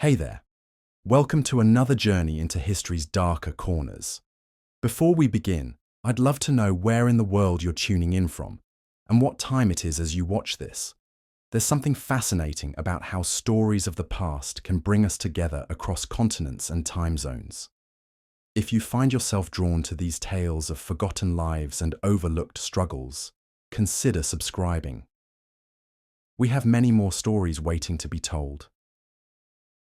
Hey there. Welcome to another journey into history's darker corners. Before we begin, I'd love to know where in the world you're tuning in from and what time it is as you watch this. There's something fascinating about how stories of the past can bring us together across continents and time zones. If you find yourself drawn to these tales of forgotten lives and overlooked struggles, consider subscribing. We have many more stories waiting to be told.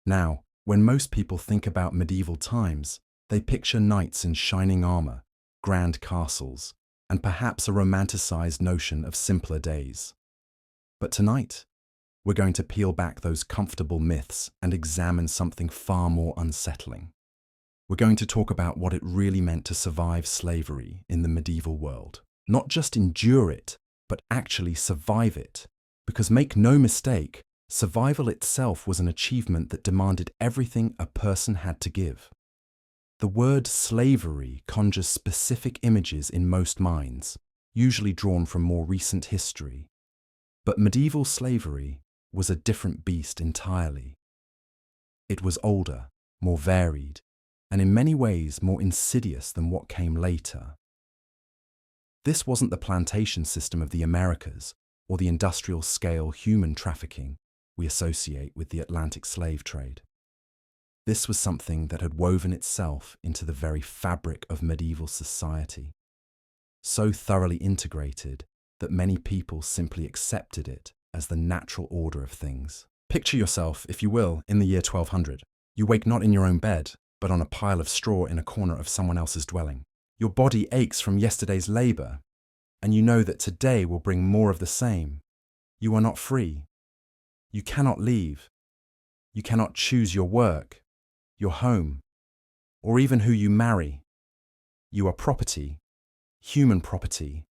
Now, when most people think about medieval times, they picture knights in shining armor, grand castles, and perhaps a romanticized notion of simpler days. But tonight, we're going to peel back those comfortable myths and examine something far more unsettling. We're going to talk about what it really meant to survive slavery in the medieval world. Not just endure it, but actually survive it. Because make no mistake, survival itself was an achievement that demanded everything a person had to give. The word slavery conjures specific images in most minds, usually drawn from more recent history. But medieval slavery was a different beast entirely. It was older, more varied, and in many ways more insidious than what came later. This wasn't the plantation system of the Americas or the industrial-scale human trafficking we associate with the Atlantic slave trade. This was something that had woven itself into the very fabric of medieval society, so thoroughly integrated that many people simply accepted it as the natural order of things. Picture yourself, if you will, in the year 1200. You wake not in your own bed, but on a pile of straw in a corner of someone else's dwelling. Your body aches from yesterday's labor, and you know that today will bring more of the same. You are not free. You cannot leave. You cannot choose your work, your home, or even who you marry. You are property, human property,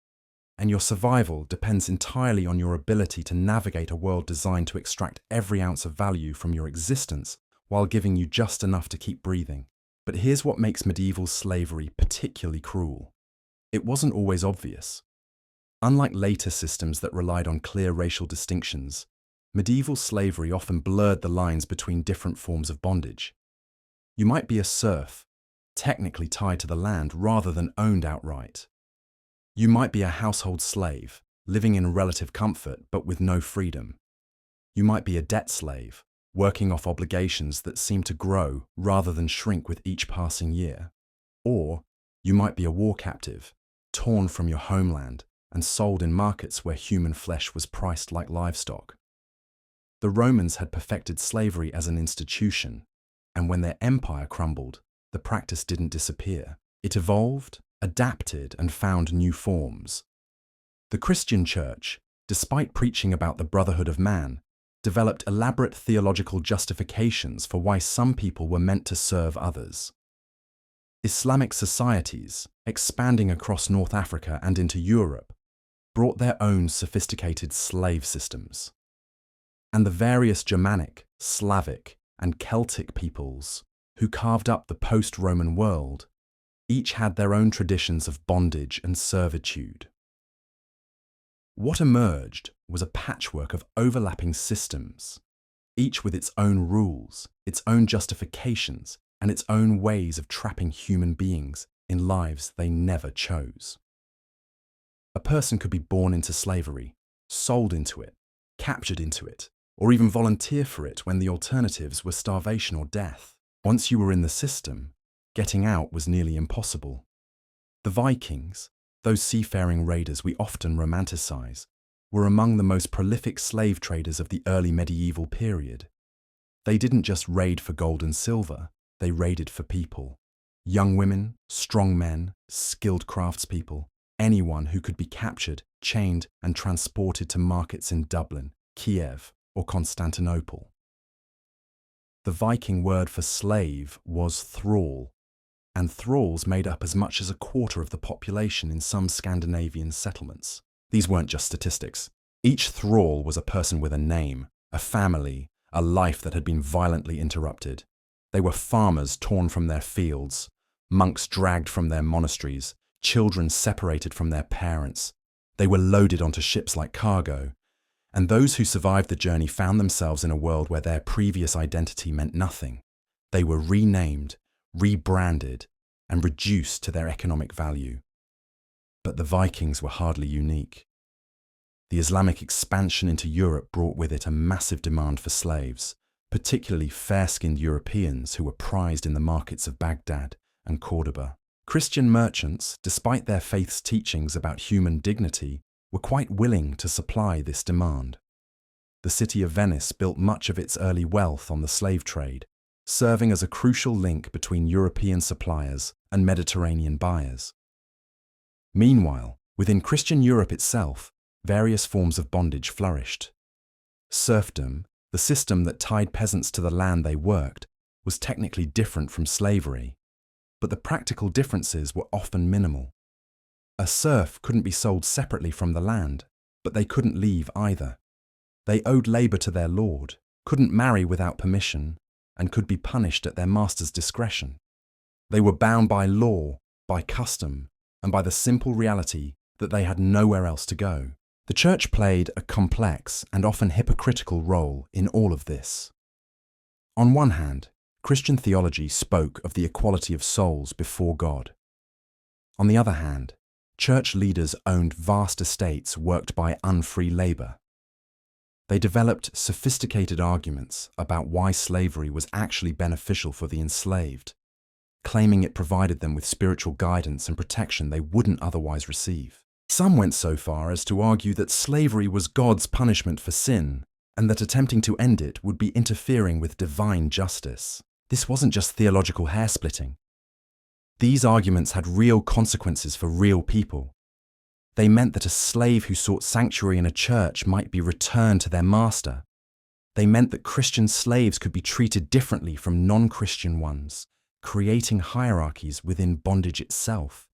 and your survival depends entirely on your ability to navigate a world designed to extract every ounce of value from your existence while giving you just enough to keep breathing. But here's what makes medieval slavery particularly cruel. It wasn't always obvious. Unlike later systems that relied on clear racial distinctions, medieval slavery often blurred the lines between different forms of bondage. You might be a serf, technically tied to the land rather than owned outright. You might be a household slave, living in relative comfort but with no freedom. You might be a debt slave, working off obligations that seem to grow rather than shrink with each passing year. Or you might be a war captive, torn from your homeland and sold in markets where human flesh was priced like livestock. The Romans had perfected slavery as an institution, and when their empire crumbled, the practice didn't disappear. It evolved, adapted, and found new forms. The Christian Church, despite preaching about the brotherhood of man, developed elaborate theological justifications for why some people were meant to serve others. Islamic societies, expanding across North Africa and into Europe, brought their own sophisticated slave systems. And the various Germanic, Slavic, and Celtic peoples who carved up the post-Roman world each had their own traditions of bondage and servitude. What emerged was a patchwork of overlapping systems, each with its own rules, its own justifications, and its own ways of trapping human beings in lives they never chose. A person could be born into slavery, sold into it, captured into it, or even volunteer for it when the alternatives were starvation or death. Once you were in the system, getting out was nearly impossible. The Vikings, those seafaring raiders we often romanticize, were among the most prolific slave traders of the early medieval period. They didn't just raid for gold and silver, they raided for people. Young women, strong men, skilled craftspeople, anyone who could be captured, chained, and transported to markets in Dublin, Kiev, or Constantinople. The Viking word for slave was thrall, and thralls made up as much as a quarter of the population in some Scandinavian settlements. These weren't just statistics. Each thrall was a person with a name, a family, a life that had been violently interrupted. They were farmers torn from their fields, monks dragged from their monasteries, children separated from their parents. They were loaded onto ships like cargo, And those who survived the journey found themselves in a world where their previous identity meant nothing. They were renamed, rebranded, and reduced to their economic value. But the Vikings were hardly unique. The Islamic expansion into Europe brought with it a massive demand for slaves, particularly fair-skinned Europeans who were prized in the markets of Baghdad and Cordoba. Christian merchants, despite their faith's teachings about human dignity, were quite willing to supply this demand. The city of Venice built much of its early wealth on the slave trade, serving as a crucial link between European suppliers and Mediterranean buyers. Meanwhile, within Christian Europe itself, various forms of bondage flourished. Serfdom, the system that tied peasants to the land they worked, was technically different from slavery, but the practical differences were often minimal. A serf couldn't be sold separately from the land, but they couldn't leave either. They owed labor to their lord, couldn't marry without permission, and could be punished at their master's discretion. They were bound by law, by custom, and by the simple reality that they had nowhere else to go. The church played a complex and often hypocritical role in all of this. On one hand, Christian theology spoke of the equality of souls before God. On the other hand, church leaders owned vast estates worked by unfree labor. They developed sophisticated arguments about why slavery was actually beneficial for the enslaved, claiming it provided them with spiritual guidance and protection they wouldn't otherwise receive. Some went so far as to argue that slavery was God's punishment for sin, and that attempting to end it would be interfering with divine justice. This wasn't just theological hair-splitting. These arguments had real consequences for real people. They meant that a slave who sought sanctuary in a church might be returned to their master. They meant that Christian slaves could be treated differently from non-Christian ones, creating hierarchies within bondage itself.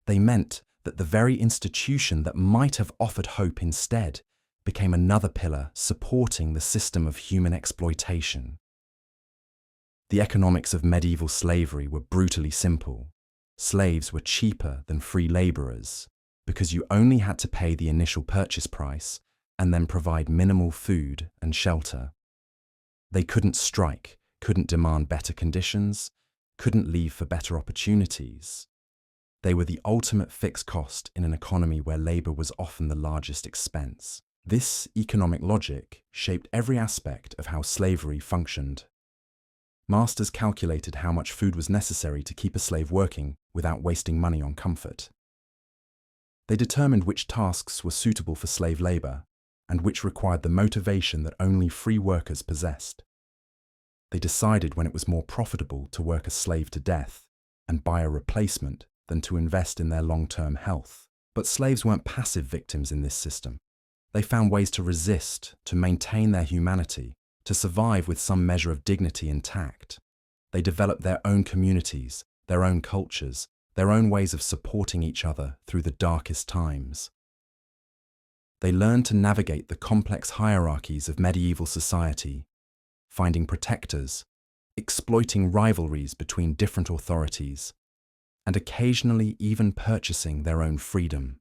They meant that the very institution that might have offered hope instead became another pillar supporting the system of human exploitation. The economics of medieval slavery were brutally simple. Slaves were cheaper than free laborers because you only had to pay the initial purchase price and then provide minimal food and shelter. They couldn't strike, couldn't demand better conditions, couldn't leave for better opportunities. They were the ultimate fixed cost in an economy where labor was often the largest expense. This economic logic shaped every aspect of how slavery functioned. Masters calculated how much food was necessary to keep a slave working without wasting money on comfort. They determined which tasks were suitable for slave labor and which required the motivation that only free workers possessed. They decided when it was more profitable to work a slave to death and buy a replacement than to invest in their long-term health. But slaves weren't passive victims in this system. They found ways to resist, to maintain their humanity, to survive with some measure of dignity intact. They developed their own communities, their own cultures, their own ways of supporting each other through the darkest times. They learned to navigate the complex hierarchies of medieval society, finding protectors, exploiting rivalries between different authorities, and occasionally even purchasing their own freedom.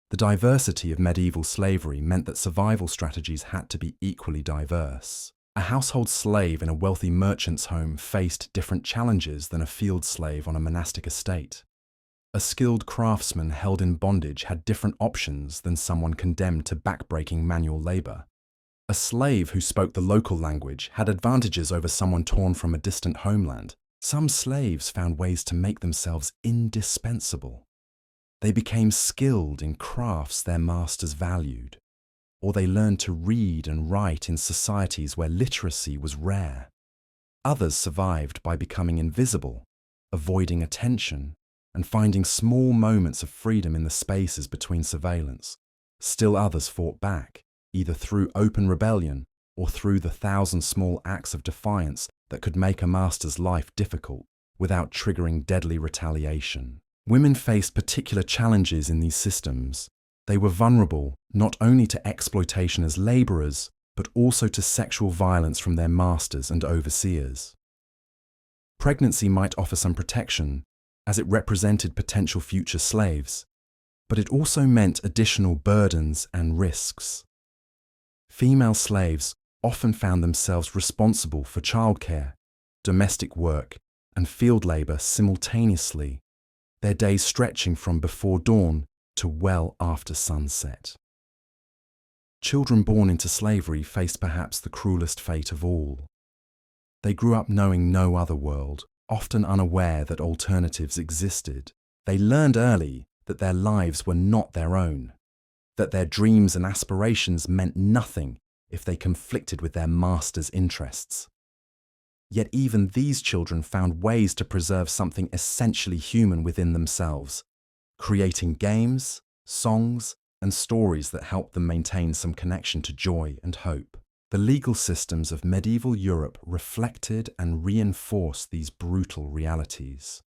The diversity of medieval slavery meant that survival strategies had to be equally diverse. A household slave in a wealthy merchant's home faced different challenges than a field slave on a monastic estate. A skilled craftsman held in bondage had different options than someone condemned to backbreaking manual labor. A slave who spoke the local language had advantages over someone torn from a distant homeland. Some slaves found ways to make themselves indispensable. They became skilled in crafts their masters valued, or they learned to read and write in societies where literacy was rare. Others survived by becoming invisible, avoiding attention, and finding small moments of freedom in the spaces between surveillance. Still others fought back, either through open rebellion or through the thousand small acts of defiance that could make a master's life difficult without triggering deadly retaliation. Women faced particular challenges in these systems. They were vulnerable not only to exploitation as laborers, but also to sexual violence from their masters and overseers. Pregnancy might offer some protection, as it represented potential future slaves, But it also meant additional burdens and risks. Female slaves often found themselves responsible for childcare, domestic work, and field labor simultaneously, their days stretching from before dawn to well after sunset. Children born into slavery faced perhaps the cruelest fate of all. They grew up knowing no other world, often unaware that alternatives existed. They learned early that their lives were not their own, that their dreams and aspirations meant nothing if they conflicted with their master's interests. Yet even these children found ways to preserve something essentially human within themselves, creating games, songs, and stories that helped them maintain some connection to joy and hope. The legal systems of medieval Europe reflected and reinforced these brutal realities.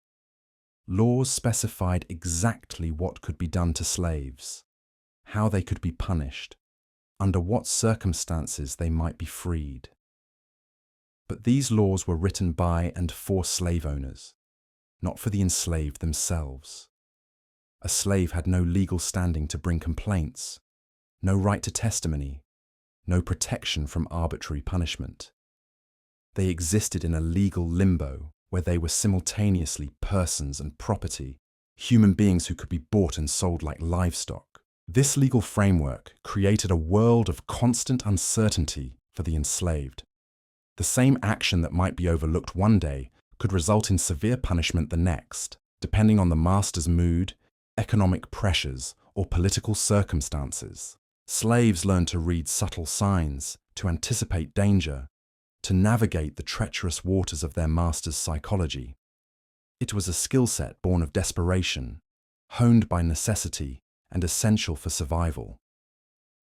Laws specified exactly what could be done to slaves, how they could be punished, under what circumstances they might be freed. But these laws were written by and for slave owners, not for the enslaved themselves. A slave had no legal standing to bring complaints, no right to testimony, no protection from arbitrary punishment. They existed in a legal limbo where they were simultaneously persons and property, human beings who could be bought and sold like livestock. This legal framework created a world of constant uncertainty for the enslaved. The same action that might be overlooked one day could result in severe punishment the next, depending on the master's mood, economic pressures, or political circumstances. Slaves learned to read subtle signs, to anticipate danger, to navigate the treacherous waters of their master's psychology. It was a skill set born of desperation, honed by necessity, and essential for survival.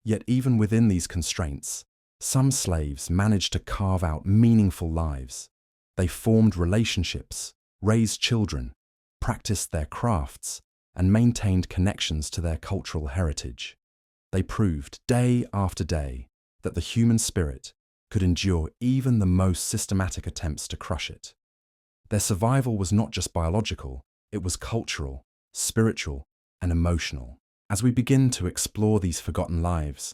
Yet even within these constraints, some slaves managed to carve out meaningful lives. They formed relationships, raised children, practiced their crafts, and maintained connections to their cultural heritage. They proved day after day that the human spirit could endure even the most systematic attempts to crush it. Their survival was not just biological, it was cultural, spiritual, and emotional. As we begin to explore these forgotten lives,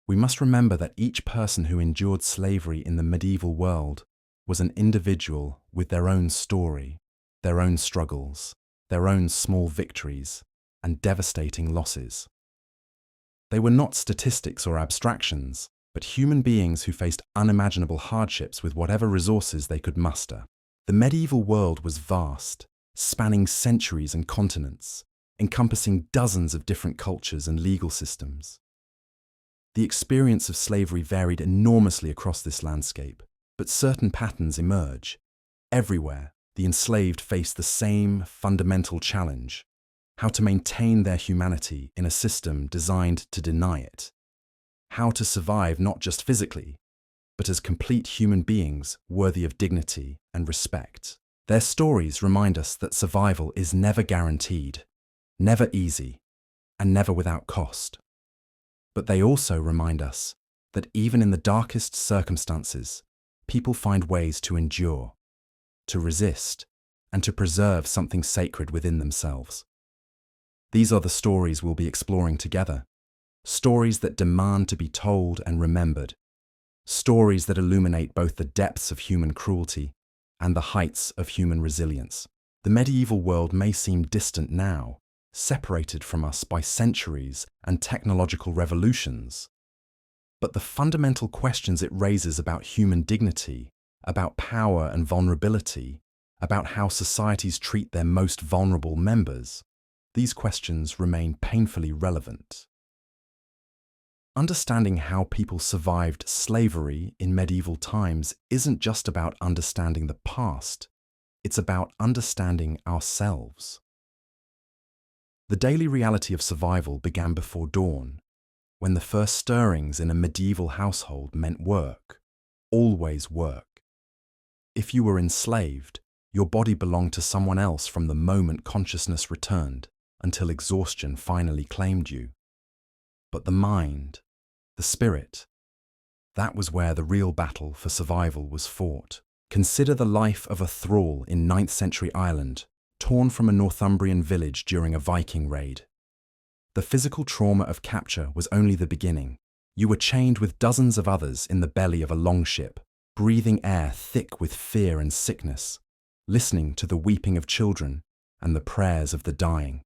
we must remember that each person who endured slavery in the medieval world was an individual with their own story, their own struggles, their own small victories, and devastating losses. They were not statistics or abstractions, but human beings who faced unimaginable hardships with whatever resources they could muster. The medieval world was vast, spanning centuries and continents, encompassing dozens of different cultures and legal systems. The experience of slavery varied enormously across this landscape, but certain patterns emerge. Everywhere, the enslaved faced the same fundamental challenge: how to maintain their humanity in a system designed to deny it. How to survive not just physically, but as complete human beings worthy of dignity and respect. Their stories remind us that survival is never guaranteed, never easy, and never without cost. But they also remind us that even in the darkest circumstances, people find ways to endure, to resist, and to preserve something sacred within themselves. These are the stories we'll be exploring together. Stories that demand to be told and remembered. Stories that illuminate both the depths of human cruelty and the heights of human resilience. The medieval world may seem distant now, separated from us by centuries and technological revolutions. But the fundamental questions it raises about human dignity, about power and vulnerability, about how societies treat their most vulnerable members, these questions remain painfully relevant. Understanding how people survived slavery in medieval times isn't just about understanding the past, it's about understanding ourselves. The daily reality of survival began before dawn, when the first stirrings in a medieval household meant work, always work. If you were enslaved, your body belonged to someone else from the moment consciousness returned until exhaustion finally claimed you. But the mind, the spirit, that was where the real battle for survival was fought. Consider the life of a thrall in 9th century Ireland, torn from a Northumbrian village during a Viking raid. The physical trauma of capture was only the beginning. You were chained with dozens of others in the belly of a longship, breathing air thick with fear and sickness, listening to the weeping of children and the prayers of the dying.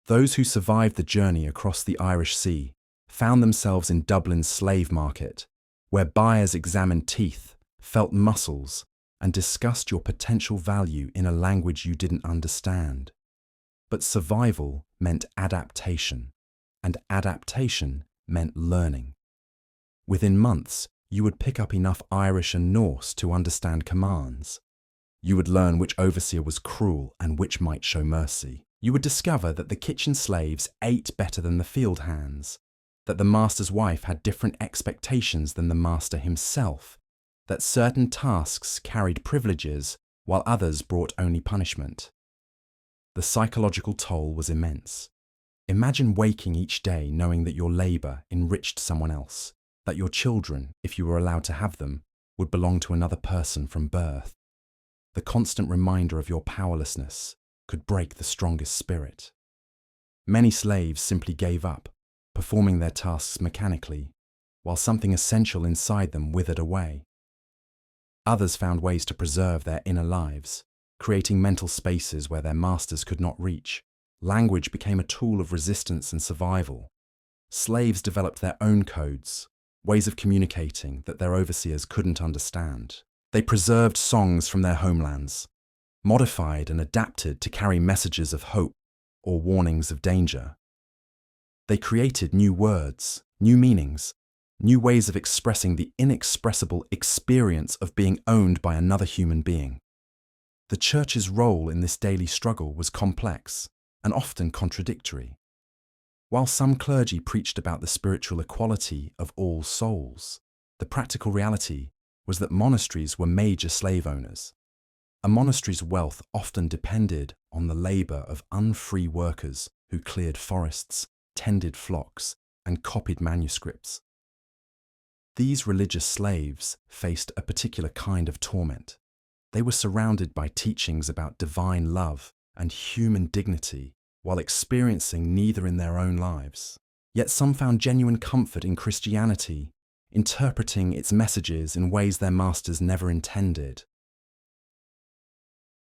Those who survived the journey across the Irish Sea found themselves in Dublin's slave market, where buyers examined teeth, felt muscles, and discussed your potential value in a language you didn't understand. But survival meant adaptation, and adaptation meant learning. Within months, you would pick up enough Irish and Norse to understand commands. You would learn which overseer was cruel and which might show mercy. You would discover that the kitchen slaves ate better than the field hands, that the master's wife had different expectations than the master himself, that certain tasks carried privileges while others brought only punishment. The psychological toll was immense. Imagine waking each day knowing that your labour enriched someone else, that your children, if you were allowed to have them, would belong to another person from birth. The constant reminder of your powerlessness could break the strongest spirit. Many slaves simply gave up, performing their tasks mechanically, while something essential inside them withered away. Others found ways to preserve their inner lives, creating mental spaces where their masters could not reach. Language became a tool of resistance and survival. Slaves developed their own codes, ways of communicating that their overseers couldn't understand. They preserved songs from their homelands, modified and adapted to carry messages of hope or warnings of danger. They created new words, new meanings, new ways of expressing the inexpressible experience of being owned by another human being. The church's role in this daily struggle was complex and often contradictory. While some clergy preached about the spiritual equality of all souls, the practical reality was that monasteries were major slave owners. A monastery's wealth often depended on the labour of unfree workers who cleared forests, tended flocks, and copied manuscripts. These religious slaves faced a particular kind of torment. They were surrounded by teachings about divine love and human dignity while experiencing neither in their own lives. Yet some found genuine comfort in Christianity, interpreting its messages in ways their masters never intended.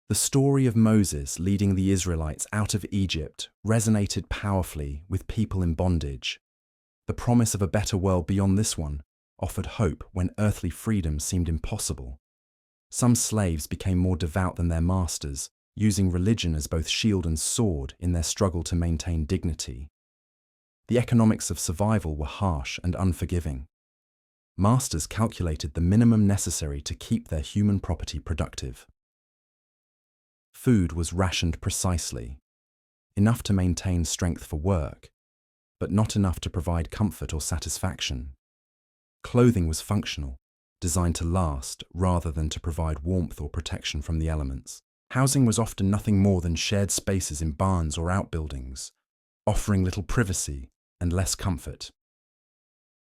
The story of Moses leading the Israelites out of Egypt resonated powerfully with people in bondage. The promise of a better world beyond this one offered hope when earthly freedom seemed impossible. Some slaves became more devout than their masters, using religion as both shield and sword in their struggle to maintain dignity. The economics of survival were harsh and unforgiving. Masters calculated the minimum necessary to keep their human property productive. Food was rationed precisely, enough to maintain strength for work, but not enough to provide comfort or satisfaction. Clothing was functional, designed to last rather than to provide warmth or protection from the elements. Housing was often nothing more than shared spaces in barns or outbuildings, offering little privacy and less comfort.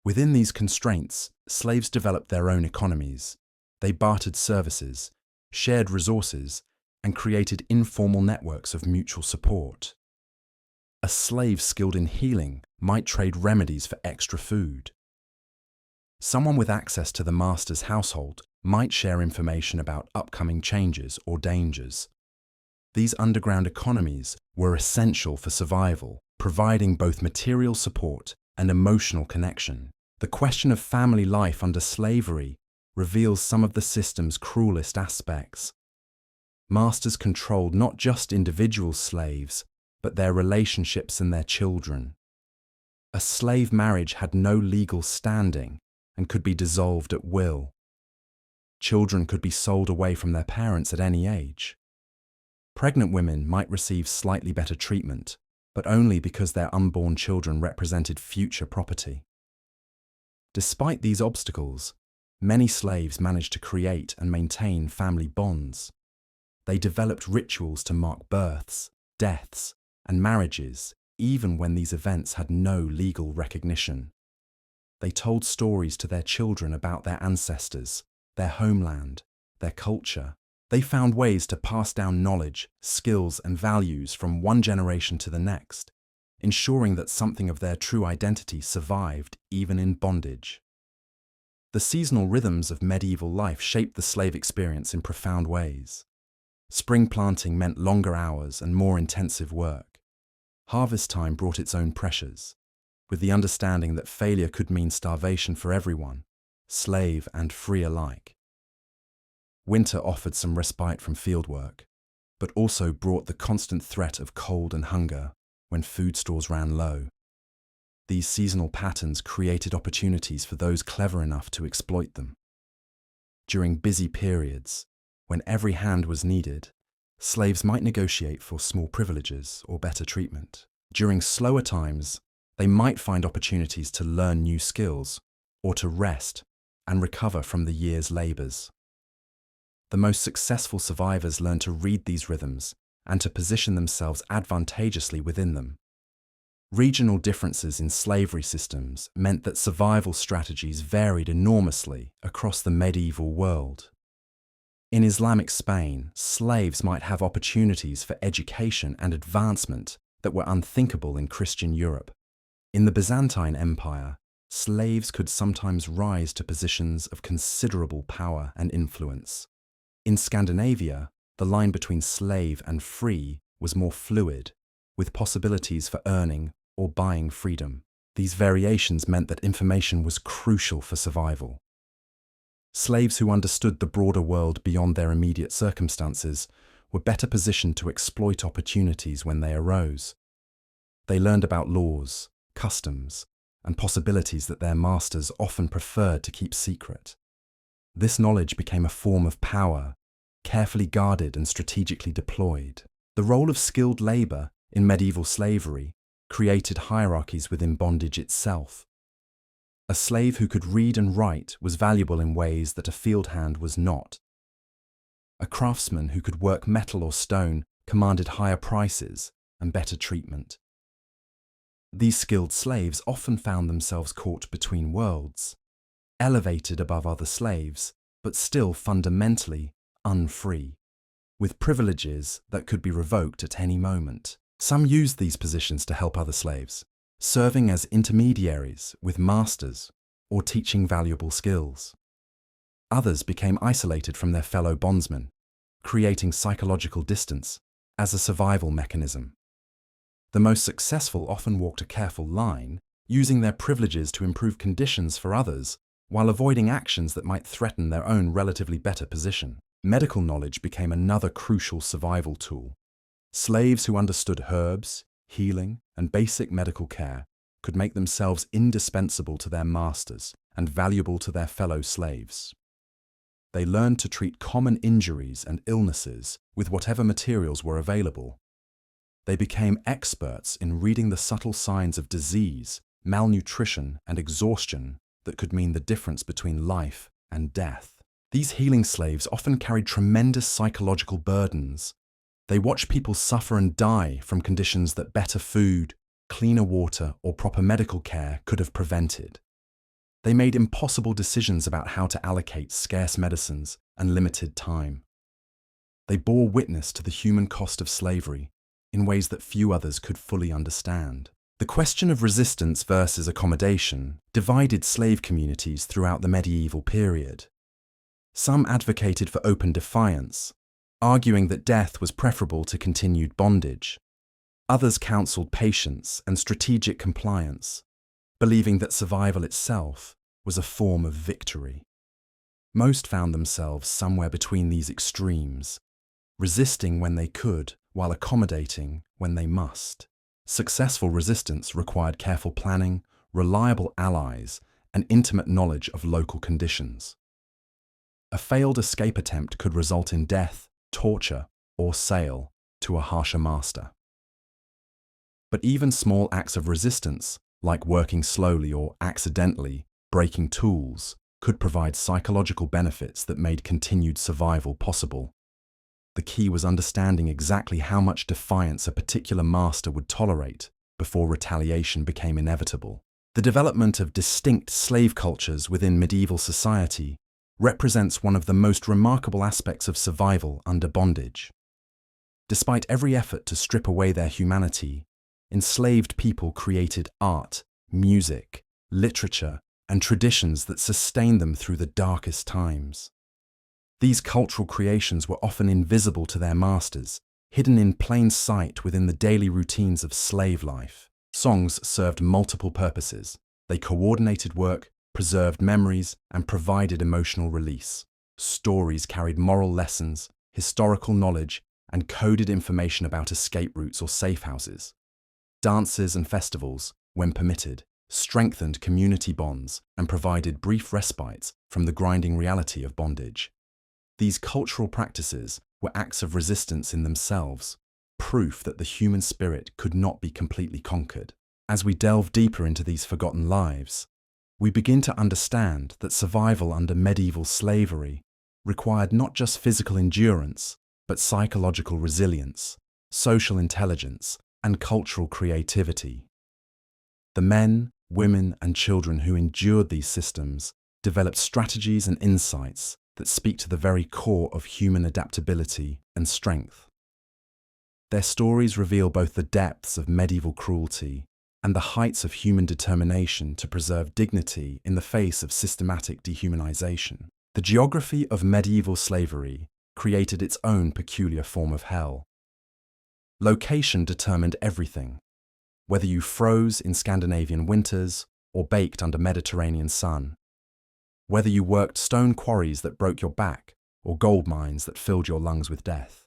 Within these constraints, slaves developed their own economies. They bartered services, shared resources, and created informal networks of mutual support. A slave skilled in healing might trade remedies for extra food. Someone with access to the master's household might share information about upcoming changes or dangers. These underground economies were essential for survival, providing both material support and emotional connection. The question of family life under slavery reveals some of the system's cruelest aspects. Masters controlled not just individual slaves, but their relationships and their children. A slave marriage had no legal standing and could be dissolved at will. Children could be sold away from their parents at any age. Pregnant women might receive slightly better treatment, but only because their unborn children represented future property. Despite these obstacles, many slaves managed to create and maintain family bonds. They developed rituals to mark births, deaths, and marriages, even when these events had no legal recognition. They told stories to their children about their ancestors, their homeland, their culture. They found ways to pass down knowledge, skills, and values from one generation to the next, ensuring that something of their true identity survived even in bondage. The seasonal rhythms of medieval life shaped the slave experience in profound ways. Spring planting meant longer hours and more intensive work. Harvest time brought its own pressures, with the understanding that failure could mean starvation for everyone, slave and free alike. Winter offered some respite from fieldwork, but also brought the constant threat of cold and hunger when food stores ran low. These seasonal patterns created opportunities for those clever enough to exploit them. During busy periods, when every hand was needed, slaves might negotiate for small privileges or better treatment. During slower times, they might find opportunities to learn new skills or to rest and recover from the year's labors. The most successful survivors learned to read these rhythms and to position themselves advantageously within them. Regional differences in slavery systems meant that survival strategies varied enormously across the medieval world. In Islamic Spain, slaves might have opportunities for education and advancement that were unthinkable in Christian Europe. In the Byzantine Empire, slaves could sometimes rise to positions of considerable power and influence. In Scandinavia, the line between slave and free was more fluid, with possibilities for earning or buying freedom. These variations meant that information was crucial for survival. Slaves who understood the broader world beyond their immediate circumstances were better positioned to exploit opportunities when they arose. They learned about laws, customs, and possibilities that their masters often preferred to keep secret. This knowledge became a form of power, carefully guarded and strategically deployed. The role of skilled labor in medieval slavery created hierarchies within bondage itself. A slave who could read and write was valuable in ways that a field hand was not. A craftsman who could work metal or stone commanded higher prices and better treatment. These skilled slaves often found themselves caught between worlds, elevated above other slaves, but still fundamentally unfree, with privileges that could be revoked at any moment. Some used these positions to help other slaves, serving as intermediaries with masters or teaching valuable skills. Others became isolated from their fellow bondsmen, creating psychological distance as a survival mechanism. The most successful often walked a careful line, using their privileges to improve conditions for others while avoiding actions that might threaten their own relatively better position. Medical knowledge became another crucial survival tool. Slaves who understood herbs, healing, and basic medical care could make themselves indispensable to their masters and valuable to their fellow slaves. They learned to treat common injuries and illnesses with whatever materials were available. They became experts in reading the subtle signs of disease, malnutrition, and exhaustion that could mean the difference between life and death. These healing slaves often carried tremendous psychological burdens. They watched people suffer and die from conditions that better food, cleaner water, or proper medical care could have prevented. They made impossible decisions about how to allocate scarce medicines and limited time. They bore witness to the human cost of slavery in ways that few others could fully understand. The question of resistance versus accommodation divided slave communities throughout the medieval period. Some advocated for open defiance, arguing that death was preferable to continued bondage. Others counseled patience and strategic compliance, believing that survival itself was a form of victory. Most found themselves somewhere between these extremes, resisting when they could while accommodating when they must. Successful resistance required careful planning, reliable allies, and intimate knowledge of local conditions. A failed escape attempt could result in death, torture, or sale to a harsher master. But even small acts of resistance, like working slowly or accidentally breaking tools, could provide psychological benefits that made continued survival possible. The key was understanding exactly how much defiance a particular master would tolerate before retaliation became inevitable. The development of distinct slave cultures within medieval society represents one of the most remarkable aspects of survival under bondage. Despite every effort to strip away their humanity, enslaved people created art, music, literature, and traditions that sustained them through the darkest times. These cultural creations were often invisible to their masters, hidden in plain sight within the daily routines of slave life. Songs served multiple purposes. They coordinated work, preserved memories, and provided emotional release. Stories carried moral lessons, historical knowledge, and coded information about escape routes or safe houses. Dances and festivals, when permitted, strengthened community bonds and provided brief respites from the grinding reality of bondage. These cultural practices were acts of resistance in themselves, proof that the human spirit could not be completely conquered. As we delve deeper into these forgotten lives, we begin to understand that survival under medieval slavery required not just physical endurance, but psychological resilience, social intelligence, and cultural creativity. The men, women, and children who endured these systems developed strategies and insights that speak to the very core of human adaptability and strength. Their stories reveal both the depths of medieval cruelty and the heights of human determination to preserve dignity in the face of systematic dehumanization. The geography of medieval slavery created its own peculiar form of hell. Location determined everything. Whether you froze in Scandinavian winters or baked under Mediterranean sun, whether you worked stone quarries that broke your back or gold mines that filled your lungs with death.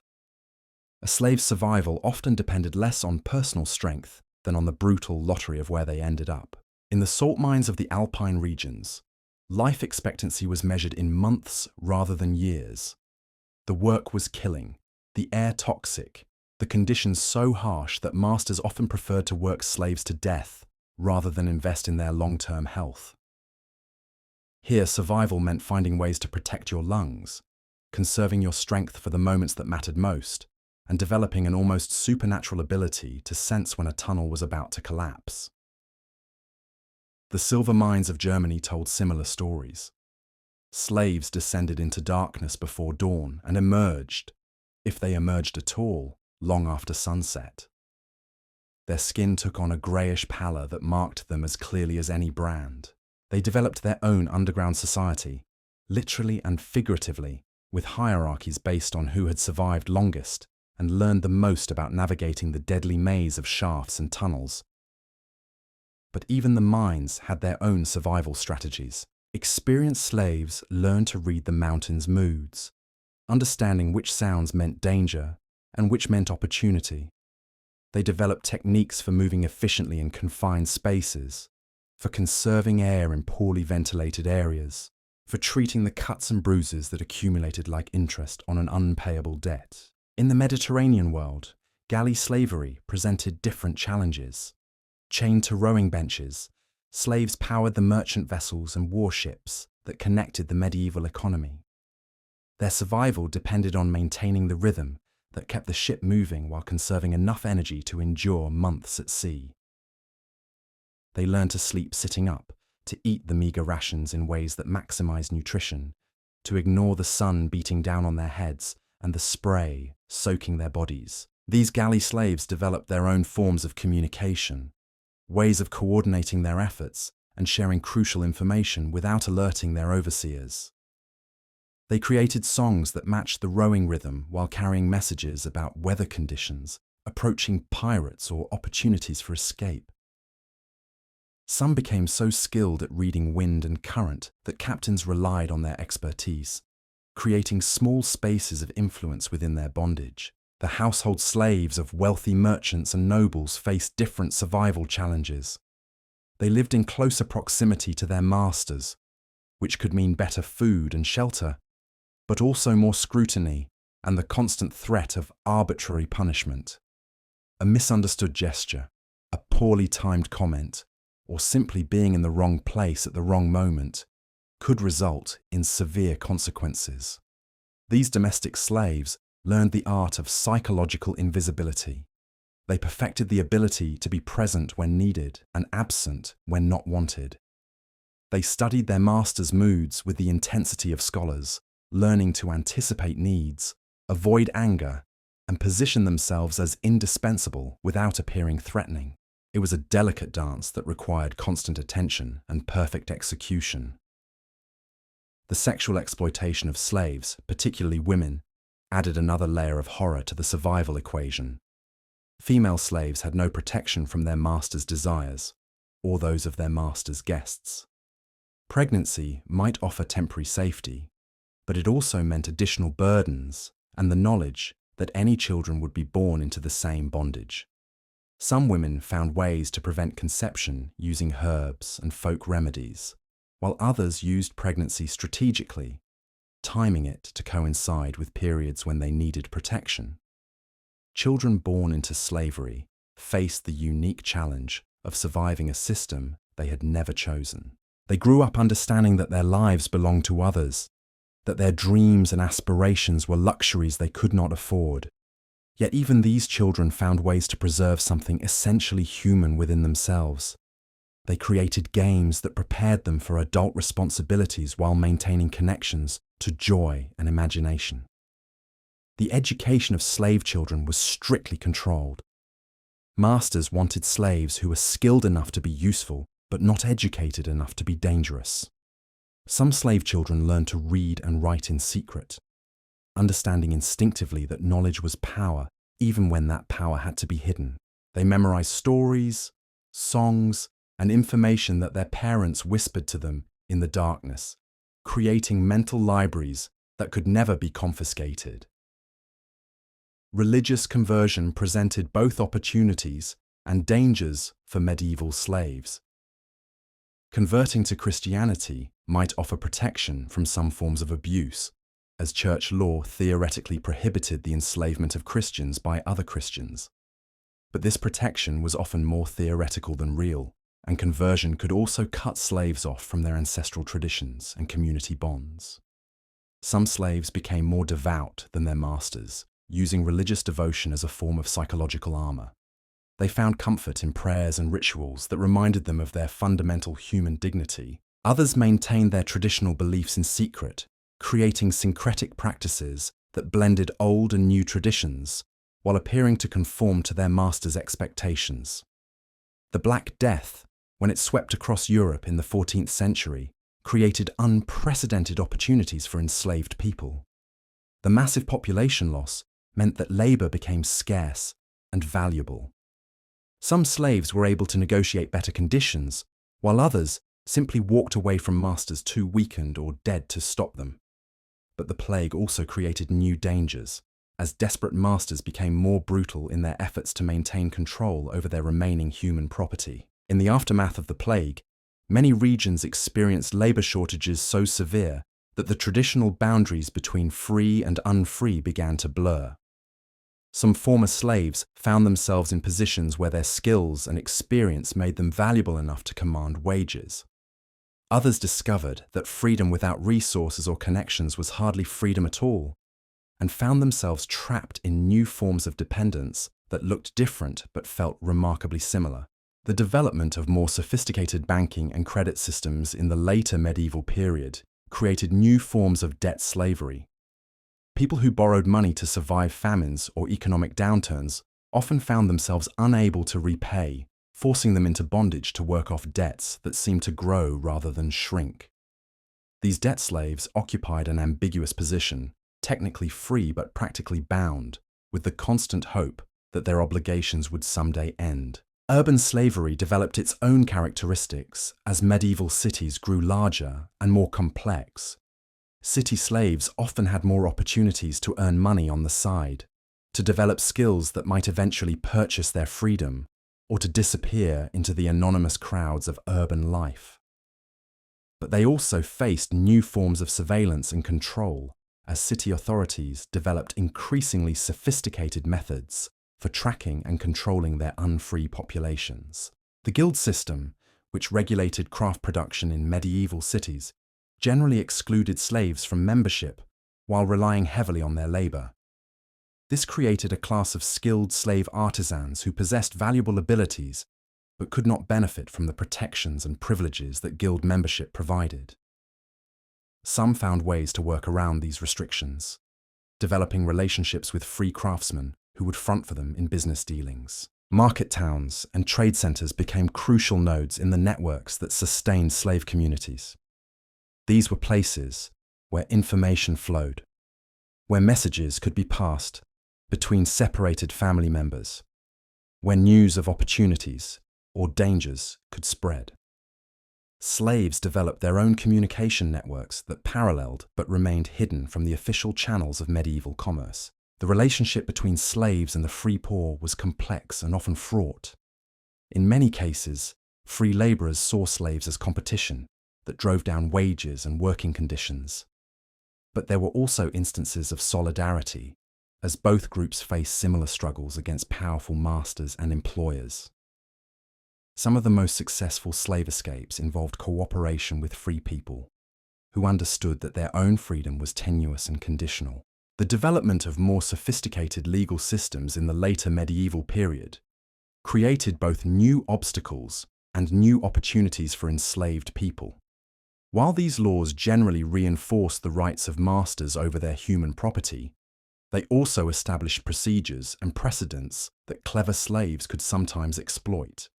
A slave's survival often depended less on personal strength than on the brutal lottery of where they ended up. In the salt mines of the Alpine regions, life expectancy was measured in months rather than years. The work was killing, the air toxic, the conditions so harsh that masters often preferred to work slaves to death rather than invest in their long-term health. Here, survival meant finding ways to protect your lungs, conserving your strength for the moments that mattered most, and developing an almost supernatural ability to sense when a tunnel was about to collapse. The silver mines of Germany told similar stories. Slaves descended into darkness before dawn and emerged, if they emerged at all, long after sunset. Their skin took on a greyish pallor that marked them as clearly as any brand. They developed their own underground society, literally and figuratively, with hierarchies based on who had survived longest and learned the most about navigating the deadly maze of shafts and tunnels. But even the mines had their own survival strategies. Experienced slaves learned to read the mountain's moods, understanding which sounds meant danger and which meant opportunity. They developed techniques for moving efficiently in confined spaces, for conserving air in poorly ventilated areas, for treating the cuts and bruises that accumulated like interest on an unpayable debt. In the Mediterranean world, galley slavery presented different challenges. Chained to rowing benches, slaves powered the merchant vessels and warships that connected the medieval economy. Their survival depended on maintaining the rhythm that kept the ship moving while conserving enough energy to endure months at sea. They learned to sleep sitting up, to eat the meager rations in ways that maximized nutrition, to ignore the sun beating down on their heads and the spray soaking their bodies. These galley slaves developed their own forms of communication, ways of coordinating their efforts and sharing crucial information without alerting their overseers. They created songs that matched the rowing rhythm while carrying messages about weather conditions, approaching pirates, or opportunities for escape. Some became so skilled at reading wind and current that captains relied on their expertise, creating small spaces of influence within their bondage. The household slaves of wealthy merchants and nobles faced different survival challenges. They lived in closer proximity to their masters, which could mean better food and shelter, but also more scrutiny and the constant threat of arbitrary punishment. A misunderstood gesture, a poorly timed comment, or simply being in the wrong place at the wrong moment could result in severe consequences. These domestic slaves learned the art of psychological invisibility. They perfected the ability to be present when needed and absent when not wanted. They studied their masters' moods with the intensity of scholars, learning to anticipate needs, avoid anger, and position themselves as indispensable without appearing threatening. It was a delicate dance that required constant attention and perfect execution. The sexual exploitation of slaves, particularly women, added another layer of horror to the survival equation. Female slaves had no protection from their master's desires or those of their master's guests. Pregnancy might offer temporary safety, but it also meant additional burdens and the knowledge that any children would be born into the same bondage. Some women found ways to prevent conception using herbs and folk remedies, while others used pregnancy strategically, timing it to coincide with periods when they needed protection. Children born into slavery faced the unique challenge of surviving a system they had never chosen. They grew up understanding that their lives belonged to others, that their dreams and aspirations were luxuries they could not afford. Yet even these children found ways to preserve something essentially human within themselves. They created games that prepared them for adult responsibilities while maintaining connections to joy and imagination. The education of slave children was strictly controlled. Masters wanted slaves who were skilled enough to be useful, but not educated enough to be dangerous. Some slave children learned to read and write in secret, understanding instinctively that knowledge was power, even when that power had to be hidden. They memorized stories, songs, and information that their parents whispered to them in the darkness, creating mental libraries that could never be confiscated. Religious conversion presented both opportunities and dangers for medieval slaves. Converting to Christianity might offer protection from some forms of abuse, as church law theoretically prohibited the enslavement of Christians by other Christians. But this protection was often more theoretical than real, and conversion could also cut slaves off from their ancestral traditions and community bonds. Some slaves became more devout than their masters, using religious devotion as a form of psychological armor. They found comfort in prayers and rituals that reminded them of their fundamental human dignity. Others maintained their traditional beliefs in secret, creating syncretic practices that blended old and new traditions while appearing to conform to their master's expectations. The Black Death, when it swept across Europe in the 14th century, created unprecedented opportunities for enslaved people. The massive population loss meant that labor became scarce and valuable. Some slaves were able to negotiate better conditions, while others simply walked away from masters too weakened or dead to stop them. But the plague also created new dangers, as desperate masters became more brutal in their efforts to maintain control over their remaining human property. In the aftermath of the plague, many regions experienced labor shortages so severe that the traditional boundaries between free and unfree began to blur. Some former slaves found themselves in positions where their skills and experience made them valuable enough to command wages. Others discovered that freedom without resources or connections was hardly freedom at all, and found themselves trapped in new forms of dependence that looked different but felt remarkably similar. The development of more sophisticated banking and credit systems in the later medieval period created new forms of debt slavery. People who borrowed money to survive famines or economic downturns often found themselves unable to repay, forcing them into bondage to work off debts that seemed to grow rather than shrink. These debt slaves occupied an ambiguous position, technically free but practically bound, with the constant hope that their obligations would someday end. Urban slavery developed its own characteristics as medieval cities grew larger and more complex. City slaves often had more opportunities to earn money on the side, to develop skills that might eventually purchase their freedom, or to disappear into the anonymous crowds of urban life. But they also faced new forms of surveillance and control as city authorities developed increasingly sophisticated methods for tracking and controlling their unfree populations. The guild system, which regulated craft production in medieval cities, generally excluded slaves from membership while relying heavily on their labor. This created a class of skilled slave artisans who possessed valuable abilities but could not benefit from the protections and privileges that guild membership provided. Some found ways to work around these restrictions, developing relationships with free craftsmen who would front for them in business dealings. Market towns and trade centers became crucial nodes in the networks that sustained slave communities. These were places where information flowed, where messages could be passed between separated family members, where news of opportunities or dangers could spread. Slaves developed their own communication networks that paralleled but remained hidden from the official channels of medieval commerce. The relationship between slaves and the free poor was complex and often fraught. In many cases, free laborers saw slaves as competition that drove down wages and working conditions. But there were also instances of solidarity, as both groups faced similar struggles against powerful masters and employers. Some of the most successful slave escapes involved cooperation with free people, who understood that their own freedom was tenuous and conditional. The development of more sophisticated legal systems in the later medieval period created both new obstacles and new opportunities for enslaved people. While these laws generally reinforced the rights of masters over their human property, they also established procedures and precedents that clever slaves could sometimes exploit.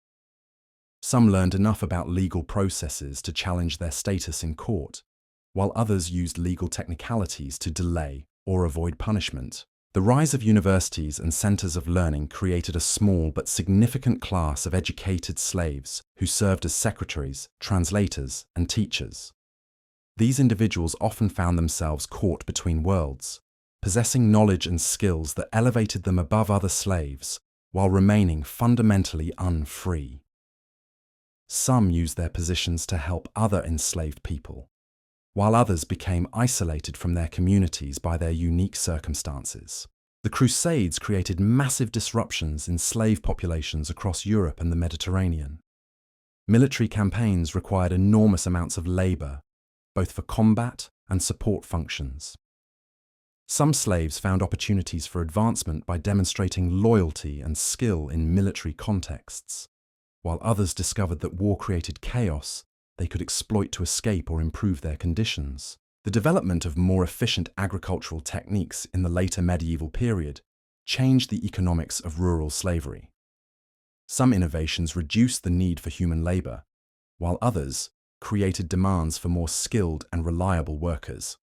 Some learned enough about legal processes to challenge their status in court, while others used legal technicalities to delay or avoid punishment. The rise of universities and centers of learning created a small but significant class of educated slaves who served as secretaries, translators, and teachers. These individuals often found themselves caught between worlds, possessing knowledge and skills that elevated them above other slaves while remaining fundamentally unfree. Some used their positions to help other enslaved people, while others became isolated from their communities by their unique circumstances. The Crusades created massive disruptions in slave populations across Europe and the Mediterranean. Military campaigns required enormous amounts of labor, both for combat and support functions. Some slaves found opportunities for advancement by demonstrating loyalty and skill in military contexts, while others discovered that war created chaos they could exploit to escape or improve their conditions. The development of more efficient agricultural techniques in the later medieval period changed the economics of rural slavery. Some innovations reduced the need for human labor, while others created demands for more skilled and reliable workers.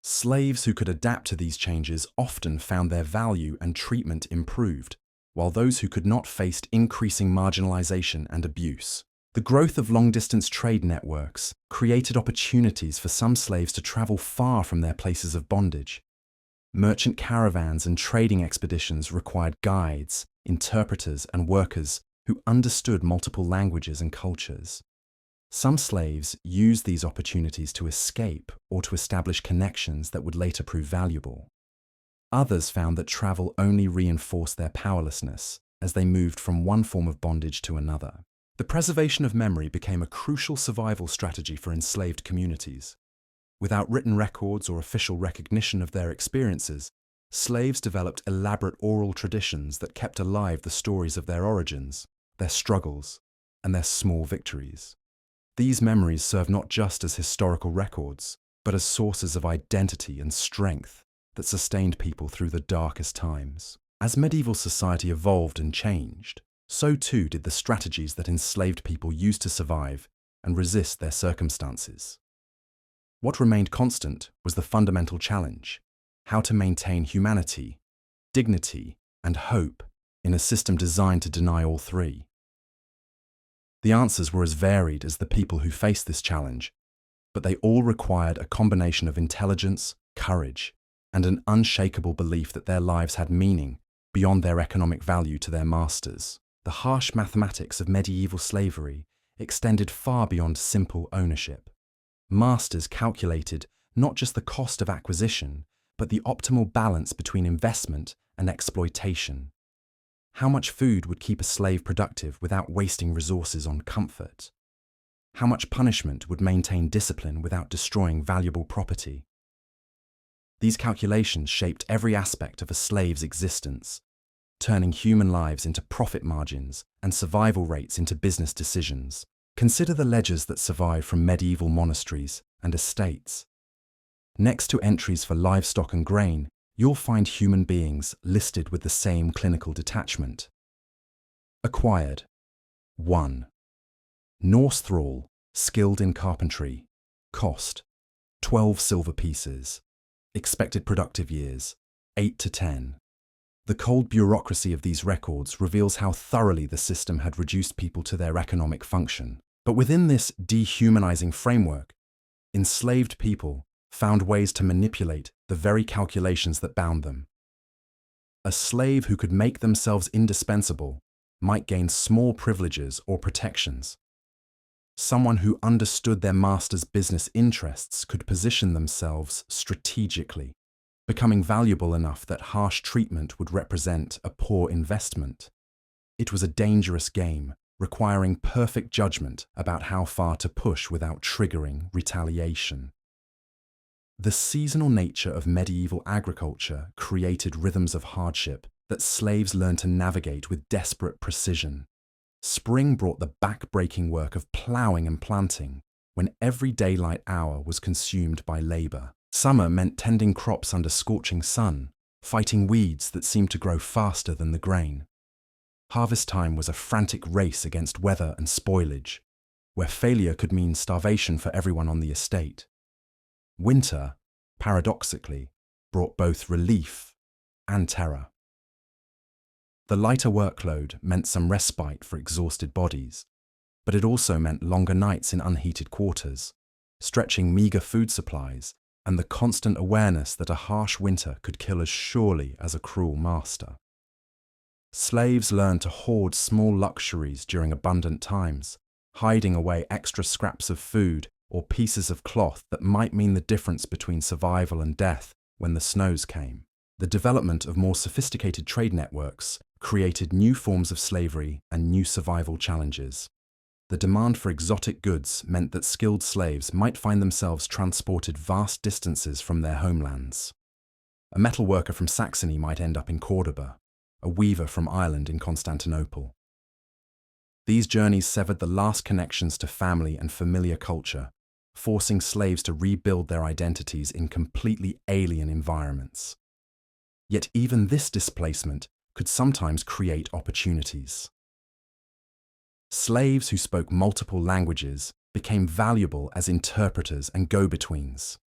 Slaves who could adapt to these changes often found their value and treatment improved, while those who could not faced increasing marginalization and abuse. The growth of long-distance trade networks created opportunities for some slaves to travel far from their places of bondage. Merchant caravans and trading expeditions required guides, interpreters, and workers who understood multiple languages and cultures. Some slaves used these opportunities to escape or to establish connections that would later prove valuable. Others found that travel only reinforced their powerlessness as they moved from one form of bondage to another. The preservation of memory became a crucial survival strategy for enslaved communities. Without written records or official recognition of their experiences, slaves developed elaborate oral traditions that kept alive the stories of their origins, their struggles, and their small victories. These memories serve not just as historical records, but as sources of identity and strength that sustained people through the darkest times. As medieval society evolved and changed, so too did the strategies that enslaved people used to survive and resist their circumstances. What remained constant was the fundamental challenge: how to maintain humanity, dignity, and hope in a system designed to deny all three. The answers were as varied as the people who faced this challenge, but they all required a combination of intelligence, courage, and an unshakable belief that their lives had meaning beyond their economic value to their masters. The harsh mathematics of medieval slavery extended far beyond simple ownership. Masters calculated not just the cost of acquisition, but the optimal balance between investment and exploitation. How much food would keep a slave productive without wasting resources on comfort? How much punishment would maintain discipline without destroying valuable property? These calculations shaped every aspect of a slave's existence, turning human lives into profit margins and survival rates into business decisions. Consider the ledgers that survive from medieval monasteries and estates. Next to entries for livestock and grain, you'll find human beings listed with the same clinical detachment. Acquired. 1. Norse thrall, skilled in carpentry. Cost: 12 silver pieces. Expected productive years: 8 to 10. The cold bureaucracy of these records reveals how thoroughly the system had reduced people to their economic function. But within this dehumanizing framework, enslaved people found ways to manipulate the very calculations that bound them. A slave who could make themselves indispensable might gain small privileges or protections. Someone who understood their master's business interests could position themselves strategically, becoming valuable enough that harsh treatment would represent a poor investment. It was a dangerous game, requiring perfect judgment about how far to push without triggering retaliation. The seasonal nature of medieval agriculture created rhythms of hardship that slaves learned to navigate with desperate precision. Spring brought the back-breaking work of ploughing and planting, when every daylight hour was consumed by labor. Summer meant tending crops under scorching sun, fighting weeds that seemed to grow faster than the grain. Harvest time was a frantic race against weather and spoilage, where failure could mean starvation for everyone on the estate. Winter, paradoxically, brought both relief and terror. The lighter workload meant some respite for exhausted bodies, but it also meant longer nights in unheated quarters, stretching meager food supplies, and the constant awareness that a harsh winter could kill as surely as a cruel master. Slaves learned to hoard small luxuries during abundant times, hiding away extra scraps of food or pieces of cloth that might mean the difference between survival and death when the snows came. The development of more sophisticated trade networks created new forms of slavery and new survival challenges. The demand for exotic goods meant that skilled slaves might find themselves transported vast distances from their homelands. A metalworker from Saxony might end up in Cordoba, a weaver from Ireland in Constantinople. These journeys severed the last connections to family and familiar culture, forcing slaves to rebuild their identities in completely alien environments. Yet even this displacement could sometimes create opportunities. Slaves who spoke multiple languages became valuable as interpreters and go-betweens.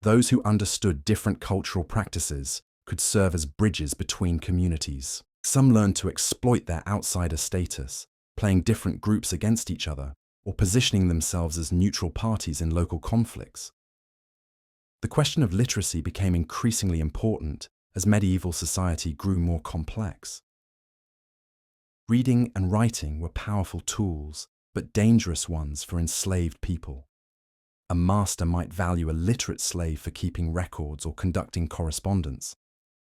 Those who understood different cultural practices could serve as bridges between communities. Some learned to exploit their outsider status, playing different groups against each other, or positioning themselves as neutral parties in local conflicts. The question of literacy became increasingly important as medieval society grew more complex. Reading and writing were powerful tools, but dangerous ones for enslaved people. A master might value a literate slave for keeping records or conducting correspondence,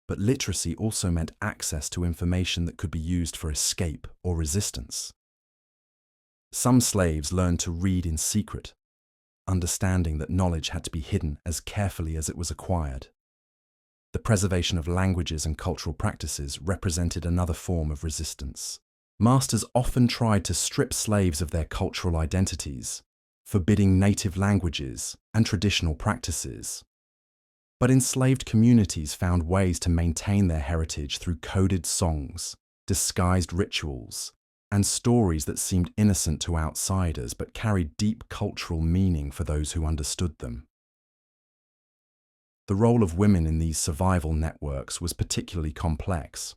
but literacy also meant access to information that could be used for escape or resistance. Some slaves learned to read in secret, understanding that knowledge had to be hidden as carefully as it was acquired. The preservation of languages and cultural practices represented another form of resistance. Masters often tried to strip slaves of their cultural identities, forbidding native languages and traditional practices. But enslaved communities found ways to maintain their heritage through coded songs, disguised rituals, and stories that seemed innocent to outsiders but carried deep cultural meaning for those who understood them. The role of women in these survival networks was particularly complex.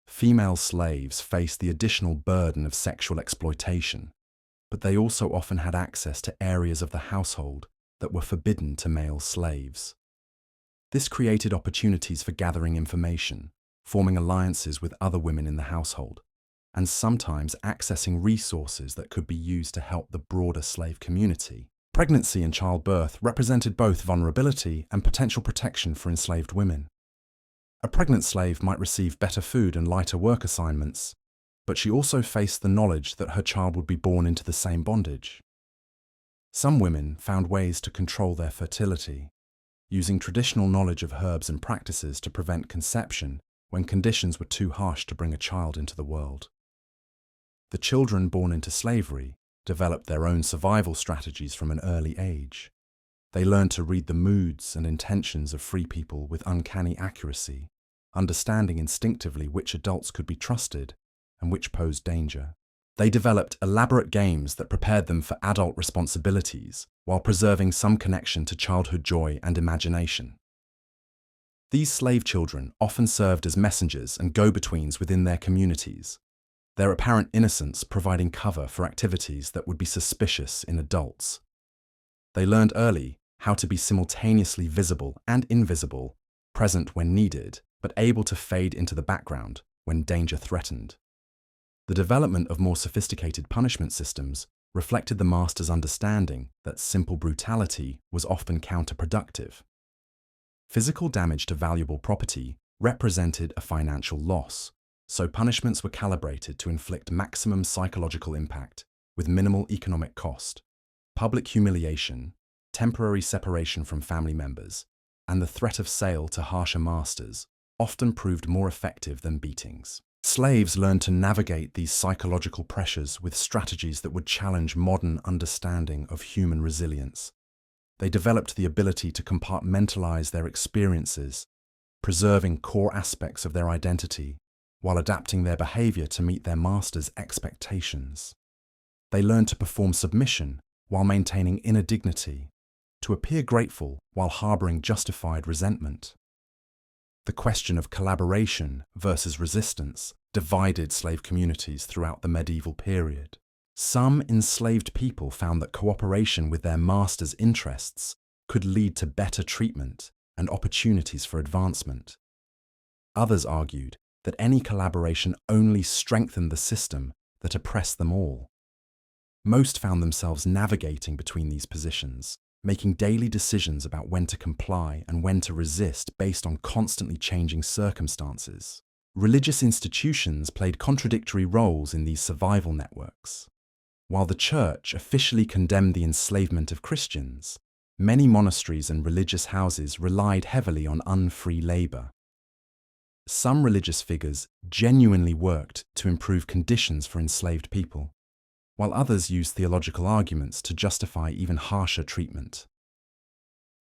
Female slaves faced the additional burden of sexual exploitation, but they also often had access to areas of the household that were forbidden to male slaves. This created opportunities for gathering information, forming alliances with other women in the household, and sometimes accessing resources that could be used to help the broader slave community. Pregnancy and childbirth represented both vulnerability and potential protection for enslaved women. A pregnant slave might receive better food and lighter work assignments, but she also faced the knowledge that her child would be born into the same bondage. Some women found ways to control their fertility, using traditional knowledge of herbs and practices to prevent conception when conditions were too harsh to bring a child into the world. The children born into slavery developed their own survival strategies from an early age. They learned to read the moods and intentions of free people with uncanny accuracy, understanding instinctively which adults could be trusted and which posed danger. They developed elaborate games that prepared them for adult responsibilities while preserving some connection to childhood joy and imagination. These slave children often served as messengers and go-betweens within their communities, their apparent innocence providing cover for activities that would be suspicious in adults. They learned early how to be simultaneously visible and invisible, present when needed, but able to fade into the background when danger threatened. The development of more sophisticated punishment systems reflected the master's understanding that simple brutality was often counterproductive. Physical damage to valuable property represented a financial loss, so punishments were calibrated to inflict maximum psychological impact with minimal economic cost. Public humiliation, temporary separation from family members, and the threat of sale to harsher masters often proved more effective than beatings. Slaves learned to navigate these psychological pressures with strategies that would challenge modern understanding of human resilience. They developed the ability to compartmentalize their experiences, preserving core aspects of their identity while adapting their behavior to meet their master's expectations. They learned to perform submission while maintaining inner dignity, to appear grateful while harboring justified resentment. The question of collaboration versus resistance divided slave communities throughout the medieval period. Some enslaved people found that cooperation with their master's interests could lead to better treatment and opportunities for advancement. Others argued that any collaboration only strengthened the system that oppressed them all. Most found themselves navigating between these positions, making daily decisions about when to comply and when to resist based on constantly changing circumstances. Religious institutions played contradictory roles in these survival networks. While the Church officially condemned the enslavement of Christians, many monasteries and religious houses relied heavily on unfree labor. Some religious figures genuinely worked to improve conditions for enslaved people, while others used theological arguments to justify even harsher treatment.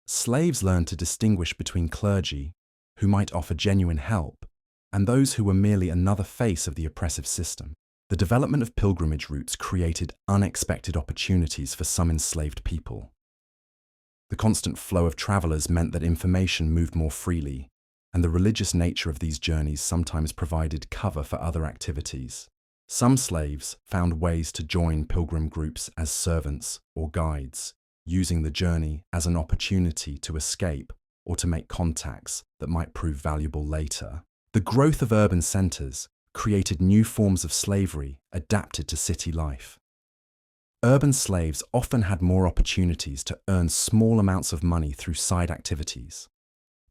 Slaves learned to distinguish between clergy, who might offer genuine help, and those who were merely another face of the oppressive system. The development of pilgrimage routes created unexpected opportunities for some enslaved people. The constant flow of travelers meant that information moved more freely, and the religious nature of these journeys sometimes provided cover for other activities. Some slaves found ways to join pilgrim groups as servants or guides, using the journey as an opportunity to escape or to make contacts that might prove valuable later. The growth of urban centers created new forms of slavery adapted to city life. Urban slaves often had more opportunities to earn small amounts of money through side activities,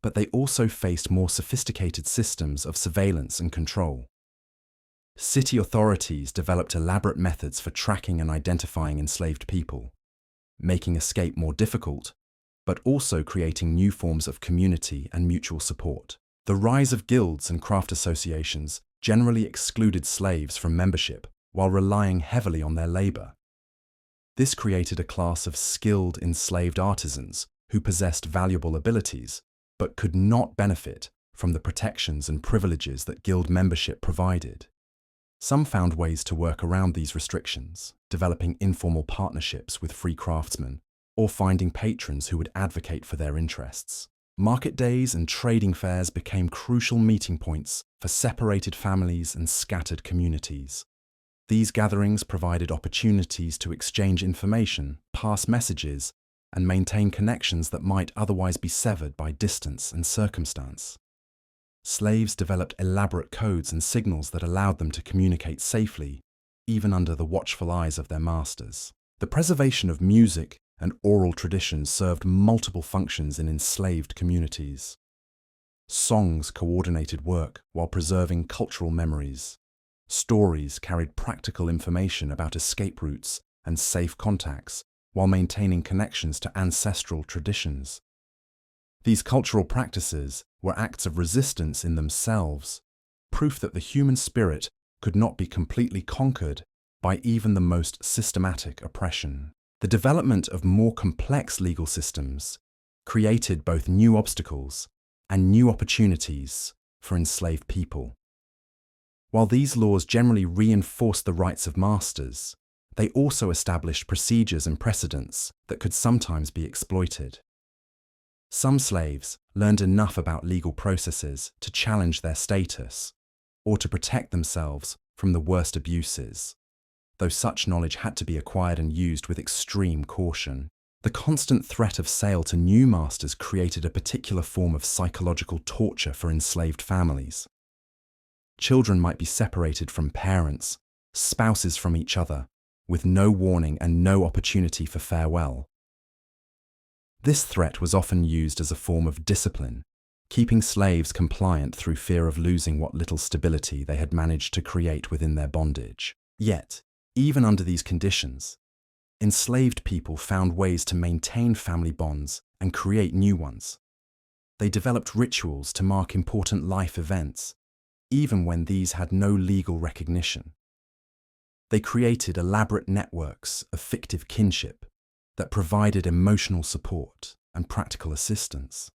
but they also faced more sophisticated systems of surveillance and control. City authorities developed elaborate methods for tracking and identifying enslaved people, making escape more difficult, but also creating new forms of community and mutual support. The rise of guilds and craft associations generally excluded slaves from membership while relying heavily on their labor. This created a class of skilled enslaved artisans who possessed valuable abilities but could not benefit from the protections and privileges that guild membership provided. Some found ways to work around these restrictions, developing informal partnerships with free craftsmen or finding patrons who would advocate for their interests. Market days and trading fairs became crucial meeting points for separated families and scattered communities. These gatherings provided opportunities to exchange information, pass messages, and maintain connections that might otherwise be severed by distance and circumstance. Slaves developed elaborate codes and signals that allowed them to communicate safely, even under the watchful eyes of their masters. The preservation of music and oral traditions served multiple functions in enslaved communities. Songs coordinated work while preserving cultural memories. Stories carried practical information about escape routes and safe contacts while maintaining connections to ancestral traditions. These cultural practices were acts of resistance in themselves, proof that the human spirit could not be completely conquered by even the most systematic oppression. The development of more complex legal systems created both new obstacles and new opportunities for enslaved people. While these laws generally reinforced the rights of masters, they also established procedures and precedents that could sometimes be exploited. Some slaves learned enough about legal processes to challenge their status or to protect themselves from the worst abuses, though such knowledge had to be acquired and used with extreme caution. The constant threat of sale to new masters created a particular form of psychological torture for enslaved families. Children might be separated from parents, spouses from each other, with no warning and no opportunity for farewell. This threat was often used as a form of discipline, keeping slaves compliant through fear of losing what little stability they had managed to create within their bondage. Yet, even under these conditions, enslaved people found ways to maintain family bonds and create new ones. They developed rituals to mark important life events, even when these had no legal recognition. They created elaborate networks of fictive kinship that provided emotional support and practical assistance.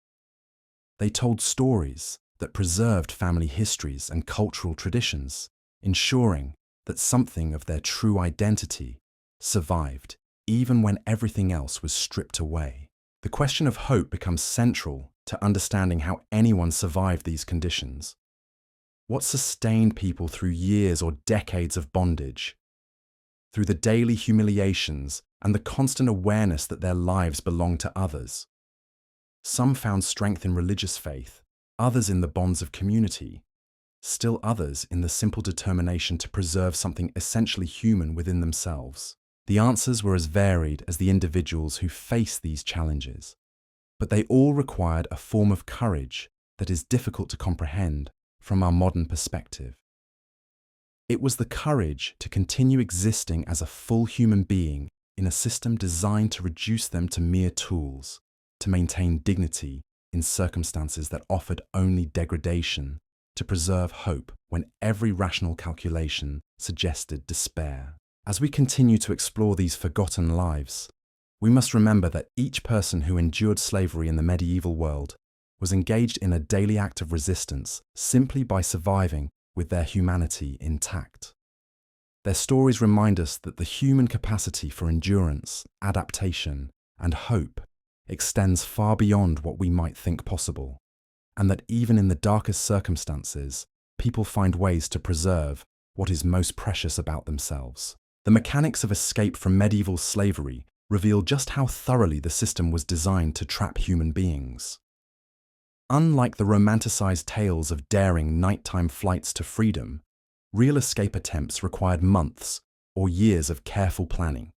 They told stories that preserved family histories and cultural traditions, ensuring that something of their true identity survived even when everything else was stripped away. The question of hope becomes central to understanding how anyone survived these conditions. What sustained people through years or decades of bondage? Through the daily humiliations and the constant awareness that their lives belonged to others. Some found strength in religious faith, others in the bonds of community, still others in the simple determination to preserve something essentially human within themselves. The answers were as varied as the individuals who faced these challenges, but they all required a form of courage that is difficult to comprehend from our modern perspective. It was the courage to continue existing as a full human being in a system designed to reduce them to mere tools, to maintain dignity in circumstances that offered only degradation, to preserve hope when every rational calculation suggested despair. As we continue to explore these forgotten lives, we must remember that each person who endured slavery in the medieval world was engaged in a daily act of resistance simply by surviving with their humanity intact. Their stories remind us that the human capacity for endurance, adaptation, and hope extends far beyond what we might think possible, and that even in the darkest circumstances, people find ways to preserve what is most precious about themselves. The mechanics of escape from medieval slavery reveal just how thoroughly the system was designed to trap human beings. Unlike the romanticized tales of daring nighttime flights to freedom, real escape attempts required months or years of careful planning,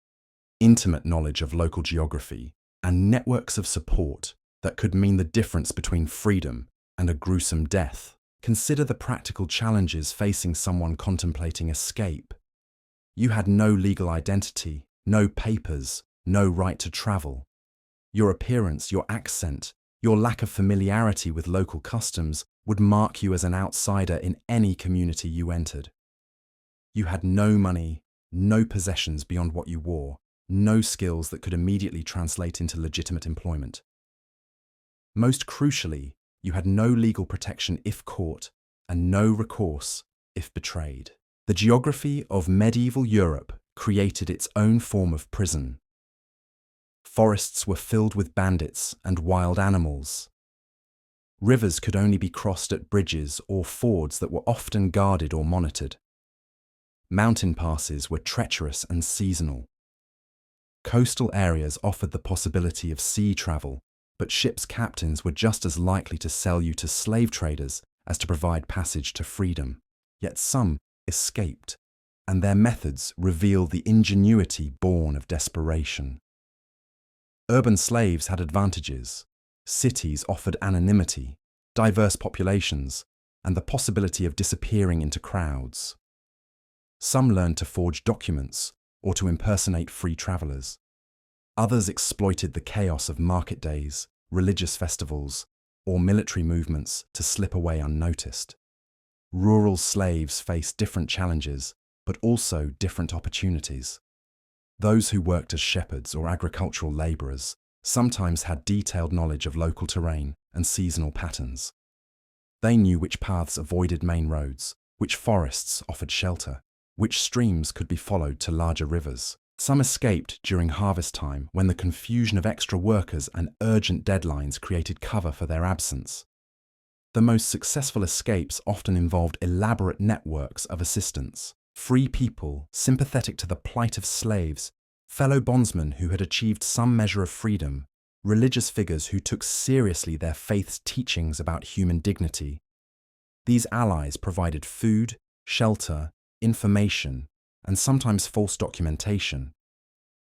intimate knowledge of local geography, and networks of support that could mean the difference between freedom and a gruesome death. Consider the practical challenges facing someone contemplating escape. You had no legal identity, no papers, no right to travel. Your appearance, your accent, your lack of familiarity with local customs would mark you as an outsider in any community you entered. You had no money, no possessions beyond what you wore, no skills that could immediately translate into legitimate employment. Most crucially, you had no legal protection if caught, and no recourse if betrayed. The geography of medieval Europe created its own form of prison. Forests were filled with bandits and wild animals. Rivers could only be crossed at bridges or fords that were often guarded or monitored. Mountain passes were treacherous and seasonal. Coastal areas offered the possibility of sea travel, but ships' captains were just as likely to sell you to slave traders as to provide passage to freedom. Yet some escaped, and their methods reveal the ingenuity born of desperation. Urban slaves had advantages. Cities offered anonymity, diverse populations, and the possibility of disappearing into crowds. Some learned to forge documents or to impersonate free travelers. Others exploited the chaos of market days, religious festivals, or military movements to slip away unnoticed. Rural slaves faced different challenges, but also different opportunities. Those who worked as shepherds or agricultural labourers sometimes had detailed knowledge of local terrain and seasonal patterns. They knew which paths avoided main roads, which forests offered shelter, which streams could be followed to larger rivers. Some escaped during harvest time when the confusion of extra workers and urgent deadlines created cover for their absence. The most successful escapes often involved elaborate networks of assistance, free people sympathetic to the plight of slaves, fellow bondsmen who had achieved some measure of freedom, religious figures who took seriously their faith's teachings about human dignity. These allies provided food, shelter, information, and sometimes false documentation.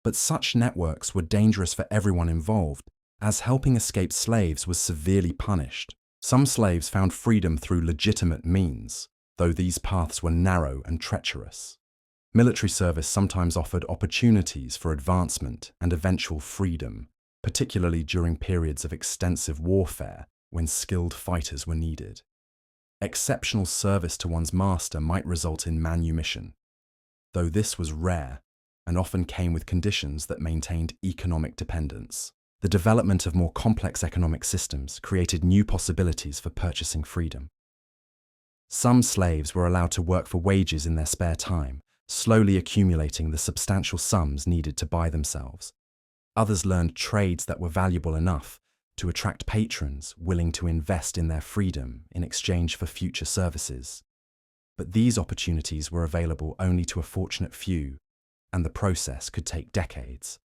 But such networks were dangerous for everyone involved, as helping escaped slaves was severely punished. Some slaves found freedom through legitimate means, though these paths were narrow and treacherous. Military service sometimes offered opportunities for advancement and eventual freedom, particularly during periods of extensive warfare when skilled fighters were needed. Exceptional service to one's master might result in manumission, though this was rare and often came with conditions that maintained economic dependence. The development of more complex economic systems created new possibilities for purchasing freedom. Some slaves were allowed to work for wages in their spare time, slowly accumulating the substantial sums needed to buy themselves. Others learned trades that were valuable enough to attract patrons willing to invest in their freedom in exchange for future services. But these opportunities were available only to a fortunate few, and the process could take decades.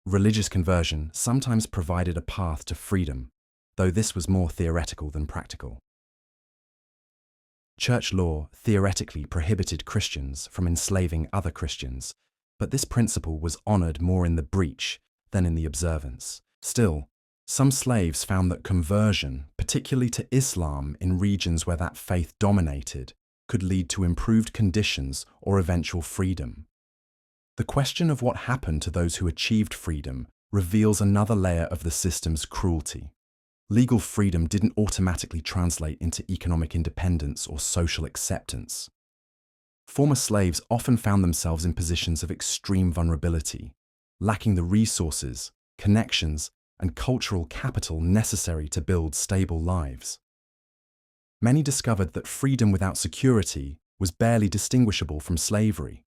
Religious conversion sometimes provided a path to freedom, though this was more theoretical than practical. Church law theoretically prohibited Christians from enslaving other Christians, but this principle was honored more in the breach than in the observance. Still, some slaves found that conversion, particularly to Islam in regions where that faith dominated, could lead to improved conditions or eventual freedom. The question of what happened to those who achieved freedom reveals another layer of the system's cruelty. Legal freedom didn't automatically translate into economic independence or social acceptance. Former slaves often found themselves in positions of extreme vulnerability, lacking the resources, connections, and cultural capital necessary to build stable lives. Many discovered that freedom without security was barely distinguishable from slavery.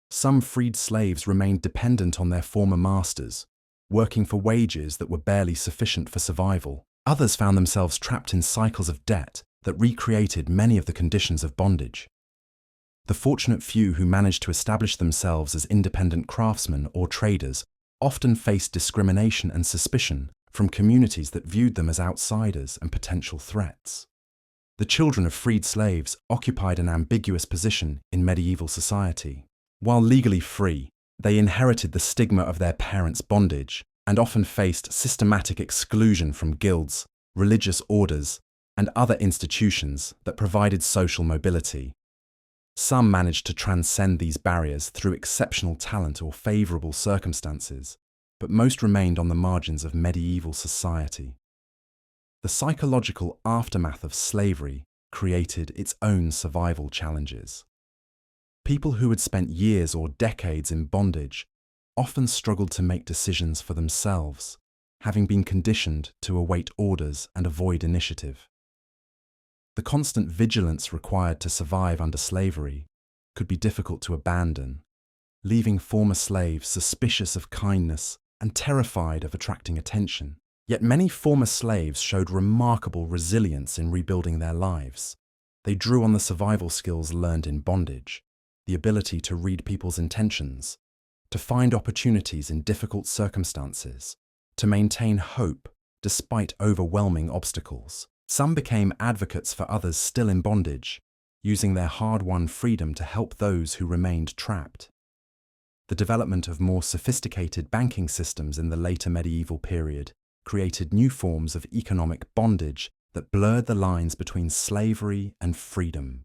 Some freed slaves remained dependent on their former masters, working for wages that were barely sufficient for survival. Others found themselves trapped in cycles of debt that recreated many of the conditions of bondage. The fortunate few who managed to establish themselves as independent craftsmen or traders often faced discrimination and suspicion from communities that viewed them as outsiders and potential threats. The children of freed slaves occupied an ambiguous position in medieval society. While legally free, they inherited the stigma of their parents' bondage and often faced systematic exclusion from guilds, religious orders, and other institutions that provided social mobility. Some managed to transcend these barriers through exceptional talent or favorable circumstances, but most remained on the margins of medieval society. The psychological aftermath of slavery created its own survival challenges. People who had spent years or decades in bondage often struggled to make decisions for themselves, having been conditioned to await orders and avoid initiative. The constant vigilance required to survive under slavery could be difficult to abandon, leaving former slaves suspicious of kindness and terrified of attracting attention. Yet many former slaves showed remarkable resilience in rebuilding their lives. They drew on the survival skills learned in bondage, the ability to read people's intentions, to find opportunities in difficult circumstances, to maintain hope despite overwhelming obstacles. Some became advocates for others still in bondage, using their hard-won freedom to help those who remained trapped. The development of more sophisticated banking systems in the later medieval period created new forms of economic bondage that blurred the lines between slavery and freedom.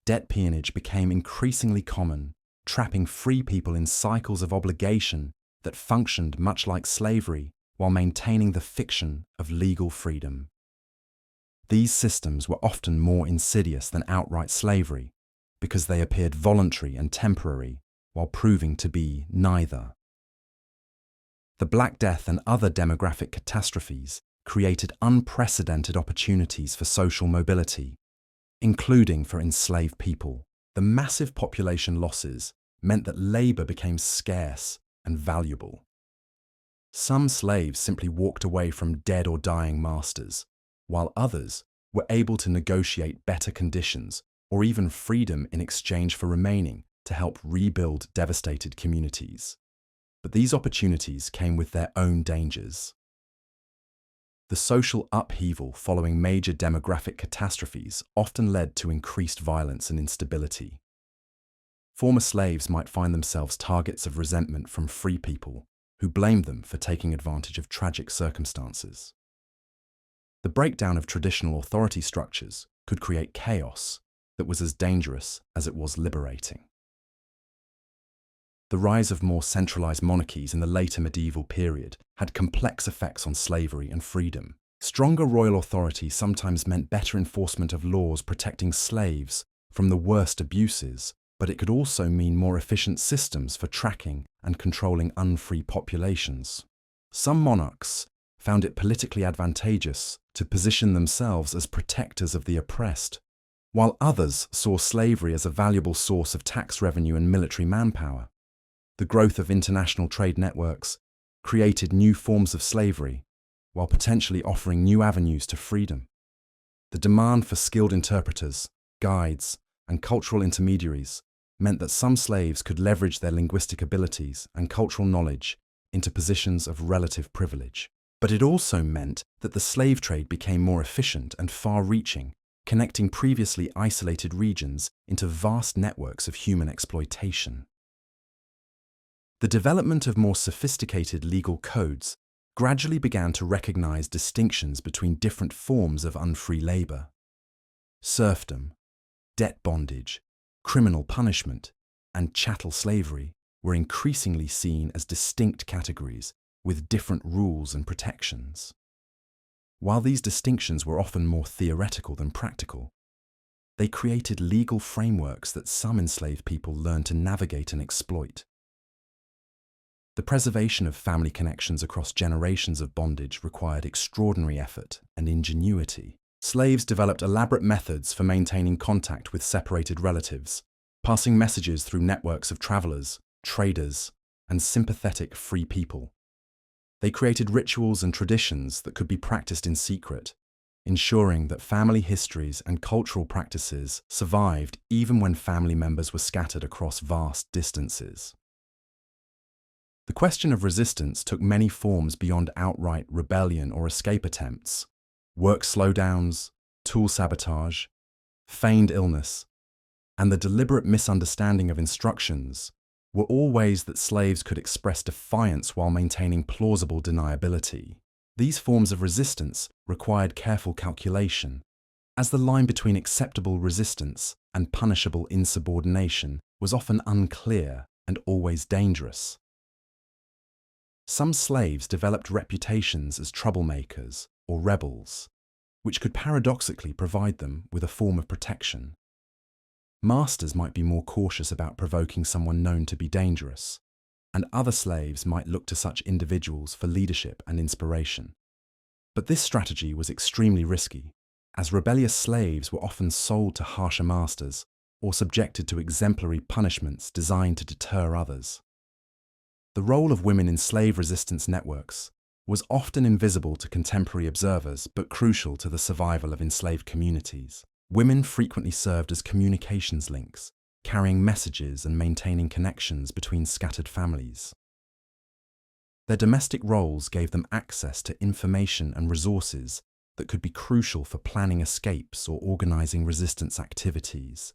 Debt peonage became increasingly common, trapping free people in cycles of obligation that functioned much like slavery while maintaining the fiction of legal freedom. These systems were often more insidious than outright slavery because they appeared voluntary and temporary while proving to be neither. The Black Death and other demographic catastrophes created unprecedented opportunities for social mobility, including for enslaved people. The massive population losses meant that labor became scarce and valuable. Some slaves simply walked away from dead or dying masters, while others were able to negotiate better conditions or even freedom in exchange for remaining to help rebuild devastated communities. But these opportunities came with their own dangers. The social upheaval following major demographic catastrophes often led to increased violence and instability. Former slaves might find themselves targets of resentment from free people who blamed them for taking advantage of tragic circumstances. The breakdown of traditional authority structures could create chaos that was as dangerous as it was liberating. The rise of more centralized monarchies in the later medieval period had complex effects on slavery and freedom. Stronger royal authority sometimes meant better enforcement of laws protecting slaves from the worst abuses, but it could also mean more efficient systems for tracking and controlling unfree populations. Some monarchs found it politically advantageous to position themselves as protectors of the oppressed, while others saw slavery as a valuable source of tax revenue and military manpower. The growth of international trade networks created new forms of slavery, while potentially offering new avenues to freedom. The demand for skilled interpreters, guides, and cultural intermediaries meant that some slaves could leverage their linguistic abilities and cultural knowledge into positions of relative privilege. But it also meant that the slave trade became more efficient and far-reaching, connecting previously isolated regions into vast networks of human exploitation. The development of more sophisticated legal codes gradually began to recognize distinctions between different forms of unfree labor. Serfdom, debt bondage, criminal punishment, and chattel slavery were increasingly seen as distinct categories with different rules and protections. While these distinctions were often more theoretical than practical, they created legal frameworks that some enslaved people learned to navigate and exploit. The preservation of family connections across generations of bondage required extraordinary effort and ingenuity. Slaves developed elaborate methods for maintaining contact with separated relatives, passing messages through networks of travelers, traders, and sympathetic free people. They created rituals and traditions that could be practiced in secret, ensuring that family histories and cultural practices survived even when family members were scattered across vast distances. The question of resistance took many forms beyond outright rebellion or escape attempts. Work slowdowns, tool sabotage, feigned illness, and the deliberate misunderstanding of instructions were all ways that slaves could express defiance while maintaining plausible deniability. These forms of resistance required careful calculation, as the line between acceptable resistance and punishable insubordination was often unclear and always dangerous. Some slaves developed reputations as troublemakers or rebels, which could paradoxically provide them with a form of protection. Masters might be more cautious about provoking someone known to be dangerous, and other slaves might look to such individuals for leadership and inspiration. But this strategy was extremely risky, as rebellious slaves were often sold to harsher masters or subjected to exemplary punishments designed to deter others. The role of women in slave resistance networks was often invisible to contemporary observers but crucial to the survival of enslaved communities. Women frequently served as communications links, carrying messages and maintaining connections between scattered families. Their domestic roles gave them access to information and resources that could be crucial for planning escapes or organizing resistance activities.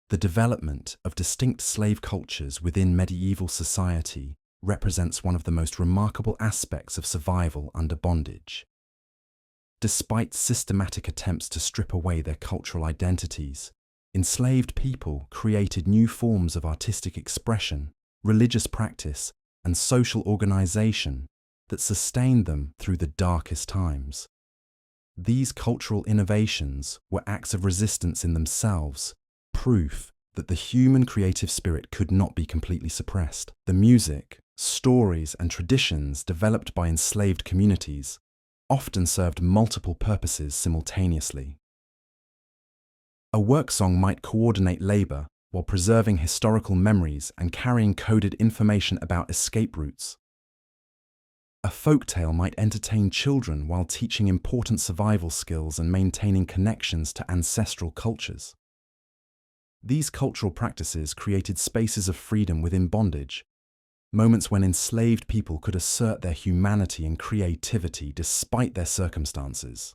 The development of distinct slave cultures within medieval society represents one of the most remarkable aspects of survival under bondage. Despite systematic attempts to strip away their cultural identities, enslaved people created new forms of artistic expression, religious practice, and social organization that sustained them through the darkest times. These cultural innovations were acts of resistance in themselves, proof that the human creative spirit could not be completely suppressed. The music, stories, and traditions developed by enslaved communities often served multiple purposes simultaneously. A work song might coordinate labor while preserving historical memories and carrying coded information about escape routes. A folk tale might entertain children while teaching important survival skills and maintaining connections to ancestral cultures. These cultural practices created spaces of freedom within bondage, moments when enslaved people could assert their humanity and creativity despite their circumstances.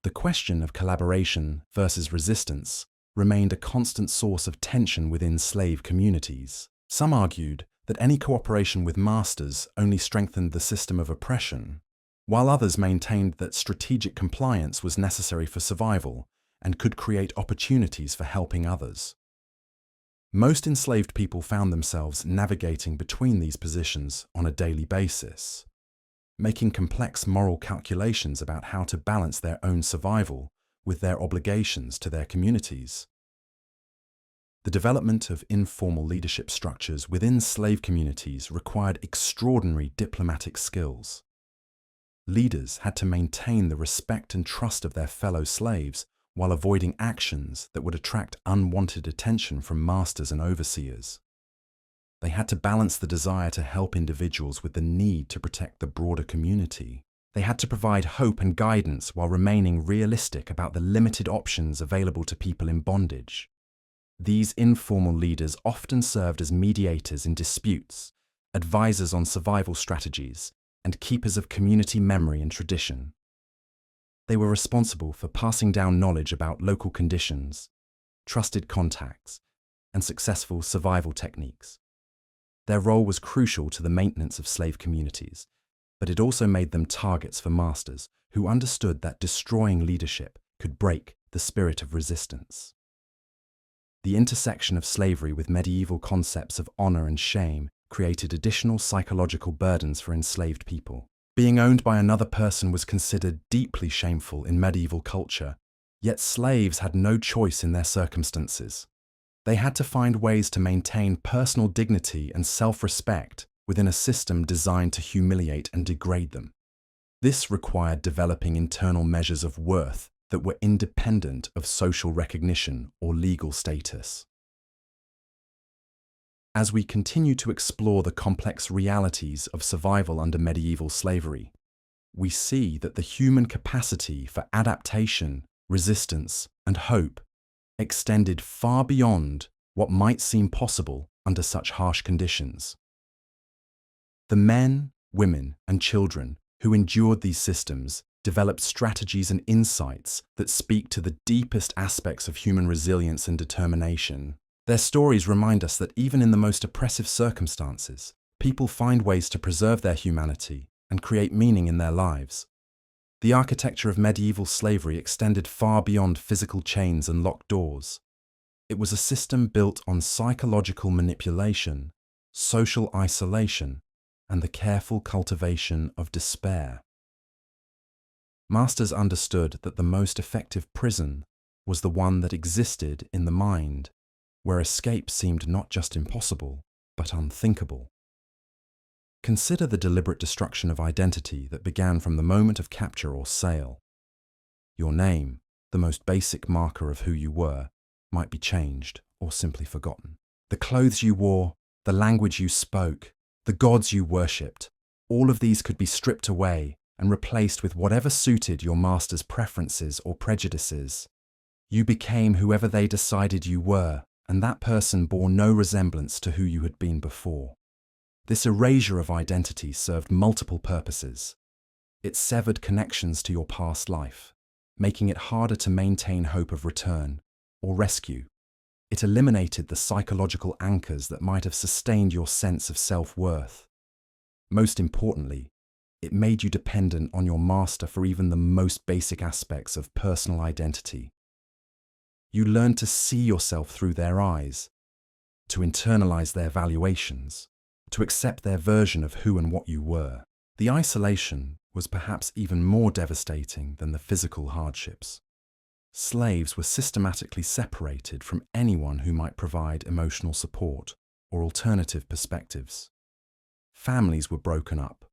The question of collaboration versus resistance remained a constant source of tension within slave communities. Some argued that any cooperation with masters only strengthened the system of oppression, while others maintained that strategic compliance was necessary for survival and could create opportunities for helping others. Most enslaved people found themselves navigating between these positions on a daily basis, making complex moral calculations about how to balance their own survival with their obligations to their communities. The development of informal leadership structures within slave communities required extraordinary diplomatic skills. Leaders had to maintain the respect and trust of their fellow slaves while avoiding actions that would attract unwanted attention from masters and overseers. They had to balance the desire to help individuals with the need to protect the broader community. They had to provide hope and guidance while remaining realistic about the limited options available to people in bondage. These informal leaders often served as mediators in disputes, advisors on survival strategies, and keepers of community memory and tradition. They were responsible for passing down knowledge about local conditions, trusted contacts, and successful survival techniques. Their role was crucial to the maintenance of slave communities, but it also made them targets for masters who understood that destroying leadership could break the spirit of resistance. The intersection of slavery with medieval concepts of honor and shame created additional psychological burdens for enslaved people. Being owned by another person was considered deeply shameful in medieval culture, yet slaves had no choice in their circumstances. They had to find ways to maintain personal dignity and self-respect within a system designed to humiliate and degrade them. This required developing internal measures of worth that were independent of social recognition or legal status. As we continue to explore the complex realities of survival under medieval slavery, we see that the human capacity for adaptation, resistance, and hope extended far beyond what might seem possible under such harsh conditions. The men, women, and children who endured these systems developed strategies and insights that speak to the deepest aspects of human resilience and determination. Their stories remind us that even in the most oppressive circumstances, people find ways to preserve their humanity and create meaning in their lives. The architecture of medieval slavery extended far beyond physical chains and locked doors. It was a system built on psychological manipulation, social isolation, and the careful cultivation of despair. Masters understood that the most effective prison was the one that existed in the mind, where escape seemed not just impossible, but unthinkable. Consider the deliberate destruction of identity that began from the moment of capture or sale. Your name, the most basic marker of who you were, might be changed or simply forgotten. The clothes you wore, the language you spoke, the gods you worshipped, all of these could be stripped away and replaced with whatever suited your master's preferences or prejudices. You became whoever they decided you were, and that person bore no resemblance to who you had been before. This erasure of identity served multiple purposes. It severed connections to your past life, making it harder to maintain hope of return or rescue. It eliminated the psychological anchors that might have sustained your sense of self-worth. Most importantly, it made you dependent on your master for even the most basic aspects of personal identity. You learned to see yourself through their eyes, to internalize their valuations, to accept their version of who and what you were. The isolation was perhaps even more devastating than the physical hardships. Slaves were systematically separated from anyone who might provide emotional support or alternative perspectives. Families were broken up.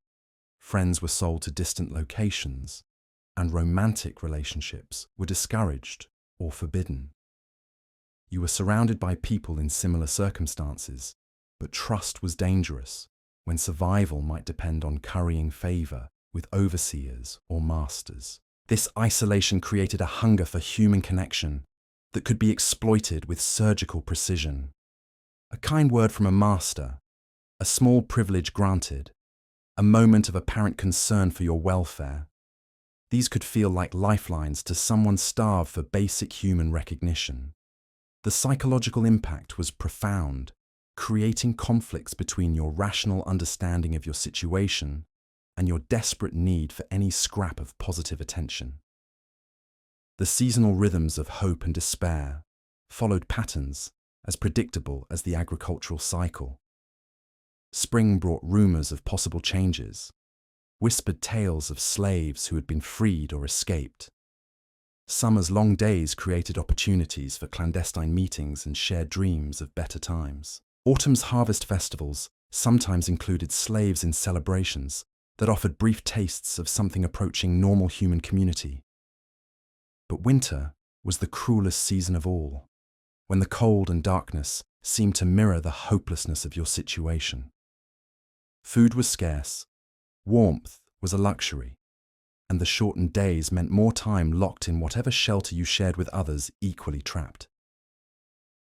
friends were sold to distant locations, and romantic relationships were discouraged or forbidden. You were surrounded by people in similar circumstances, but trust was dangerous when survival might depend on currying favor with overseers or masters. This isolation created a hunger for human connection that could be exploited with surgical precision. A kind word from a master, a small privilege granted, a moment of apparent concern for your welfare. These could feel like lifelines to someone starved for basic human recognition. The psychological impact was profound, creating conflicts between your rational understanding of your situation and your desperate need for any scrap of positive attention. The seasonal rhythms of hope and despair followed patterns as predictable as the agricultural cycle. Spring brought rumors of possible changes, whispered tales of slaves who had been freed or escaped. Summer's long days created opportunities for clandestine meetings and shared dreams of better times. Autumn's harvest festivals sometimes included slaves in celebrations that offered brief tastes of something approaching normal human community. But winter was the cruelest season of all, when the cold and darkness seemed to mirror the hopelessness of your situation. Food was scarce, warmth was a luxury, and the shortened days meant more time locked in whatever shelter you shared with others equally trapped.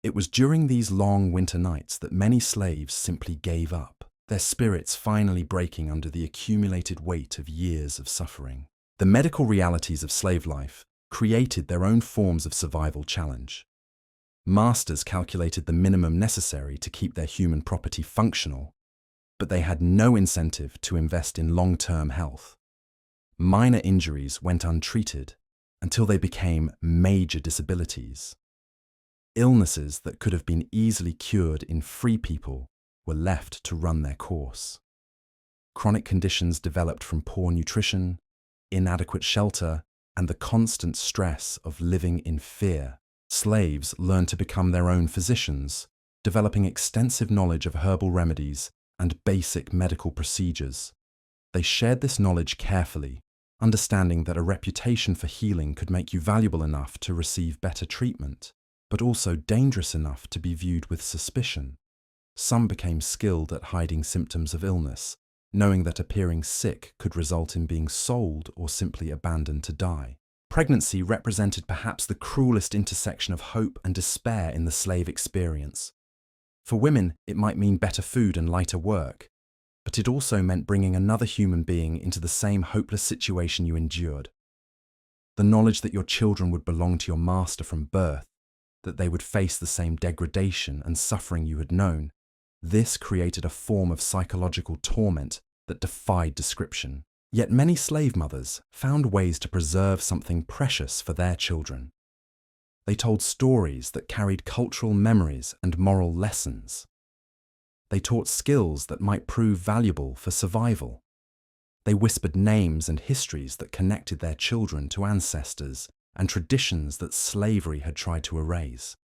It was during these long winter nights that many slaves simply gave up, their spirits finally breaking under the accumulated weight of years of suffering. The medical realities of slave life created their own forms of survival challenge. Masters calculated the minimum necessary to keep their human property functional, but they had no incentive to invest in long-term health. Minor injuries went untreated until they became major disabilities. Illnesses that could have been easily cured in free people were left to run their course. Chronic conditions developed from poor nutrition, inadequate shelter, and the constant stress of living in fear. Slaves learned to become their own physicians, developing extensive knowledge of herbal remedies and basic medical procedures. They shared this knowledge carefully, understanding that a reputation for healing could make you valuable enough to receive better treatment, but also dangerous enough to be viewed with suspicion. Some became skilled at hiding symptoms of illness, knowing that appearing sick could result in being sold or simply abandoned to die. Pregnancy represented perhaps the cruelest intersection of hope and despair in the slave experience. For women, it might mean better food and lighter work, but it also meant bringing another human being into the same hopeless situation you endured. The knowledge that your children would belong to your master from birth, that they would face the same degradation and suffering you had known, this created a form of psychological torment that defied description. Yet many slave mothers found ways to preserve something precious for their children. They told stories that carried cultural memories and moral lessons. They taught skills that might prove valuable for survival. They whispered names and histories that connected their children to ancestors and traditions that slavery had tried to erase.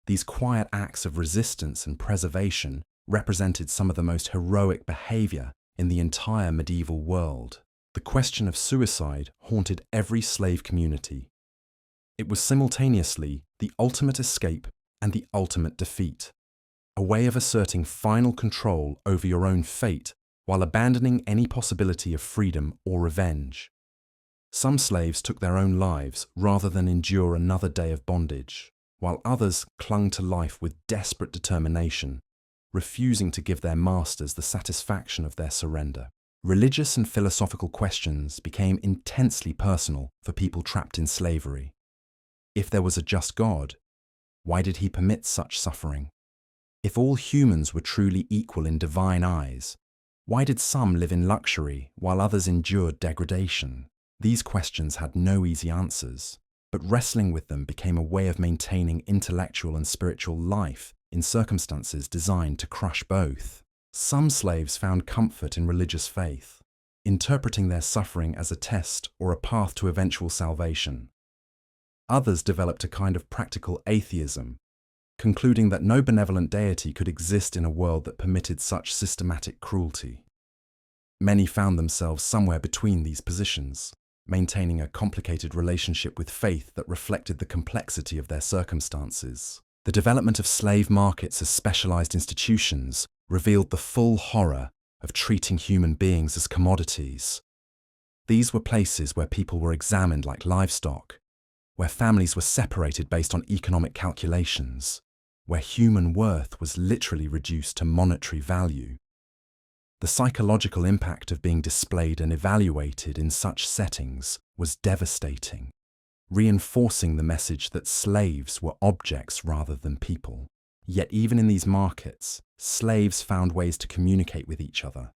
These quiet acts of resistance and preservation represented some of the most heroic behavior in the entire medieval world. The question of suicide haunted every slave community. It was simultaneously the ultimate escape and the ultimate defeat, a way of asserting final control over your own fate while abandoning any possibility of freedom or revenge. Some slaves took their own lives rather than endure another day of bondage, while others clung to life with desperate determination, refusing to give their masters the satisfaction of their surrender. Religious and philosophical questions became intensely personal for people trapped in slavery. If there was a just God, why did he permit such suffering? If all humans were truly equal in divine eyes, why did some live in luxury while others endured degradation? These questions had no easy answers, but wrestling with them became a way of maintaining intellectual and spiritual life in circumstances designed to crush both. Some slaves found comfort in religious faith, interpreting their suffering as a test or a path to eventual salvation. Others developed a kind of practical atheism, concluding that no benevolent deity could exist in a world that permitted such systematic cruelty. Many found themselves somewhere between these positions, maintaining a complicated relationship with faith that reflected the complexity of their circumstances. The development of slave markets as specialized institutions revealed the full horror of treating human beings as commodities. These were places where people were examined like livestock, where families were separated based on economic calculations, where human worth was literally reduced to monetary value. The psychological impact of being displayed and evaluated in such settings was devastating, reinforcing the message that slaves were objects rather than people. Yet even in these markets, slaves found ways to communicate with each other,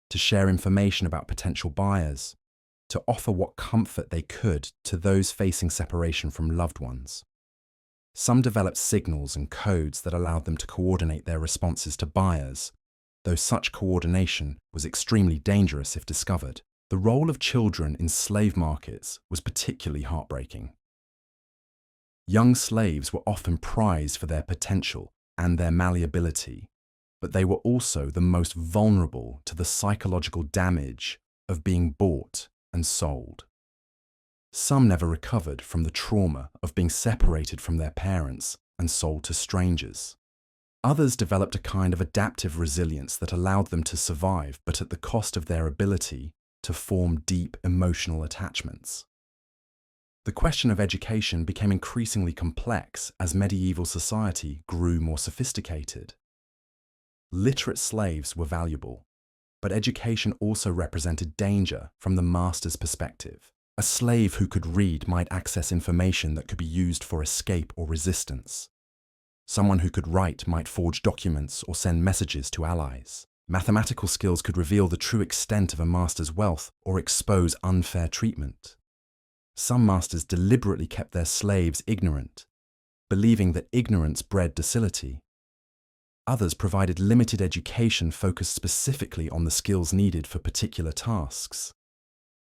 to share information about potential buyers, to offer what comfort they could to those facing separation from loved ones. Some developed signals and codes that allowed them to coordinate their responses to buyers, though such coordination was extremely dangerous if discovered. The role of children in slave markets was particularly heartbreaking. Young slaves were often prized for their potential and their malleability, but they were also the most vulnerable to the psychological damage of being bought and sold. Some never recovered from the trauma of being separated from their parents and sold to strangers. Others developed a kind of adaptive resilience that allowed them to survive, but at the cost of their ability to form deep emotional attachments. The question of education became increasingly complex as medieval society grew more sophisticated. Literate slaves were valuable, but education also represented danger from the master's perspective. A slave who could read might access information that could be used for escape or resistance. Someone who could write might forge documents or send messages to allies. Mathematical skills could reveal the true extent of a master's wealth or expose unfair treatment. Some masters deliberately kept their slaves ignorant, believing that ignorance bred docility. Others provided limited education focused specifically on the skills needed for particular tasks.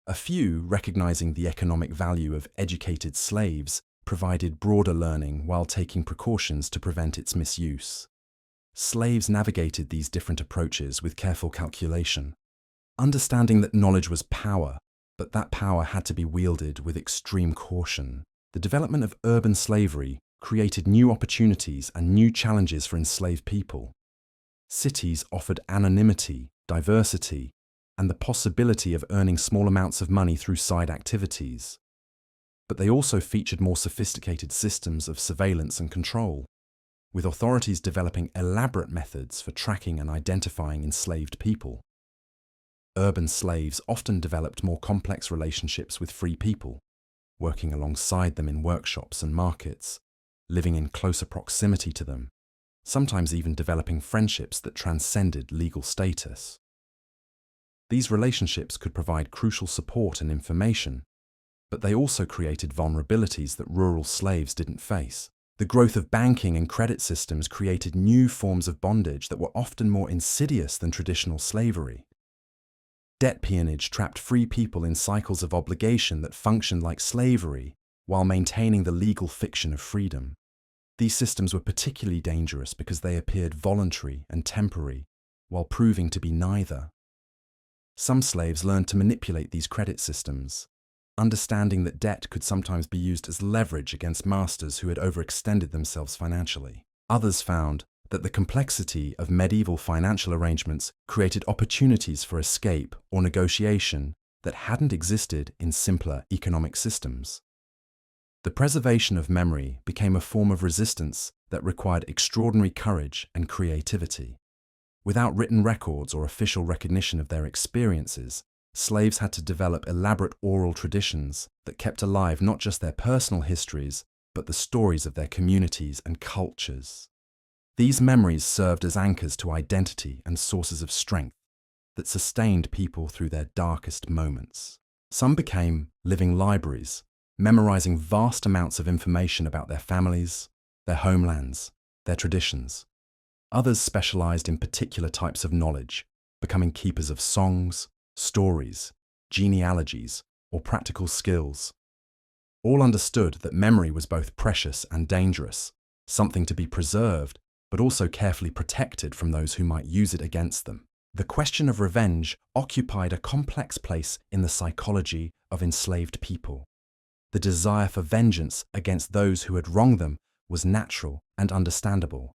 A few, recognizing the economic value of educated slaves, provided broader learning while taking precautions to prevent its misuse. Slaves navigated these different approaches with careful calculation, understanding that knowledge was power, but that power had to be wielded with extreme caution. The development of urban slavery created new opportunities and new challenges for enslaved people. Cities offered anonymity, diversity, and the possibility of earning small amounts of money through side activities. But they also featured more sophisticated systems of surveillance and control, with authorities developing elaborate methods for tracking and identifying enslaved people. Urban slaves often developed more complex relationships with free people, working alongside them in workshops and markets, living in closer proximity to them, sometimes even developing friendships that transcended legal status. These relationships could provide crucial support and information, but they also created vulnerabilities that rural slaves didn't face. The growth of banking and credit systems created new forms of bondage that were often more insidious than traditional slavery. Debt peonage trapped free people in cycles of obligation that functioned like slavery while maintaining the legal fiction of freedom. These systems were particularly dangerous because they appeared voluntary and temporary, while proving to be neither. Some slaves learned to manipulate these credit systems, understanding that debt could sometimes be used as leverage against masters who had overextended themselves financially. Others found that the complexity of medieval financial arrangements created opportunities for escape or negotiation that hadn't existed in simpler economic systems. The preservation of memory became a form of resistance that required extraordinary courage and creativity. Without written records or official recognition of their experiences, slaves had to develop elaborate oral traditions that kept alive not just their personal histories, but the stories of their communities and cultures. These memories served as anchors to identity and sources of strength that sustained people through their darkest moments. Some became living libraries, memorizing vast amounts of information about their families, their homelands, their traditions. Others specialized in particular types of knowledge, becoming keepers of songs, stories, genealogies, or practical skills. All understood that memory was both precious and dangerous, something to be preserved, but also carefully protected from those who might use it against them. The question of revenge occupied a complex place in the psychology of enslaved people. The desire for vengeance against those who had wronged them was natural and understandable,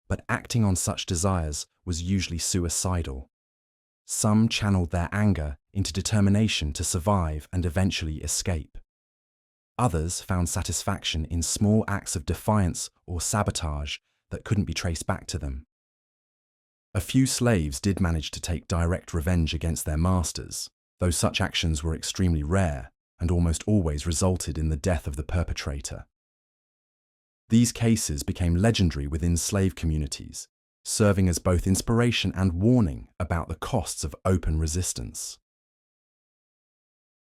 but acting on such desires was usually suicidal. Some channeled their anger into determination to survive and eventually escape. Others found satisfaction in small acts of defiance or sabotage that couldn't be traced back to them. A few slaves did manage to take direct revenge against their masters, though such actions were extremely rare and almost always resulted in the death of the perpetrator. These cases became legendary within slave communities, serving as both inspiration and warning about the costs of open resistance.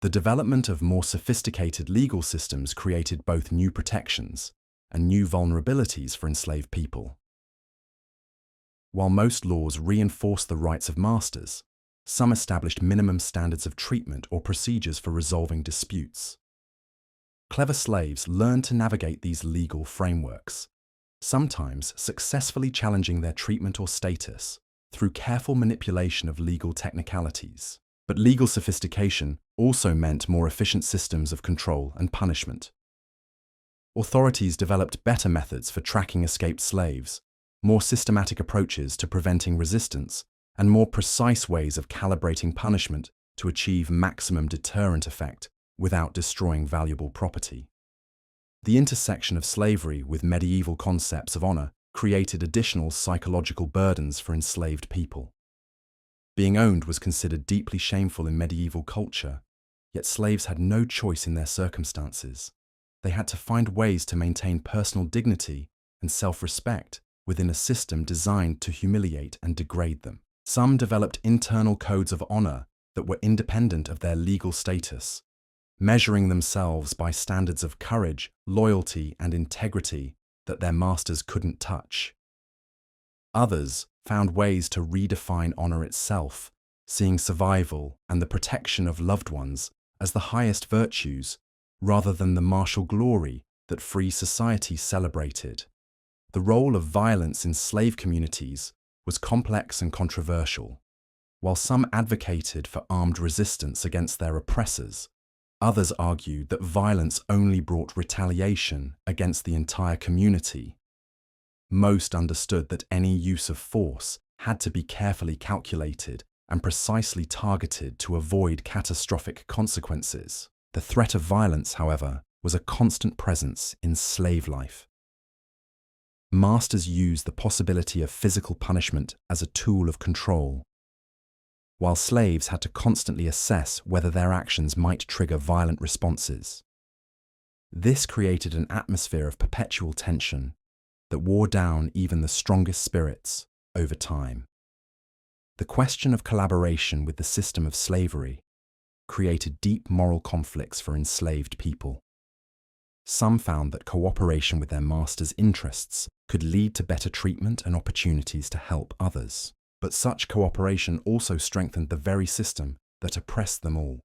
The development of more sophisticated legal systems created both new protections and new vulnerabilities for enslaved people. While most laws reinforced the rights of masters, some established minimum standards of treatment or procedures for resolving disputes. Clever slaves learned to navigate these legal frameworks, sometimes successfully challenging their treatment or status through careful manipulation of legal technicalities. But legal sophistication also meant more efficient systems of control and punishment. Authorities developed better methods for tracking escaped slaves, more systematic approaches to preventing resistance, and more precise ways of calibrating punishment to achieve maximum deterrent effect without destroying valuable property. The intersection of slavery with medieval concepts of honor created additional psychological burdens for enslaved people. Being owned was considered deeply shameful in medieval culture, yet slaves had no choice in their circumstances. They had to find ways to maintain personal dignity and self-respect within a system designed to humiliate and degrade them. Some developed internal codes of honor that were independent of their legal status, measuring themselves by standards of courage, loyalty, and integrity that their masters couldn't touch. Others found ways to redefine honor itself, seeing survival and the protection of loved ones as the highest virtues rather than the martial glory that free society celebrated. The role of violence in slave communities was complex and controversial. While some advocated for armed resistance against their oppressors, others argued that violence only brought retaliation against the entire community. Most understood that any use of force had to be carefully calculated and precisely targeted to avoid catastrophic consequences. The threat of violence, however, was a constant presence in slave life. Masters used the possibility of physical punishment as a tool of control, while slaves had to constantly assess whether their actions might trigger violent responses. This created an atmosphere of perpetual tension that wore down even the strongest spirits over time. The question of collaboration with the system of slavery created deep moral conflicts for enslaved people. Some found that cooperation with their masters' interests could lead to better treatment and opportunities to help others. But such cooperation also strengthened the very system that oppressed them all,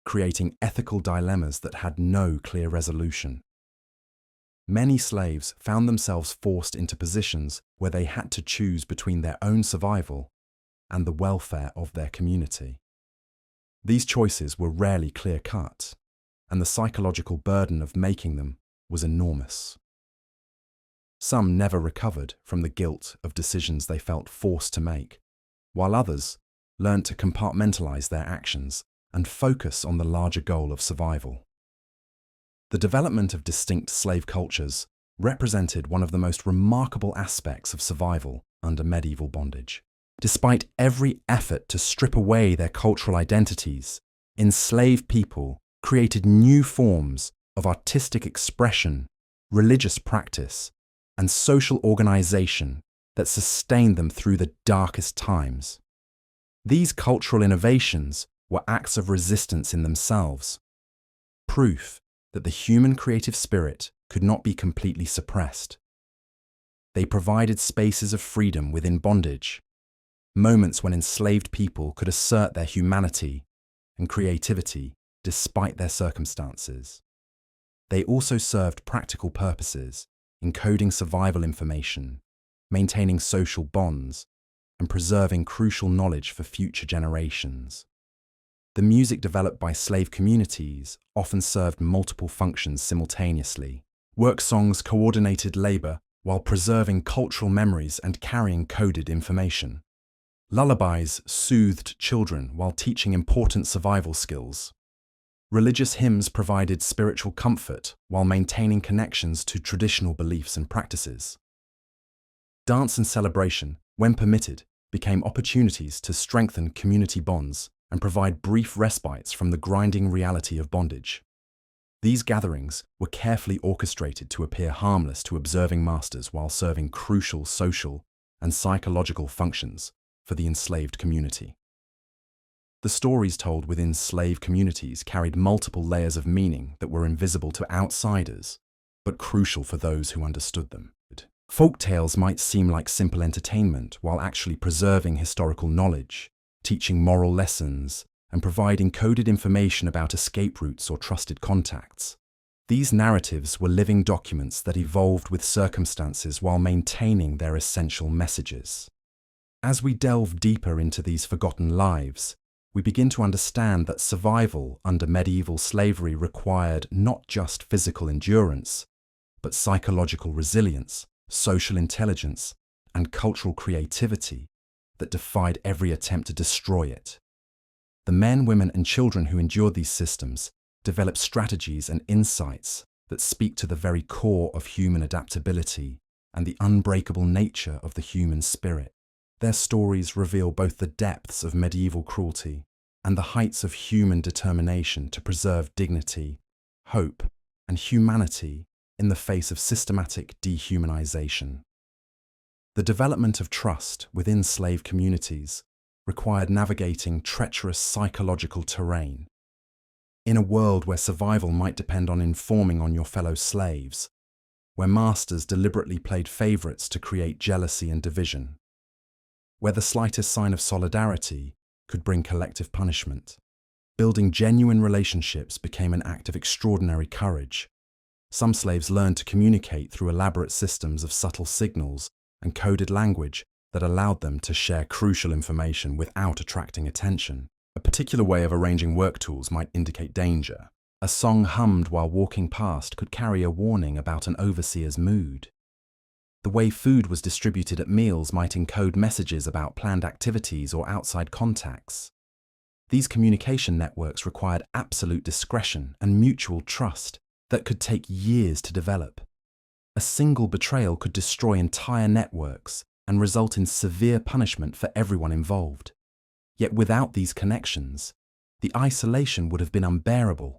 creating ethical dilemmas that had no clear resolution. Many slaves found themselves forced into positions where they had to choose between their own survival and the welfare of their community. These choices were rarely clear-cut, and the psychological burden of making them was enormous. Some never recovered from the guilt of decisions they felt forced to make, while others learned to compartmentalize their actions and focus on the larger goal of survival. The development of distinct slave cultures represented one of the most remarkable aspects of survival under medieval bondage. Despite every effort to strip away their cultural identities, enslaved people created new forms of artistic expression, religious practice, and social organization that sustained them through the darkest times. These cultural innovations were acts of resistance in themselves, proof that the human creative spirit could not be completely suppressed. They provided spaces of freedom within bondage, moments when enslaved people could assert their humanity and creativity despite their circumstances. They also served practical purposes, encoding survival information, maintaining social bonds, and preserving crucial knowledge for future generations. The music developed by slave communities often served multiple functions simultaneously. Work songs coordinated labor while preserving cultural memories and carrying coded information. Lullabies soothed children while teaching important survival skills. Religious hymns provided spiritual comfort while maintaining connections to traditional beliefs and practices. Dance and celebration, when permitted, became opportunities to strengthen community bonds and provide brief respites from the grinding reality of bondage. These gatherings were carefully orchestrated to appear harmless to observing masters while serving crucial social and psychological functions for the enslaved community. The stories told within slave communities carried multiple layers of meaning that were invisible to outsiders, but crucial for those who understood them. Folk tales might seem like simple entertainment while actually preserving historical knowledge, teaching moral lessons, and providing coded information about escape routes or trusted contacts. These narratives were living documents that evolved with circumstances while maintaining their essential messages. As we delve deeper into these forgotten lives, we begin to understand that survival under medieval slavery required not just physical endurance, but psychological resilience, social intelligence, and cultural creativity that defied every attempt to destroy it. The men, women, and children who endured these systems developed strategies and insights that speak to the very core of human adaptability and the unbreakable nature of the human spirit. Their stories reveal both the depths of medieval cruelty and the heights of human determination to preserve dignity, hope, and humanity in the face of systematic dehumanization. The development of trust within slave communities required navigating treacherous psychological terrain. In a world where survival might depend on informing on your fellow slaves, where masters deliberately played favorites to create jealousy and division, where the slightest sign of solidarity could bring collective punishment, building genuine relationships became an act of extraordinary courage. Some slaves learned to communicate through elaborate systems of subtle signals and coded language that allowed them to share crucial information without attracting attention. A particular way of arranging work tools might indicate danger. A song hummed while walking past could carry a warning about an overseer's mood. The way food was distributed at meals might encode messages about planned activities or outside contacts. These communication networks required absolute discretion and mutual trust that could take years to develop. A single betrayal could destroy entire networks and result in severe punishment for everyone involved. Yet without these connections, the isolation would have been unbearable,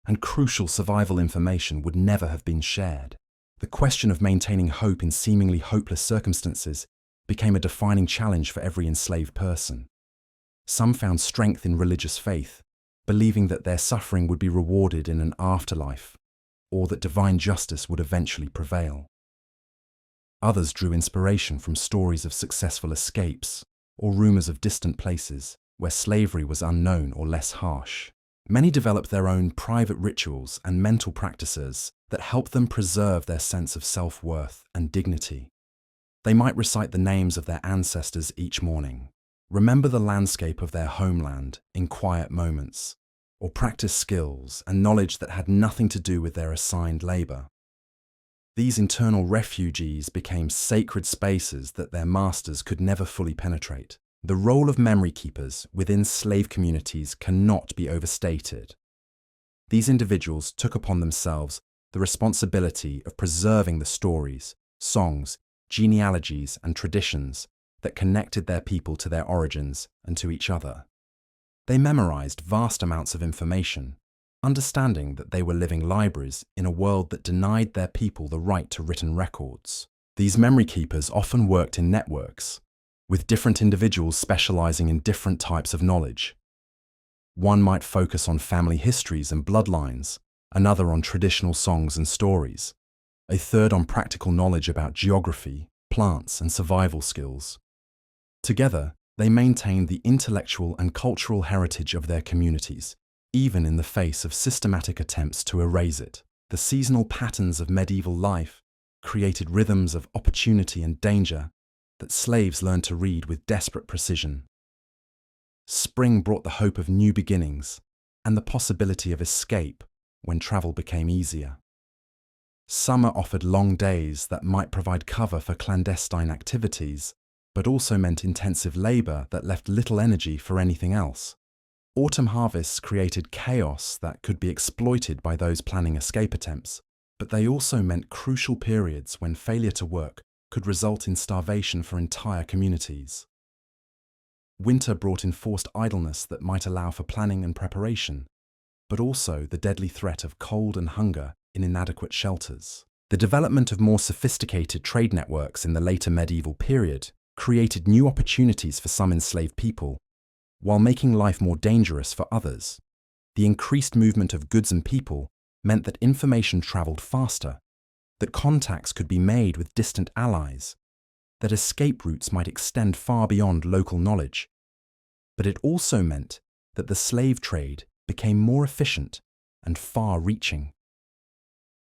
and crucial survival information would never have been shared. The question of maintaining hope in seemingly hopeless circumstances became a defining challenge for every enslaved person. Some found strength in religious faith, believing that their suffering would be rewarded in an afterlife, or that divine justice would eventually prevail. Others drew inspiration from stories of successful escapes or rumors of distant places where slavery was unknown or less harsh. Many developed their own private rituals and mental practices that helped them preserve their sense of self-worth and dignity. They might recite the names of their ancestors each morning, remember the landscape of their homeland in quiet moments, or practice skills and knowledge that had nothing to do with their assigned labor. These internal refuges became sacred spaces that their masters could never fully penetrate. The role of memory keepers within slave communities cannot be overstated. These individuals took upon themselves the responsibility of preserving the stories, songs, genealogies, and traditions that connected their people to their origins and to each other. They memorized vast amounts of information, understanding that they were living libraries in a world that denied their people the right to written records. These memory keepers often worked in networks, with different individuals specializing in different types of knowledge. One might focus on family histories and bloodlines, another on traditional songs and stories, a third on practical knowledge about geography, plants, and survival skills. Together, they maintained the intellectual and cultural heritage of their communities, even in the face of systematic attempts to erase it. The seasonal patterns of medieval life created rhythms of opportunity and danger that slaves learned to read with desperate precision. Spring brought the hope of new beginnings and the possibility of escape when travel became easier. Summer offered long days that might provide cover for clandestine activities, but also meant intensive labor that left little energy for anything else. Autumn harvests created chaos that could be exploited by those planning escape attempts, but they also meant crucial periods when failure to work could result in starvation for entire communities. Winter brought enforced idleness that might allow for planning and preparation, but also the deadly threat of cold and hunger in inadequate shelters. The development of more sophisticated trade networks in the later medieval period created new opportunities for some enslaved people, while making life more dangerous for others. The increased movement of goods and people meant that information traveled faster, that contacts could be made with distant allies, that escape routes might extend far beyond local knowledge. But it also meant that the slave trade became more efficient and far-reaching.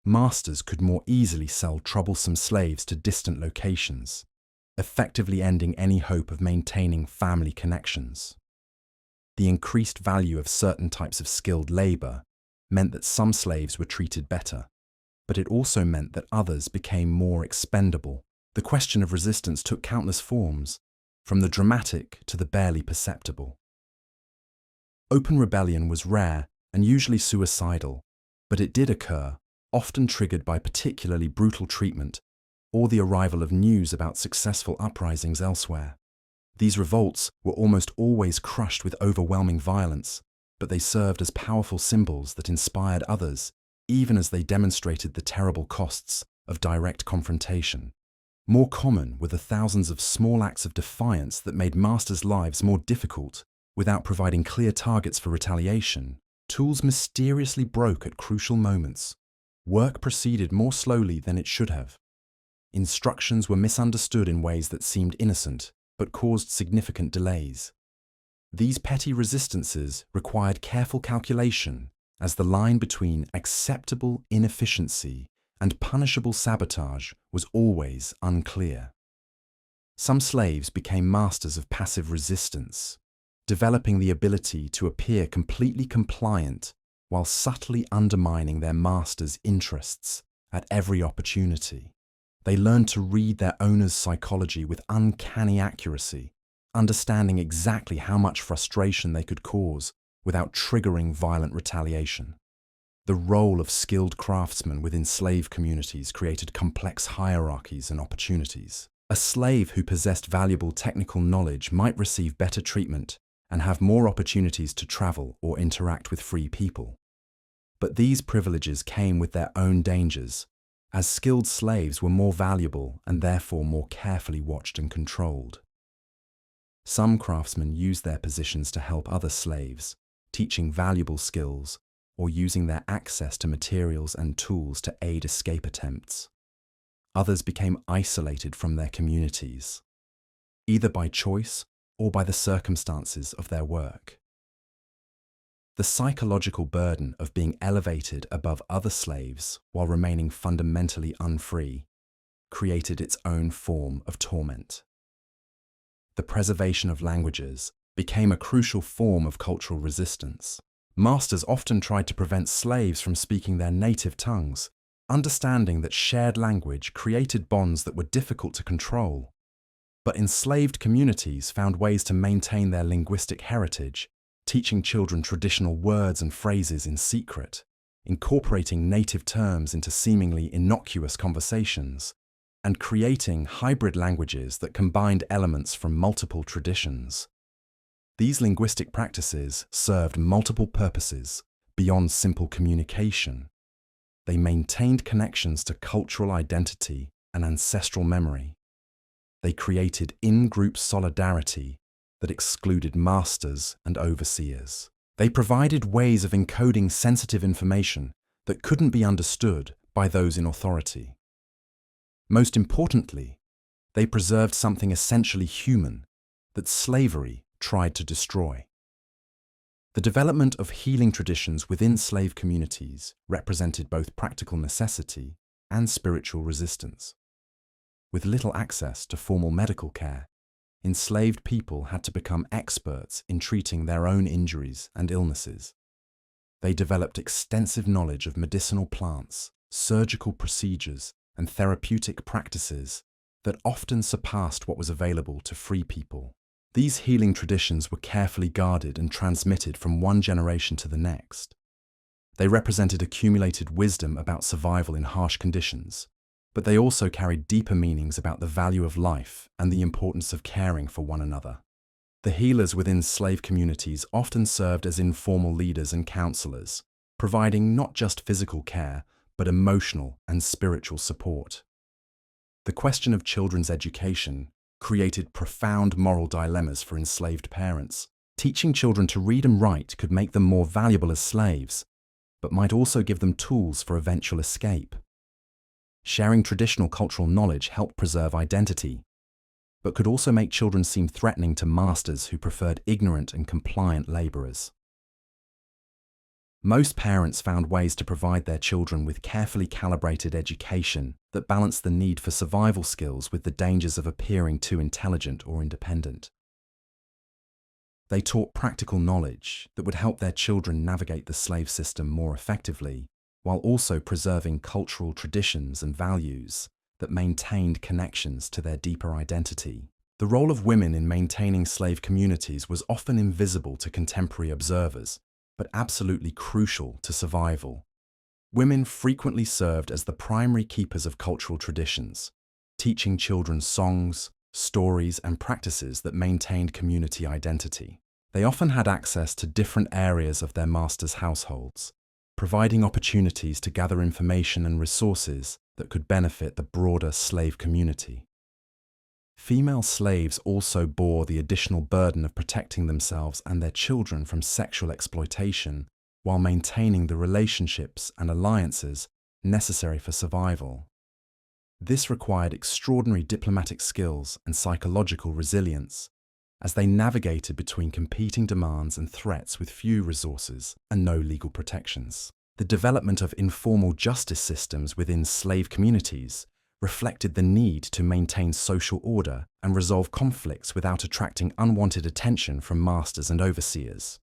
Masters could more easily sell troublesome slaves to distant locations, effectively ending any hope of maintaining family connections. The increased value of certain types of skilled labor meant that some slaves were treated better, but it also meant that others became more expendable. The question of resistance took countless forms, from the dramatic to the barely perceptible. Open rebellion was rare and usually suicidal, but it did occur, often triggered by particularly brutal treatment or the arrival of news about successful uprisings elsewhere. These revolts were almost always crushed with overwhelming violence, but they served as powerful symbols that inspired others, even as they demonstrated the terrible costs of direct confrontation. More common were the thousands of small acts of defiance that made masters' lives more difficult without providing clear targets for retaliation. Tools mysteriously broke at crucial moments. Work proceeded more slowly than it should have. Instructions were misunderstood in ways that seemed innocent, but caused significant delays. These petty resistances required careful calculation, as the line between acceptable inefficiency and punishable sabotage was always unclear. Some slaves became masters of passive resistance, developing the ability to appear completely compliant while subtly undermining their master's interests at every opportunity. They learned to read their owner's psychology with uncanny accuracy, understanding exactly how much frustration they could cause without triggering violent retaliation. The role of skilled craftsmen within slave communities created complex hierarchies and opportunities. A slave who possessed valuable technical knowledge might receive better treatment and have more opportunities to travel or interact with free people. But these privileges came with their own dangers, as skilled slaves were more valuable and therefore more carefully watched and controlled. Some craftsmen used their positions to help other slaves, teaching valuable skills or using their access to materials and tools to aid escape attempts. Others became isolated from their communities, either by choice or by the circumstances of their work. The psychological burden of being elevated above other slaves while remaining fundamentally unfree created its own form of torment. The preservation of languages became a crucial form of cultural resistance. Masters often tried to prevent slaves from speaking their native tongues, understanding that shared language created bonds that were difficult to control. But enslaved communities found ways to maintain their linguistic heritage, teaching children traditional words and phrases in secret, incorporating native terms into seemingly innocuous conversations, and creating hybrid languages that combined elements from multiple traditions. These linguistic practices served multiple purposes beyond simple communication. They maintained connections to cultural identity and ancestral memory. They created in-group solidarity that excluded masters and overseers. They provided ways of encoding sensitive information that couldn't be understood by those in authority. Most importantly, they preserved something essentially human that slavery tried to destroy. The development of healing traditions within slave communities represented both practical necessity and spiritual resistance. With little access to formal medical care, enslaved people had to become experts in treating their own injuries and illnesses. They developed extensive knowledge of medicinal plants, surgical procedures, and therapeutic practices that often surpassed what was available to free people. These healing traditions were carefully guarded and transmitted from one generation to the next. They represented accumulated wisdom about survival in harsh conditions, but they also carried deeper meanings about the value of life and the importance of caring for one another. The healers within slave communities often served as informal leaders and counselors, providing not just physical care, but emotional and spiritual support. The question of children's education created profound moral dilemmas for enslaved parents. Teaching children to read and write could make them more valuable as slaves, but might also give them tools for eventual escape. Sharing traditional cultural knowledge helped preserve identity, but could also make children seem threatening to masters who preferred ignorant and compliant laborers. Most parents found ways to provide their children with carefully calibrated education that balanced the need for survival skills with the dangers of appearing too intelligent or independent. They taught practical knowledge that would help their children navigate the slave system more effectively, while also preserving cultural traditions and values that maintained connections to their deeper identity. The role of women in maintaining slave communities was often invisible to contemporary observers, but absolutely crucial to survival. Women frequently served as the primary keepers of cultural traditions, teaching children songs, stories, and practices that maintained community identity. They often had access to different areas of their masters' households, providing opportunities to gather information and resources that could benefit the broader slave community. Female slaves also bore the additional burden of protecting themselves and their children from sexual exploitation while maintaining the relationships and alliances necessary for survival. This required extraordinary diplomatic skills and psychological resilience as they navigated between competing demands and threats with few resources and no legal protections. The development of informal justice systems within slave communities reflected the need to maintain social order and resolve conflicts without attracting unwanted attention from masters and overseers.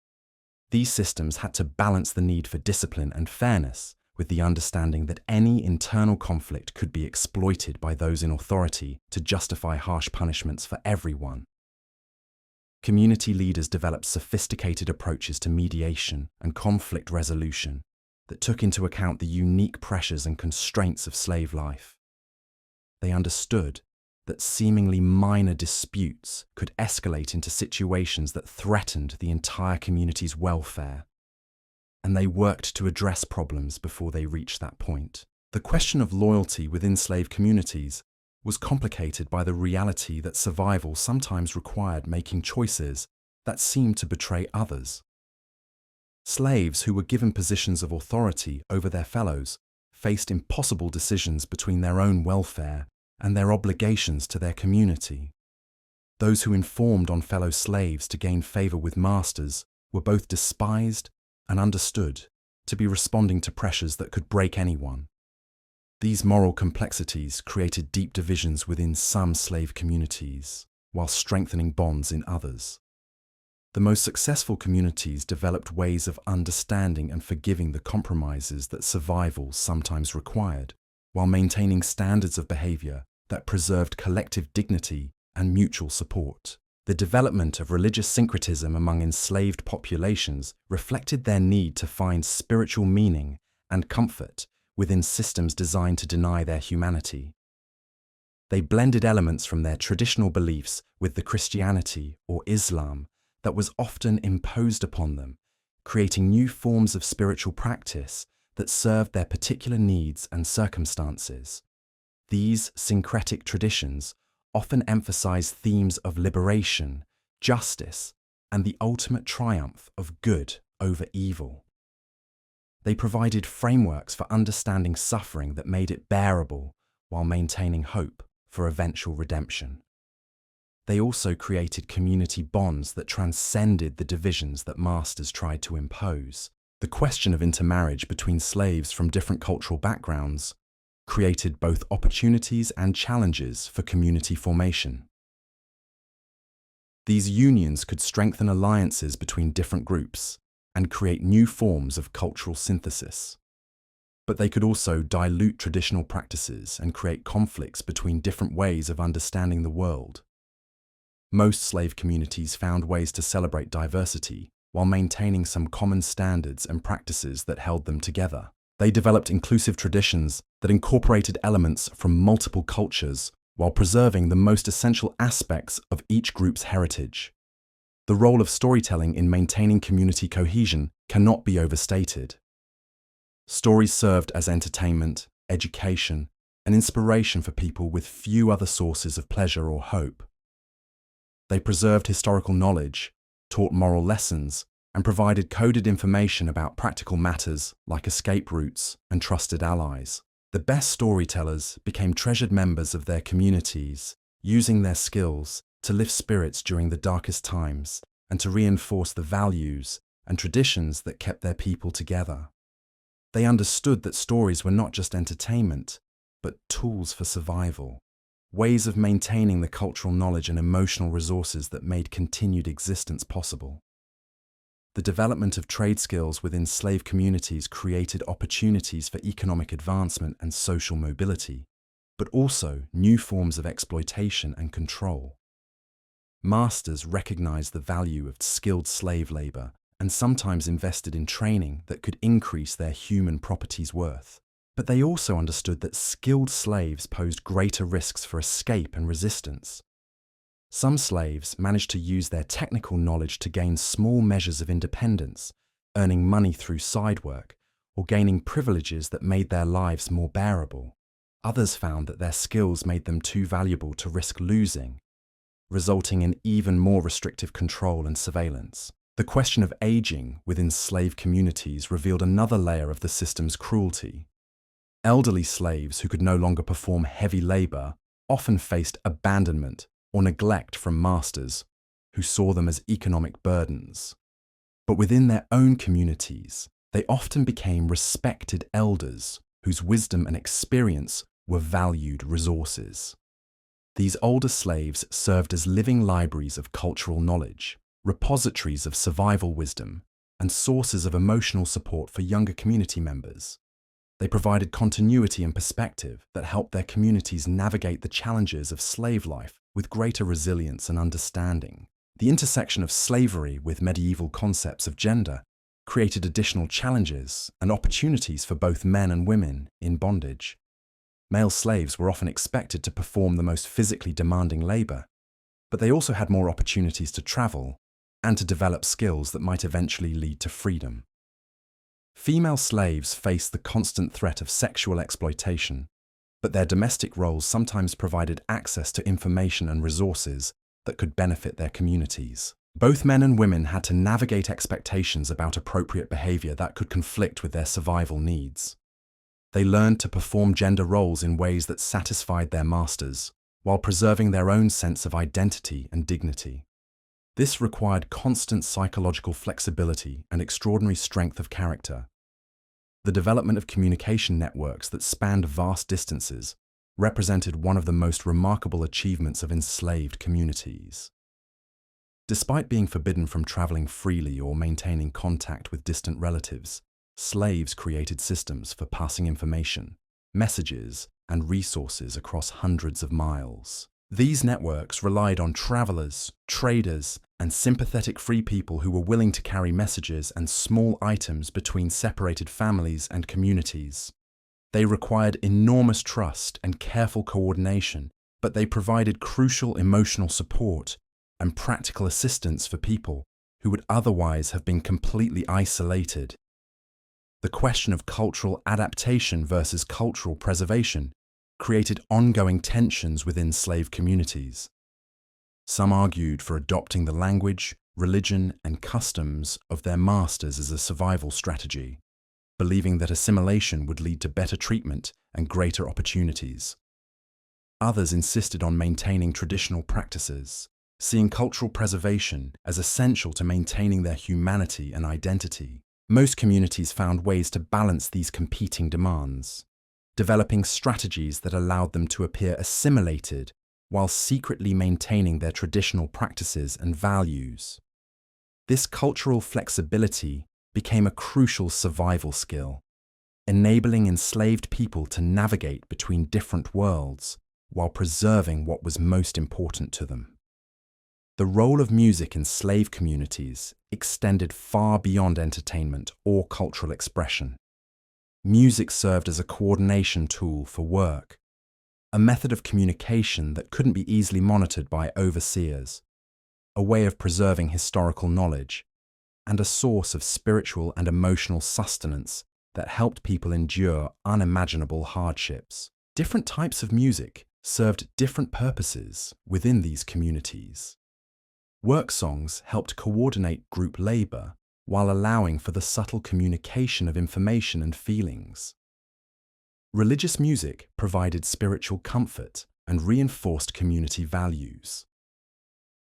These systems had to balance the need for discipline and fairness with the understanding that any internal conflict could be exploited by those in authority to justify harsh punishments for everyone. Community leaders developed sophisticated approaches to mediation and conflict resolution that took into account the unique pressures and constraints of slave life. They understood that seemingly minor disputes could escalate into situations that threatened the entire community's welfare, and they worked to address problems before they reached that point. The question of loyalty within slave communities was complicated by the reality that survival sometimes required making choices that seemed to betray others. Slaves who were given positions of authority over their fellows faced impossible decisions between their own welfare and their obligations to their community. Those who informed on fellow slaves to gain favor with masters were both despised and understood to be responding to pressures that could break anyone. These moral complexities created deep divisions within some slave communities, while strengthening bonds in others. The most successful communities developed ways of understanding and forgiving the compromises that survival sometimes required, while maintaining standards of behavior that preserved collective dignity and mutual support. The development of religious syncretism among enslaved populations reflected their need to find spiritual meaning and comfort within systems designed to deny their humanity. They blended elements from their traditional beliefs with the Christianity or Islam that was often imposed upon them, creating new forms of spiritual practice that served their particular needs and circumstances. These syncretic traditions often emphasize themes of liberation, justice, and the ultimate triumph of good over evil. They provided frameworks for understanding suffering that made it bearable while maintaining hope for eventual redemption. They also created community bonds that transcended the divisions that masters tried to impose. The question of intermarriage between slaves from different cultural backgrounds created both opportunities and challenges for community formation. These unions could strengthen alliances between different groups and create new forms of cultural synthesis. But they could also dilute traditional practices and create conflicts between different ways of understanding the world. Most slave communities found ways to celebrate diversity while maintaining some common standards and practices that held them together. They developed inclusive traditions that incorporated elements from multiple cultures while preserving the most essential aspects of each group's heritage. The role of storytelling in maintaining community cohesion cannot be overstated. Stories served as entertainment, education, and inspiration for people with few other sources of pleasure or hope. They preserved historical knowledge, taught moral lessons, and provided coded information about practical matters like escape routes and trusted allies. The best storytellers became treasured members of their communities, using their skills to lift spirits during the darkest times and to reinforce the values and traditions that kept their people together. They understood that stories were not just entertainment, but tools for survival, ways of maintaining the cultural knowledge and emotional resources that made continued existence possible. The development of trade skills within slave communities created opportunities for economic advancement and social mobility, but also new forms of exploitation and control. Masters recognized the value of skilled slave labor and sometimes invested in training that could increase their human property's worth. But they also understood that skilled slaves posed greater risks for escape and resistance. Some slaves managed to use their technical knowledge to gain small measures of independence, earning money through side work, or gaining privileges that made their lives more bearable. Others found that their skills made them too valuable to risk losing, resulting in even more restrictive control and surveillance. The question of aging within slave communities revealed another layer of the system's cruelty. Elderly slaves who could no longer perform heavy labor often faced abandonment or neglect from masters who saw them as economic burdens. But within their own communities, they often became respected elders whose wisdom and experience were valued resources. These older slaves served as living libraries of cultural knowledge, repositories of survival wisdom, and sources of emotional support for younger community members. They provided continuity and perspective that helped their communities navigate the challenges of slave life with greater resilience and understanding. The intersection of slavery with medieval concepts of gender created additional challenges and opportunities for both men and women in bondage. Male slaves were often expected to perform the most physically demanding labor, but they also had more opportunities to travel and to develop skills that might eventually lead to freedom. Female slaves faced the constant threat of sexual exploitation, but their domestic roles sometimes provided access to information and resources that could benefit their communities. Both men and women had to navigate expectations about appropriate behavior that could conflict with their survival needs. They learned to perform gender roles in ways that satisfied their masters, while preserving their own sense of identity and dignity. This required constant psychological flexibility and extraordinary strength of character. The development of communication networks that spanned vast distances represented one of the most remarkable achievements of enslaved communities. Despite being forbidden from traveling freely or maintaining contact with distant relatives, slaves created systems for passing information, messages, and resources across hundreds of miles. These networks relied on travelers, traders, and sympathetic free people who were willing to carry messages and small items between separated families and communities. They required enormous trust and careful coordination, but they provided crucial emotional support and practical assistance for people who would otherwise have been completely isolated. The question of cultural adaptation versus cultural preservation created ongoing tensions within slave communities. Some argued for adopting the language, religion, and customs of their masters as a survival strategy, believing that assimilation would lead to better treatment and greater opportunities. Others insisted on maintaining traditional practices, seeing cultural preservation as essential to maintaining their humanity and identity. Most communities found ways to balance these competing demands. developing strategies that allowed them to appear assimilated while secretly maintaining their traditional practices and values. This cultural flexibility became a crucial survival skill, enabling enslaved people to navigate between different worlds while preserving what was most important to them. The role of music in slave communities extended far beyond entertainment or cultural expression. Music served as a coordination tool for work, a method of communication that couldn't be easily monitored by overseers, a way of preserving historical knowledge, and a source of spiritual and emotional sustenance that helped people endure unimaginable hardships. Different types of music served different purposes within these communities. Work songs helped coordinate group labor while allowing for the subtle communication of information and feelings. Religious music provided spiritual comfort and reinforced community values.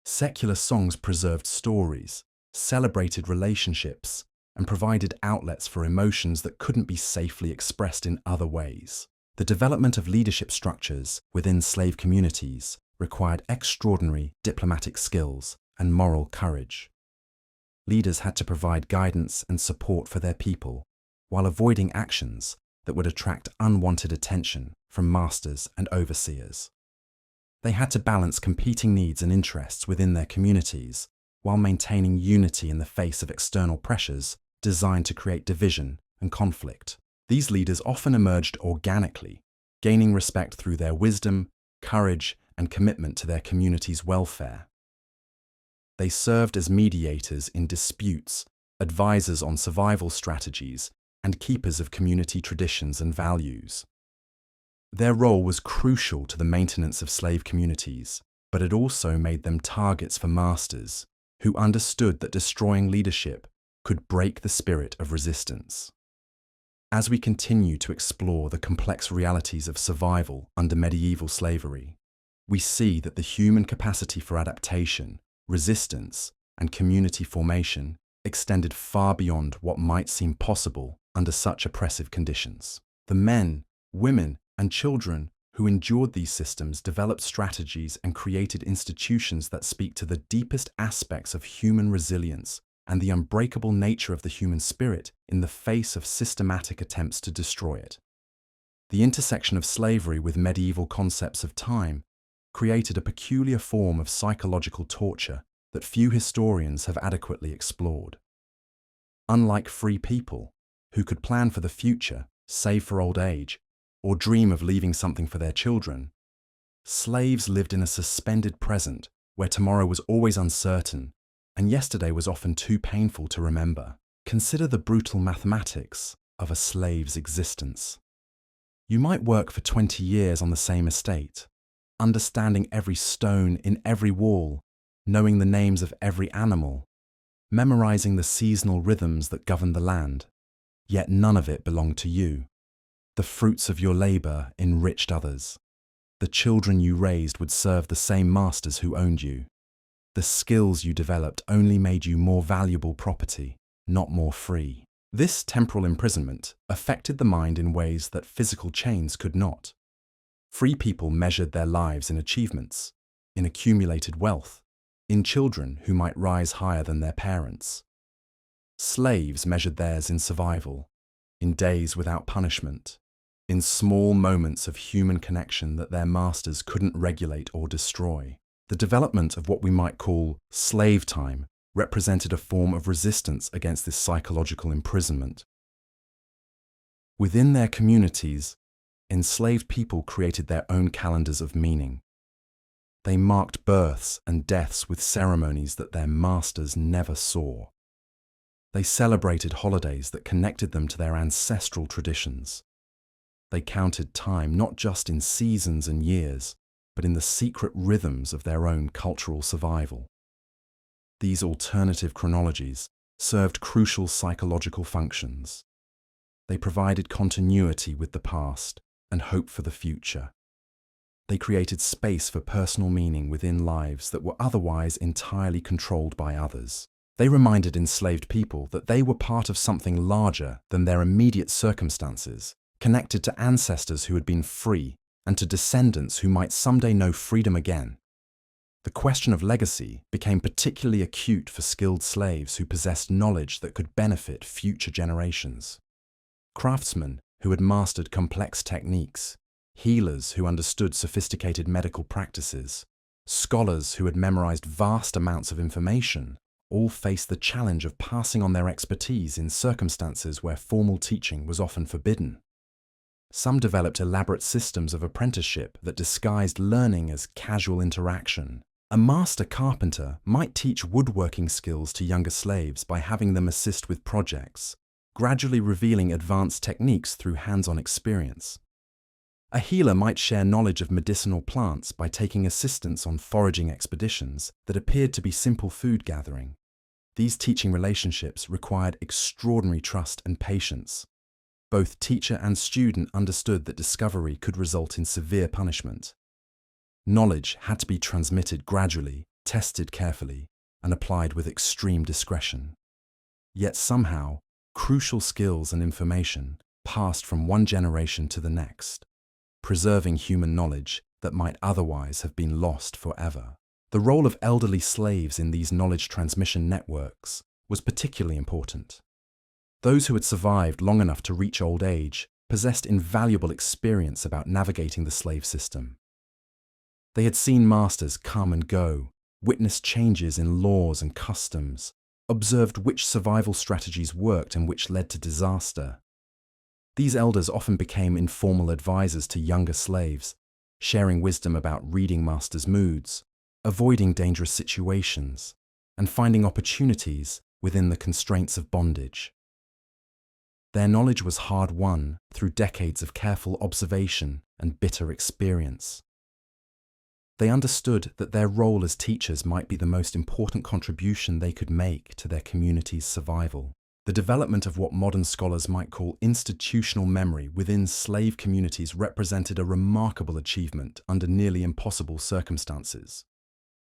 Secular songs preserved stories, celebrated relationships, and provided outlets for emotions that couldn't be safely expressed in other ways. The development of leadership structures within slave communities required extraordinary diplomatic skills and moral courage. Leaders had to provide guidance and support for their people while avoiding actions that would attract unwanted attention from masters and overseers. They had to balance competing needs and interests within their communities while maintaining unity in the face of external pressures designed to create division and conflict. These leaders often emerged organically, gaining respect through their wisdom, courage, and commitment to their community's welfare. They served as mediators in disputes, advisors on survival strategies, and keepers of community traditions and values. Their role was crucial to the maintenance of slave communities, but it also made them targets for masters who understood that destroying leadership could break the spirit of resistance. As we continue to explore the complex realities of survival under medieval slavery, we see that the human capacity for adaptation, resistance, and community formation extended far beyond what might seem possible under such oppressive conditions. The men, women, and children who endured these systems developed strategies and created institutions that speak to the deepest aspects of human resilience and the unbreakable nature of the human spirit in the face of systematic attempts to destroy it. The intersection of slavery with medieval concepts of time created a peculiar form of psychological torture that few historians have adequately explored. Unlike free people, who could plan for the future, save for old age, or dream of leaving something for their children, slaves lived in a suspended present where tomorrow was always uncertain and yesterday was often too painful to remember. Consider the brutal mathematics of a slave's existence. You might work for 20 years on the same estate, understanding every stone in every wall, knowing the names of every animal, memorizing the seasonal rhythms that govern the land, yet none of it belonged to you. The fruits of your labor enriched others. The children you raised would serve the same masters who owned you. The skills you developed only made you more valuable property, not more free. This temporal imprisonment affected the mind in ways that physical chains could not. Free people measured their lives in achievements, in accumulated wealth, in children who might rise higher than their parents. Slaves measured theirs in survival, in days without punishment, in small moments of human connection that their masters couldn't regulate or destroy. The development of what we might call slave time represented a form of resistance against this psychological imprisonment. Within their communities, enslaved people created their own calendars of meaning. They marked births and deaths with ceremonies that their masters never saw. They celebrated holidays that connected them to their ancestral traditions. They counted time not just in seasons and years, but in the secret rhythms of their own cultural survival. These alternative chronologies served crucial psychological functions. They provided continuity with the past and hope for the future. They created space for personal meaning within lives that were otherwise entirely controlled by others. They reminded enslaved people that they were part of something larger than their immediate circumstances, connected to ancestors who had been free and to descendants who might someday know freedom again. The question of legacy became particularly acute for skilled slaves who possessed knowledge that could benefit future generations. Craftsmen who had mastered complex techniques, healers who understood sophisticated medical practices, scholars who had memorized vast amounts of information, all faced the challenge of passing on their expertise in circumstances where formal teaching was often forbidden. Some developed elaborate systems of apprenticeship that disguised learning as casual interaction. A master carpenter might teach woodworking skills to younger slaves by having them assist with projects, gradually revealing advanced techniques through hands-on experience. A healer might share knowledge of medicinal plants by taking assistance on foraging expeditions that appeared to be simple food gathering. These teaching relationships required extraordinary trust and patience. Both teacher and student understood that discovery could result in severe punishment. Knowledge had to be transmitted gradually, tested carefully, and applied with extreme discretion. Yet somehow, crucial skills and information passed from one generation to the next, preserving human knowledge that might otherwise have been lost forever. The role of elderly slaves in these knowledge transmission networks was particularly important. Those who had survived long enough to reach old age possessed invaluable experience about navigating the slave system. They had seen masters come and go, witnessed changes in laws and customs, observed which survival strategies worked and which led to disaster. These elders often became informal advisors to younger slaves, sharing wisdom about reading masters' moods, avoiding dangerous situations, and finding opportunities within the constraints of bondage. Their knowledge was hard-won through decades of careful observation and bitter experience. They understood that their role as teachers might be the most important contribution they could make to their community's survival. The development of what modern scholars might call institutional memory within slave communities represented a remarkable achievement under nearly impossible circumstances.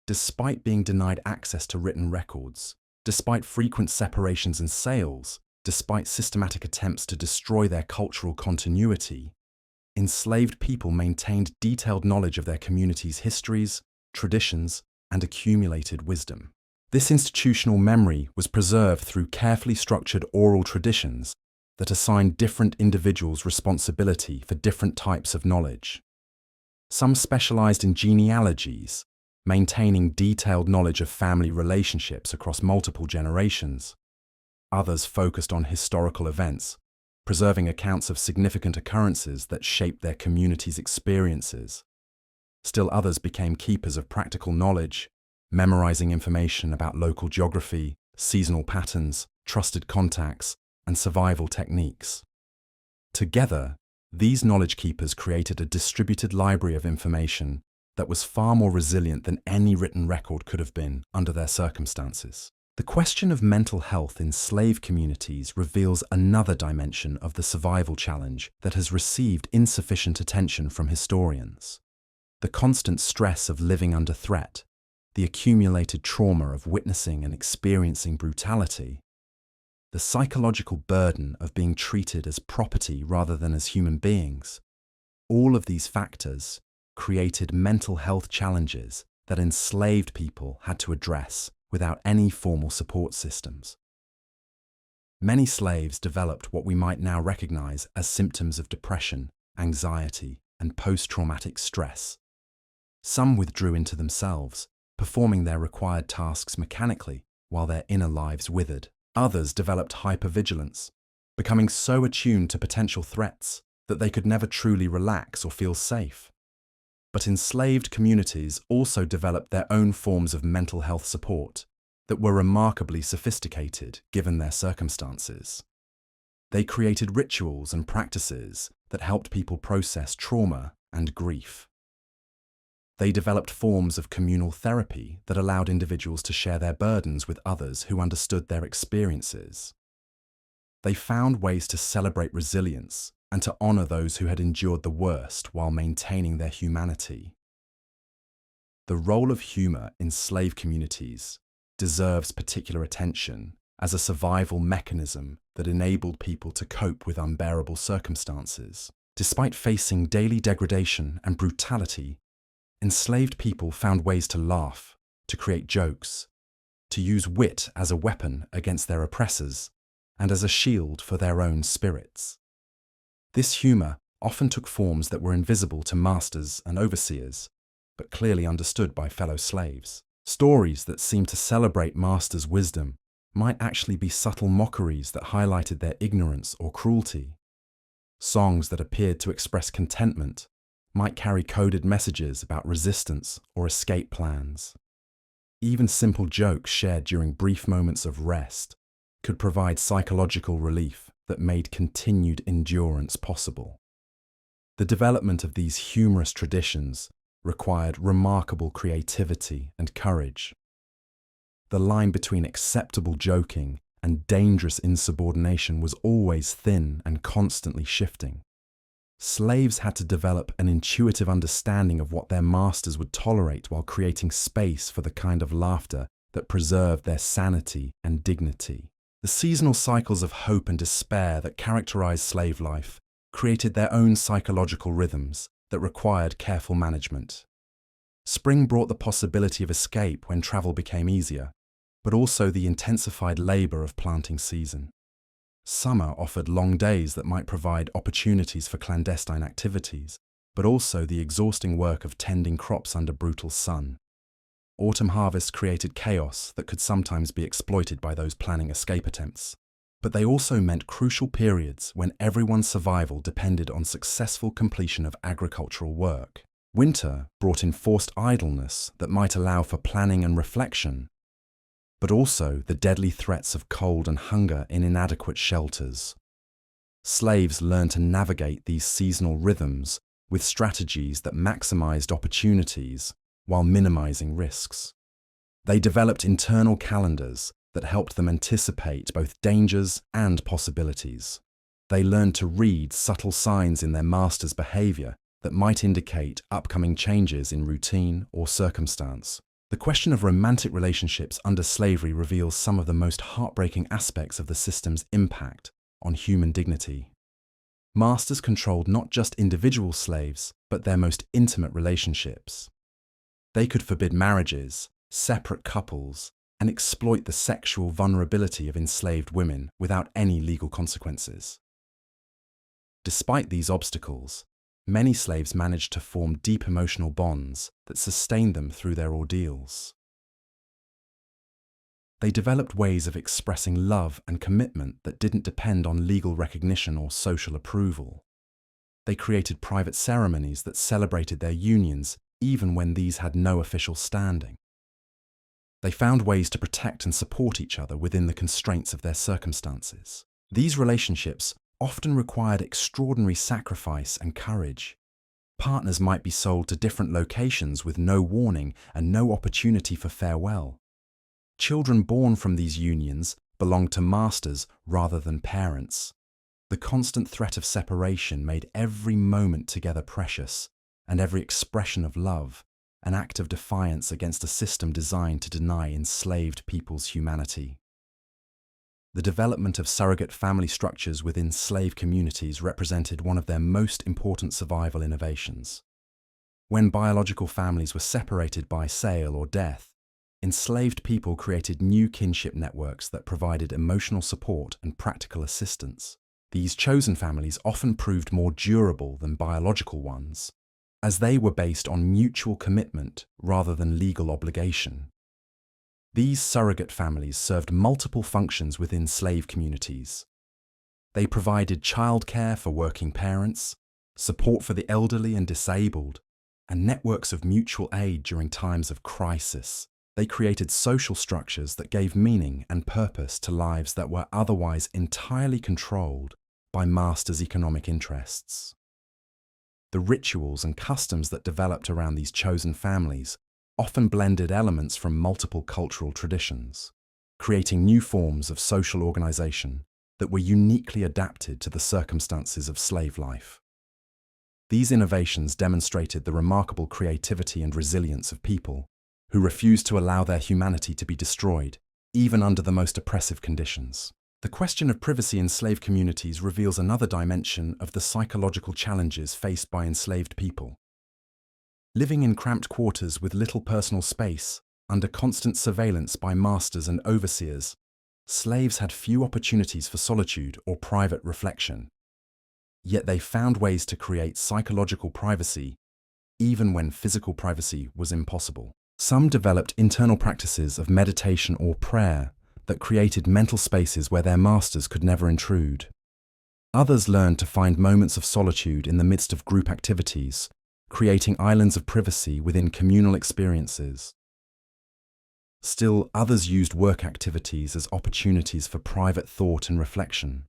Despite being denied access to written records, despite frequent separations and sales, despite systematic attempts to destroy their cultural continuity, enslaved people maintained detailed knowledge of their community's histories, traditions, and accumulated wisdom. This institutional memory was preserved through carefully structured oral traditions that assigned different individuals responsibility for different types of knowledge. Some specialized in genealogies, maintaining detailed knowledge of family relationships across multiple generations. Others focused on historical events, preserving accounts of significant occurrences that shaped their community's experiences. Still others became keepers of practical knowledge, memorizing information about local geography, seasonal patterns, trusted contacts, and survival techniques. Together, these knowledge keepers created a distributed library of information that was far more resilient than any written record could have been under their circumstances. The question of mental health in slave communities reveals another dimension of the survival challenge that has received insufficient attention from historians. The constant stress of living under threat, the accumulated trauma of witnessing and experiencing brutality, the psychological burden of being treated as property rather than as human beings, all of these factors created mental health challenges that enslaved people had to address without any formal support systems. Many slaves developed what we might now recognize as symptoms of depression, anxiety, and post-traumatic stress. Some withdrew into themselves, performing their required tasks mechanically while their inner lives withered. Others developed hypervigilance, becoming so attuned to potential threats that they could never truly relax or feel safe. But enslaved communities also developed their own forms of mental health support that were remarkably sophisticated given their circumstances. They created rituals and practices that helped people process trauma and grief. They developed forms of communal therapy that allowed individuals to share their burdens with others who understood their experiences. They found ways to celebrate resilience and to honor those who had endured the worst while maintaining their humanity. The role of humor in slave communities deserves particular attention as a survival mechanism that enabled people to cope with unbearable circumstances. Despite facing daily degradation and brutality, enslaved people found ways to laugh, to create jokes, to use wit as a weapon against their oppressors and as a shield for their own spirits. This humour often took forms that were invisible to masters and overseers, but clearly understood by fellow slaves. Stories that seemed to celebrate masters' wisdom might actually be subtle mockeries that highlighted their ignorance or cruelty. Songs that appeared to express contentment might carry coded messages about resistance or escape plans. Even simple jokes shared during brief moments of rest could provide psychological relief that made continued endurance possible. The development of these humorous traditions required remarkable creativity and courage. The line between acceptable joking and dangerous insubordination was always thin and constantly shifting. Slaves had to develop an intuitive understanding of what their masters would tolerate while creating space for the kind of laughter that preserved their sanity and dignity. The seasonal cycles of hope and despair that characterized slave life created their own psychological rhythms that required careful management. Spring brought the possibility of escape when travel became easier, but also the intensified labor of planting season. Summer offered long days that might provide opportunities for clandestine activities, but also the exhausting work of tending crops under brutal sun. Autumn harvests created chaos that could sometimes be exploited by those planning escape attempts. But they also meant crucial periods when everyone's survival depended on successful completion of agricultural work. Winter brought in forced idleness that might allow for planning and reflection, but also the deadly threats of cold and hunger in inadequate shelters. Slaves learned to navigate these seasonal rhythms with strategies that maximized opportunities while minimizing risks. They developed internal calendars that helped them anticipate both dangers and possibilities. They learned to read subtle signs in their master's behavior that might indicate upcoming changes in routine or circumstance. The question of romantic relationships under slavery reveals some of the most heartbreaking aspects of the system's impact on human dignity. Masters controlled not just individual slaves, but their most intimate relationships. They could forbid marriages, separate couples, and exploit the sexual vulnerability of enslaved women without any legal consequences. Despite these obstacles, many slaves managed to form deep emotional bonds that sustained them through their ordeals. They developed ways of expressing love and commitment that didn't depend on legal recognition or social approval. They created private ceremonies that celebrated their unions even when these had no official standing. They found ways to protect and support each other within the constraints of their circumstances. These relationships often required extraordinary sacrifice and courage. Partners might be sold to different locations with no warning and no opportunity for farewell. Children born from these unions belonged to masters rather than parents. The constant threat of separation made every moment together precious, and every expression of love an act of defiance against a system designed to deny enslaved people's humanity. The development of surrogate family structures within slave communities represented one of their most important survival innovations. When biological families were separated by sale or death, enslaved people created new kinship networks that provided emotional support and practical assistance. These chosen families often proved more durable than biological ones, as they were based on mutual commitment rather than legal obligation. These surrogate families served multiple functions within slave communities. They provided childcare for working parents, support for the elderly and disabled, and networks of mutual aid during times of crisis. They created social structures that gave meaning and purpose to lives that were otherwise entirely controlled by masters' economic interests. The rituals and customs that developed around these chosen families often blended elements from multiple cultural traditions, creating new forms of social organization that were uniquely adapted to the circumstances of slave life. These innovations demonstrated the remarkable creativity and resilience of people who refused to allow their humanity to be destroyed, even under the most oppressive conditions. The question of privacy in slave communities reveals another dimension of the psychological challenges faced by enslaved people. Living in cramped quarters with little personal space, under constant surveillance by masters and overseers, slaves had few opportunities for solitude or private reflection. Yet they found ways to create psychological privacy, even when physical privacy was impossible. Some developed internal practices of meditation or prayer that created mental spaces where their masters could never intrude. Others learned to find moments of solitude in the midst of group activities, creating islands of privacy within communal experiences. Still, others used work activities as opportunities for private thought and reflection,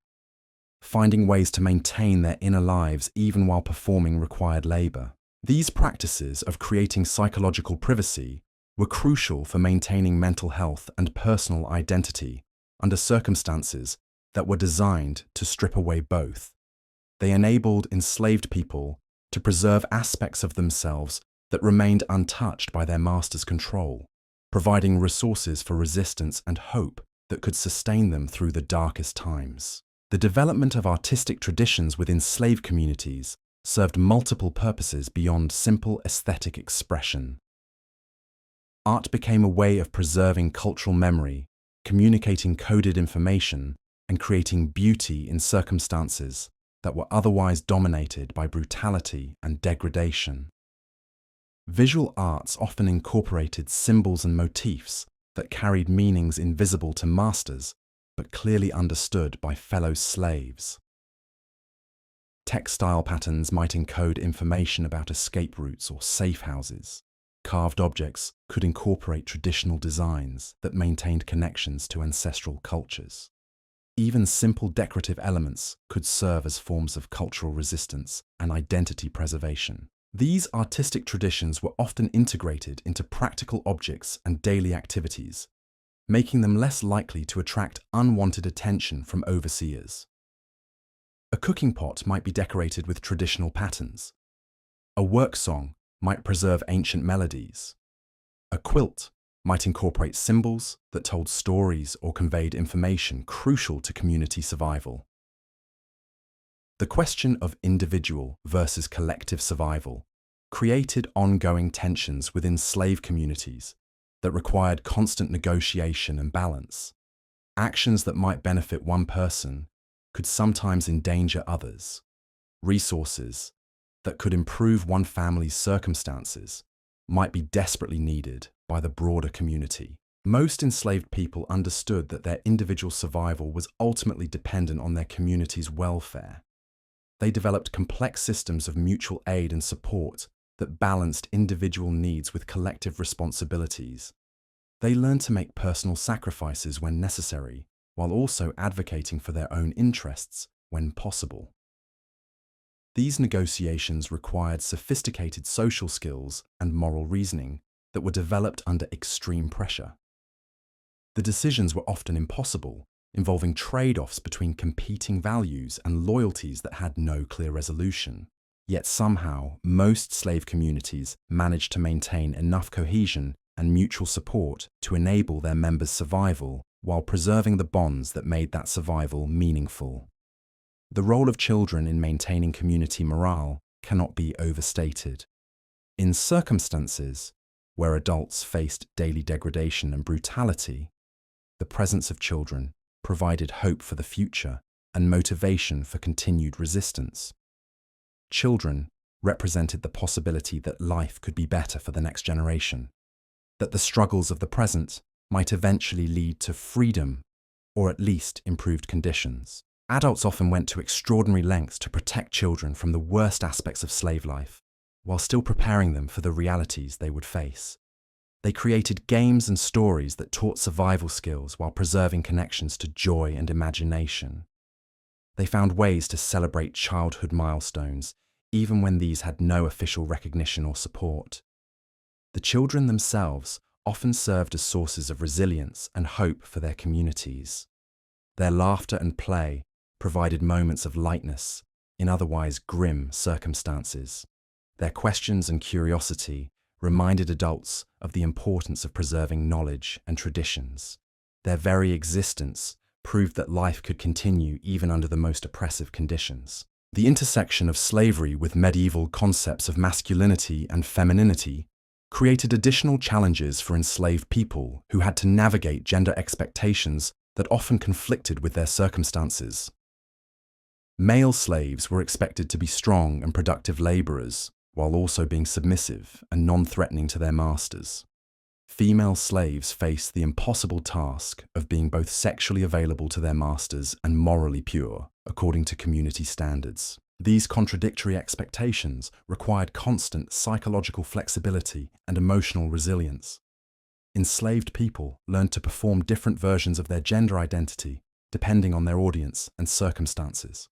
finding ways to maintain their inner lives even while performing required labor. These practices of creating psychological privacy were crucial for maintaining mental health and personal identity under circumstances that were designed to strip away both. They enabled enslaved people to preserve aspects of themselves that remained untouched by their master's control, providing resources for resistance and hope that could sustain them through the darkest times. The development of artistic traditions within slave communities served multiple purposes beyond simple aesthetic expression. Art became a way of preserving cultural memory, communicating coded information, and creating beauty in circumstances that were otherwise dominated by brutality and degradation. Visual arts often incorporated symbols and motifs that carried meanings invisible to masters but clearly understood by fellow slaves. Textile patterns might encode information about escape routes or safe houses. Carved objects could incorporate traditional designs that maintained connections to ancestral cultures. Even simple decorative elements could serve as forms of cultural resistance and identity preservation. These artistic traditions were often integrated into practical objects and daily activities, making them less likely to attract unwanted attention from overseers. A cooking pot might be decorated with traditional patterns. A work song might preserve ancient melodies. A quilt might incorporate symbols that told stories or conveyed information crucial to community survival. The question of individual versus collective survival created ongoing tensions within slave communities that required constant negotiation and balance. Actions that might benefit one person could sometimes endanger others. Resources that could improve one family's circumstances might be desperately needed by the broader community. Most enslaved people understood that their individual survival was ultimately dependent on their community's welfare. They developed complex systems of mutual aid and support that balanced individual needs with collective responsibilities. They learned to make personal sacrifices when necessary, while also advocating for their own interests when possible. These negotiations required sophisticated social skills and moral reasoning that were developed under extreme pressure. The decisions were often impossible, involving trade-offs between competing values and loyalties that had no clear resolution. Yet somehow, most slave communities managed to maintain enough cohesion and mutual support to enable their members' survival while preserving the bonds that made that survival meaningful. The role of children in maintaining community morale cannot be overstated. In circumstances where adults faced daily degradation and brutality, the presence of children provided hope for the future and motivation for continued resistance. Children represented the possibility that life could be better for the next generation, that the struggles of the present might eventually lead to freedom or at least improved conditions. Adults often went to extraordinary lengths to protect children from the worst aspects of slave life, while still preparing them for the realities they would face. They created games and stories that taught survival skills while preserving connections to joy and imagination. They found ways to celebrate childhood milestones, even when these had no official recognition or support. The children themselves often served as sources of resilience and hope for their communities. Their laughter and play provided moments of lightness in otherwise grim circumstances. Their questions and curiosity reminded adults of the importance of preserving knowledge and traditions. Their very existence proved that life could continue even under the most oppressive conditions. The intersection of slavery with medieval concepts of masculinity and femininity created additional challenges for enslaved people who had to navigate gender expectations that often conflicted with their circumstances. Male slaves were expected to be strong and productive laborers, while also being submissive and non-threatening to their masters. Female slaves faced the impossible task of being both sexually available to their masters and morally pure, according to community standards. These contradictory expectations required constant psychological flexibility and emotional resilience. Enslaved people learned to perform different versions of their gender identity depending on their audience and circumstances.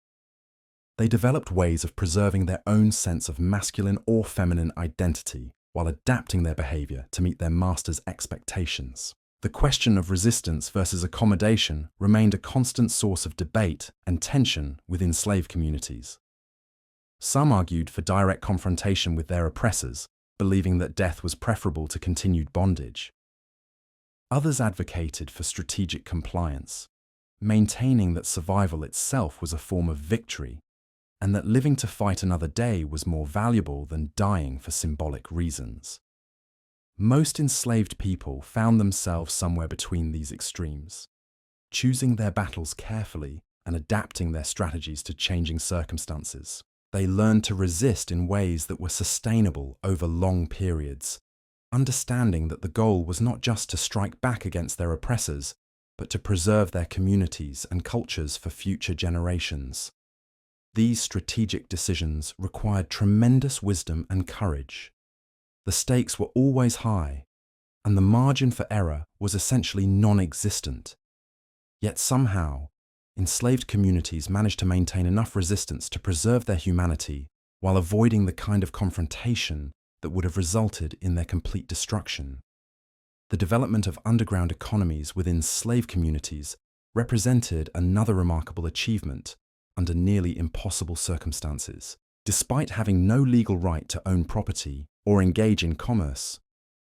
They developed ways of preserving their own sense of masculine or feminine identity while adapting their behavior to meet their master's expectations. The question of resistance versus accommodation remained a constant source of debate and tension within slave communities. Some argued for direct confrontation with their oppressors, believing that death was preferable to continued bondage. Others advocated for strategic compliance, maintaining that survival itself was a form of victory, and that living to fight another day was more valuable than dying for symbolic reasons. Most enslaved people found themselves somewhere between these extremes, choosing their battles carefully and adapting their strategies to changing circumstances. They learned to resist in ways that were sustainable over long periods, understanding that the goal was not just to strike back against their oppressors, but to preserve their communities and cultures for future generations. These strategic decisions required tremendous wisdom and courage. The stakes were always high, and the margin for error was essentially non-existent. Yet somehow, enslaved communities managed to maintain enough resistance to preserve their humanity while avoiding the kind of confrontation that would have resulted in their complete destruction. The development of underground economies within slave communities represented another remarkable achievement under nearly impossible circumstances. Despite having no legal right to own property or engage in commerce,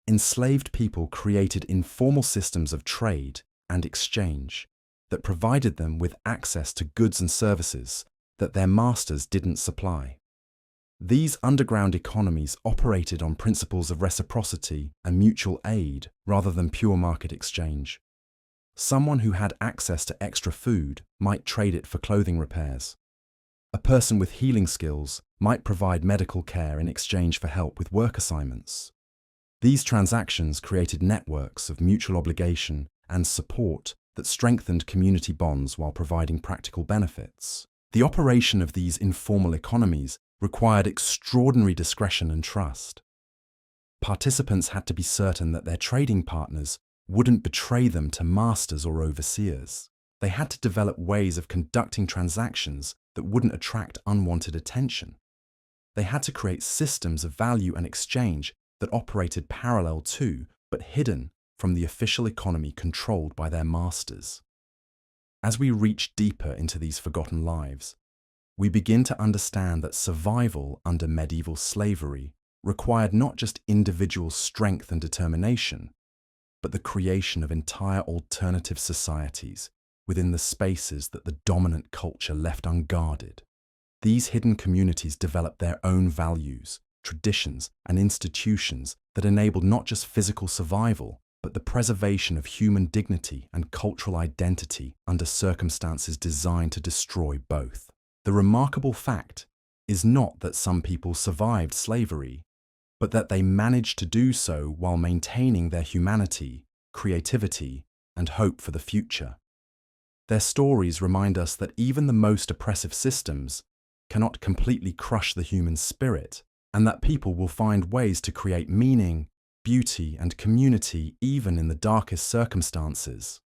enslaved people created informal systems of trade and exchange that provided them with access to goods and services that their masters didn't supply. These underground economies operated on principles of reciprocity and mutual aid rather than pure market exchange. Someone who had access to extra food might trade it for clothing repairs. A person with healing skills might provide medical care in exchange for help with work assignments. These transactions created networks of mutual obligation and support that strengthened community bonds while providing practical benefits. The operation of these informal economies required extraordinary discretion and trust. Participants had to be certain that their trading partners wouldn't betray them to masters or overseers. They had to develop ways of conducting transactions that wouldn't attract unwanted attention. They had to create systems of value and exchange that operated parallel to, but hidden from, the official economy controlled by their masters. As we reach deeper into these forgotten lives, we begin to understand that survival under medieval slavery required not just individual strength and determination, but the creation of entire alternative societies within the spaces that the dominant culture left unguarded. These hidden communities developed their own values, traditions, and institutions that enabled not just physical survival, but the preservation of human dignity and cultural identity under circumstances designed to destroy both. The remarkable fact is not that some people survived slavery, but that they managed to do so while maintaining their humanity, creativity, and hope for the future. Their stories remind us that even the most oppressive systems cannot completely crush the human spirit, and that people will find ways to create meaning, beauty, and community even in the darkest circumstances.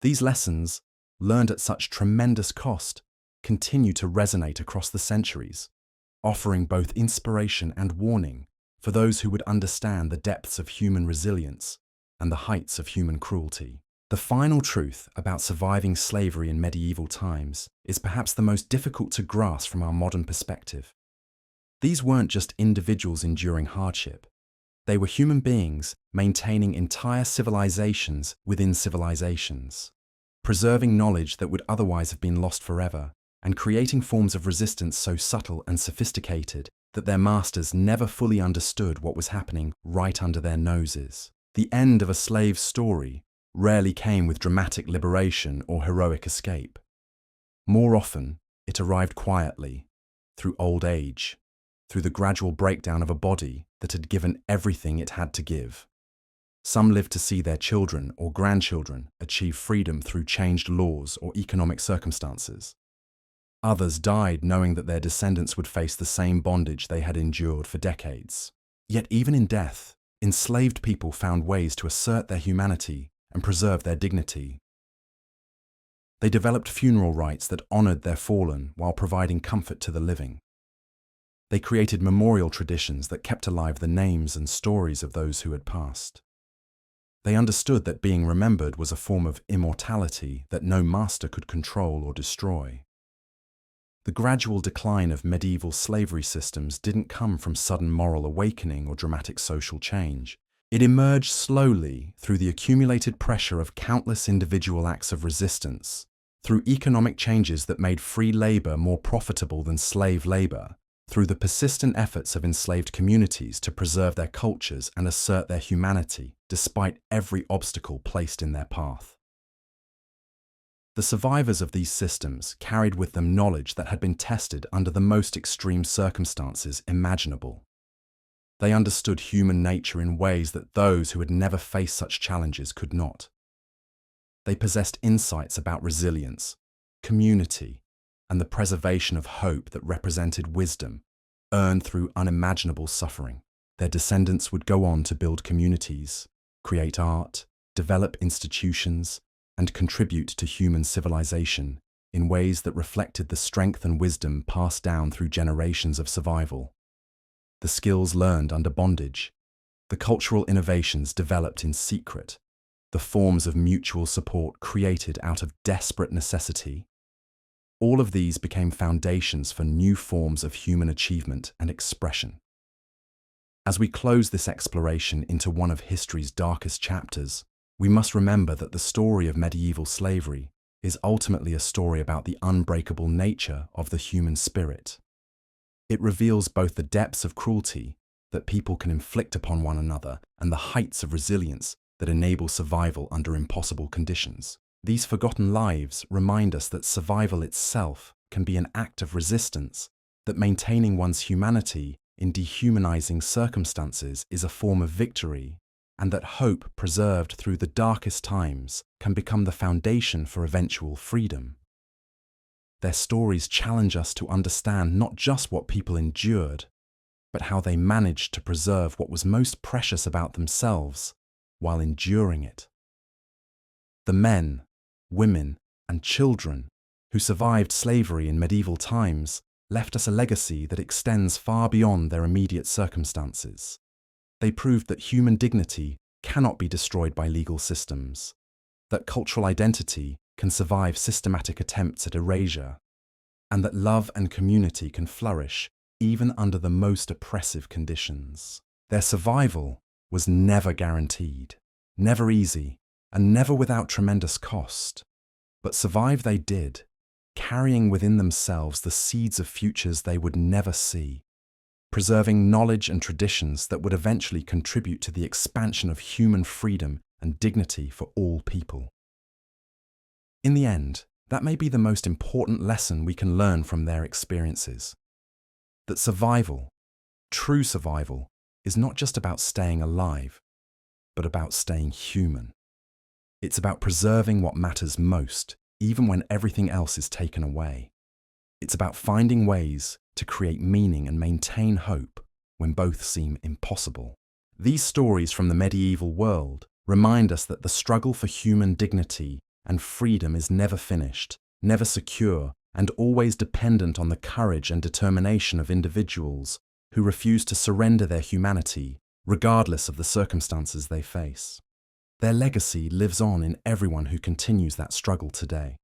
These lessons, learned at such tremendous cost, continue to resonate across the centuries, offering both inspiration and warning for those who would understand the depths of human resilience and the heights of human cruelty. The final truth about surviving slavery in medieval times is perhaps the most difficult to grasp from our modern perspective. These weren't just individuals enduring hardship. They were human beings maintaining entire civilizations within civilizations, preserving knowledge that would otherwise have been lost forever, and creating forms of resistance so subtle and sophisticated that their masters never fully understood what was happening right under their noses. The end of a slave's story rarely came with dramatic liberation or heroic escape. More often, it arrived quietly, through old age, through the gradual breakdown of a body that had given everything it had to give. Some lived to see their children or grandchildren achieve freedom through changed laws or economic circumstances. Others died knowing that their descendants would face the same bondage they had endured for decades. Yet even in death, enslaved people found ways to assert their humanity and preserve their dignity. They developed funeral rites that honored their fallen while providing comfort to the living. They created memorial traditions that kept alive the names and stories of those who had passed. They understood that being remembered was a form of immortality that no master could control or destroy. The gradual decline of medieval slavery systems didn't come from sudden moral awakening or dramatic social change. It emerged slowly through the accumulated pressure of countless individual acts of resistance, through economic changes that made free labor more profitable than slave labor, through the persistent efforts of enslaved communities to preserve their cultures and assert their humanity despite every obstacle placed in their path. The survivors of these systems carried with them knowledge that had been tested under the most extreme circumstances imaginable. They understood human nature in ways that those who had never faced such challenges could not. They possessed insights about resilience, community, and the preservation of hope that represented wisdom, earned through unimaginable suffering. Their descendants would go on to build communities, create art, develop institutions, and contribute to human civilization in ways that reflected the strength and wisdom passed down through generations of survival. The skills learned under bondage, the cultural innovations developed in secret, the forms of mutual support created out of desperate necessity, all of these became foundations for new forms of human achievement and expression. As we close this exploration into one of history's darkest chapters, we must remember that the story of medieval slavery is ultimately a story about the unbreakable nature of the human spirit. It reveals both the depths of cruelty that people can inflict upon one another and the heights of resilience that enable survival under impossible conditions. These forgotten lives remind us that survival itself can be an act of resistance, that maintaining one's humanity in dehumanizing circumstances is a form of victory, and that hope preserved through the darkest times can become the foundation for eventual freedom. Their stories challenge us to understand not just what people endured, but how they managed to preserve what was most precious about themselves while enduring it. The men, women, and children who survived slavery in medieval times left us a legacy that extends far beyond their immediate circumstances. They proved that human dignity cannot be destroyed by legal systems, that cultural identity can survive systematic attempts at erasure, and that love and community can flourish even under the most oppressive conditions. Their survival was never guaranteed, never easy, and never without tremendous cost. But survive they did, carrying within themselves the seeds of futures they would never see, preserving knowledge and traditions that would eventually contribute to the expansion of human freedom and dignity for all people. In the end, that may be the most important lesson we can learn from their experiences. That survival, true survival, is not just about staying alive, but about staying human. It's about preserving what matters most, even when everything else is taken away. It's about finding ways to create meaning and maintain hope when both seem impossible. These stories from the medieval world remind us that the struggle for human dignity and freedom is never finished, never secure, and always dependent on the courage and determination of individuals who refuse to surrender their humanity, regardless of the circumstances they face. Their legacy lives on in everyone who continues that struggle today.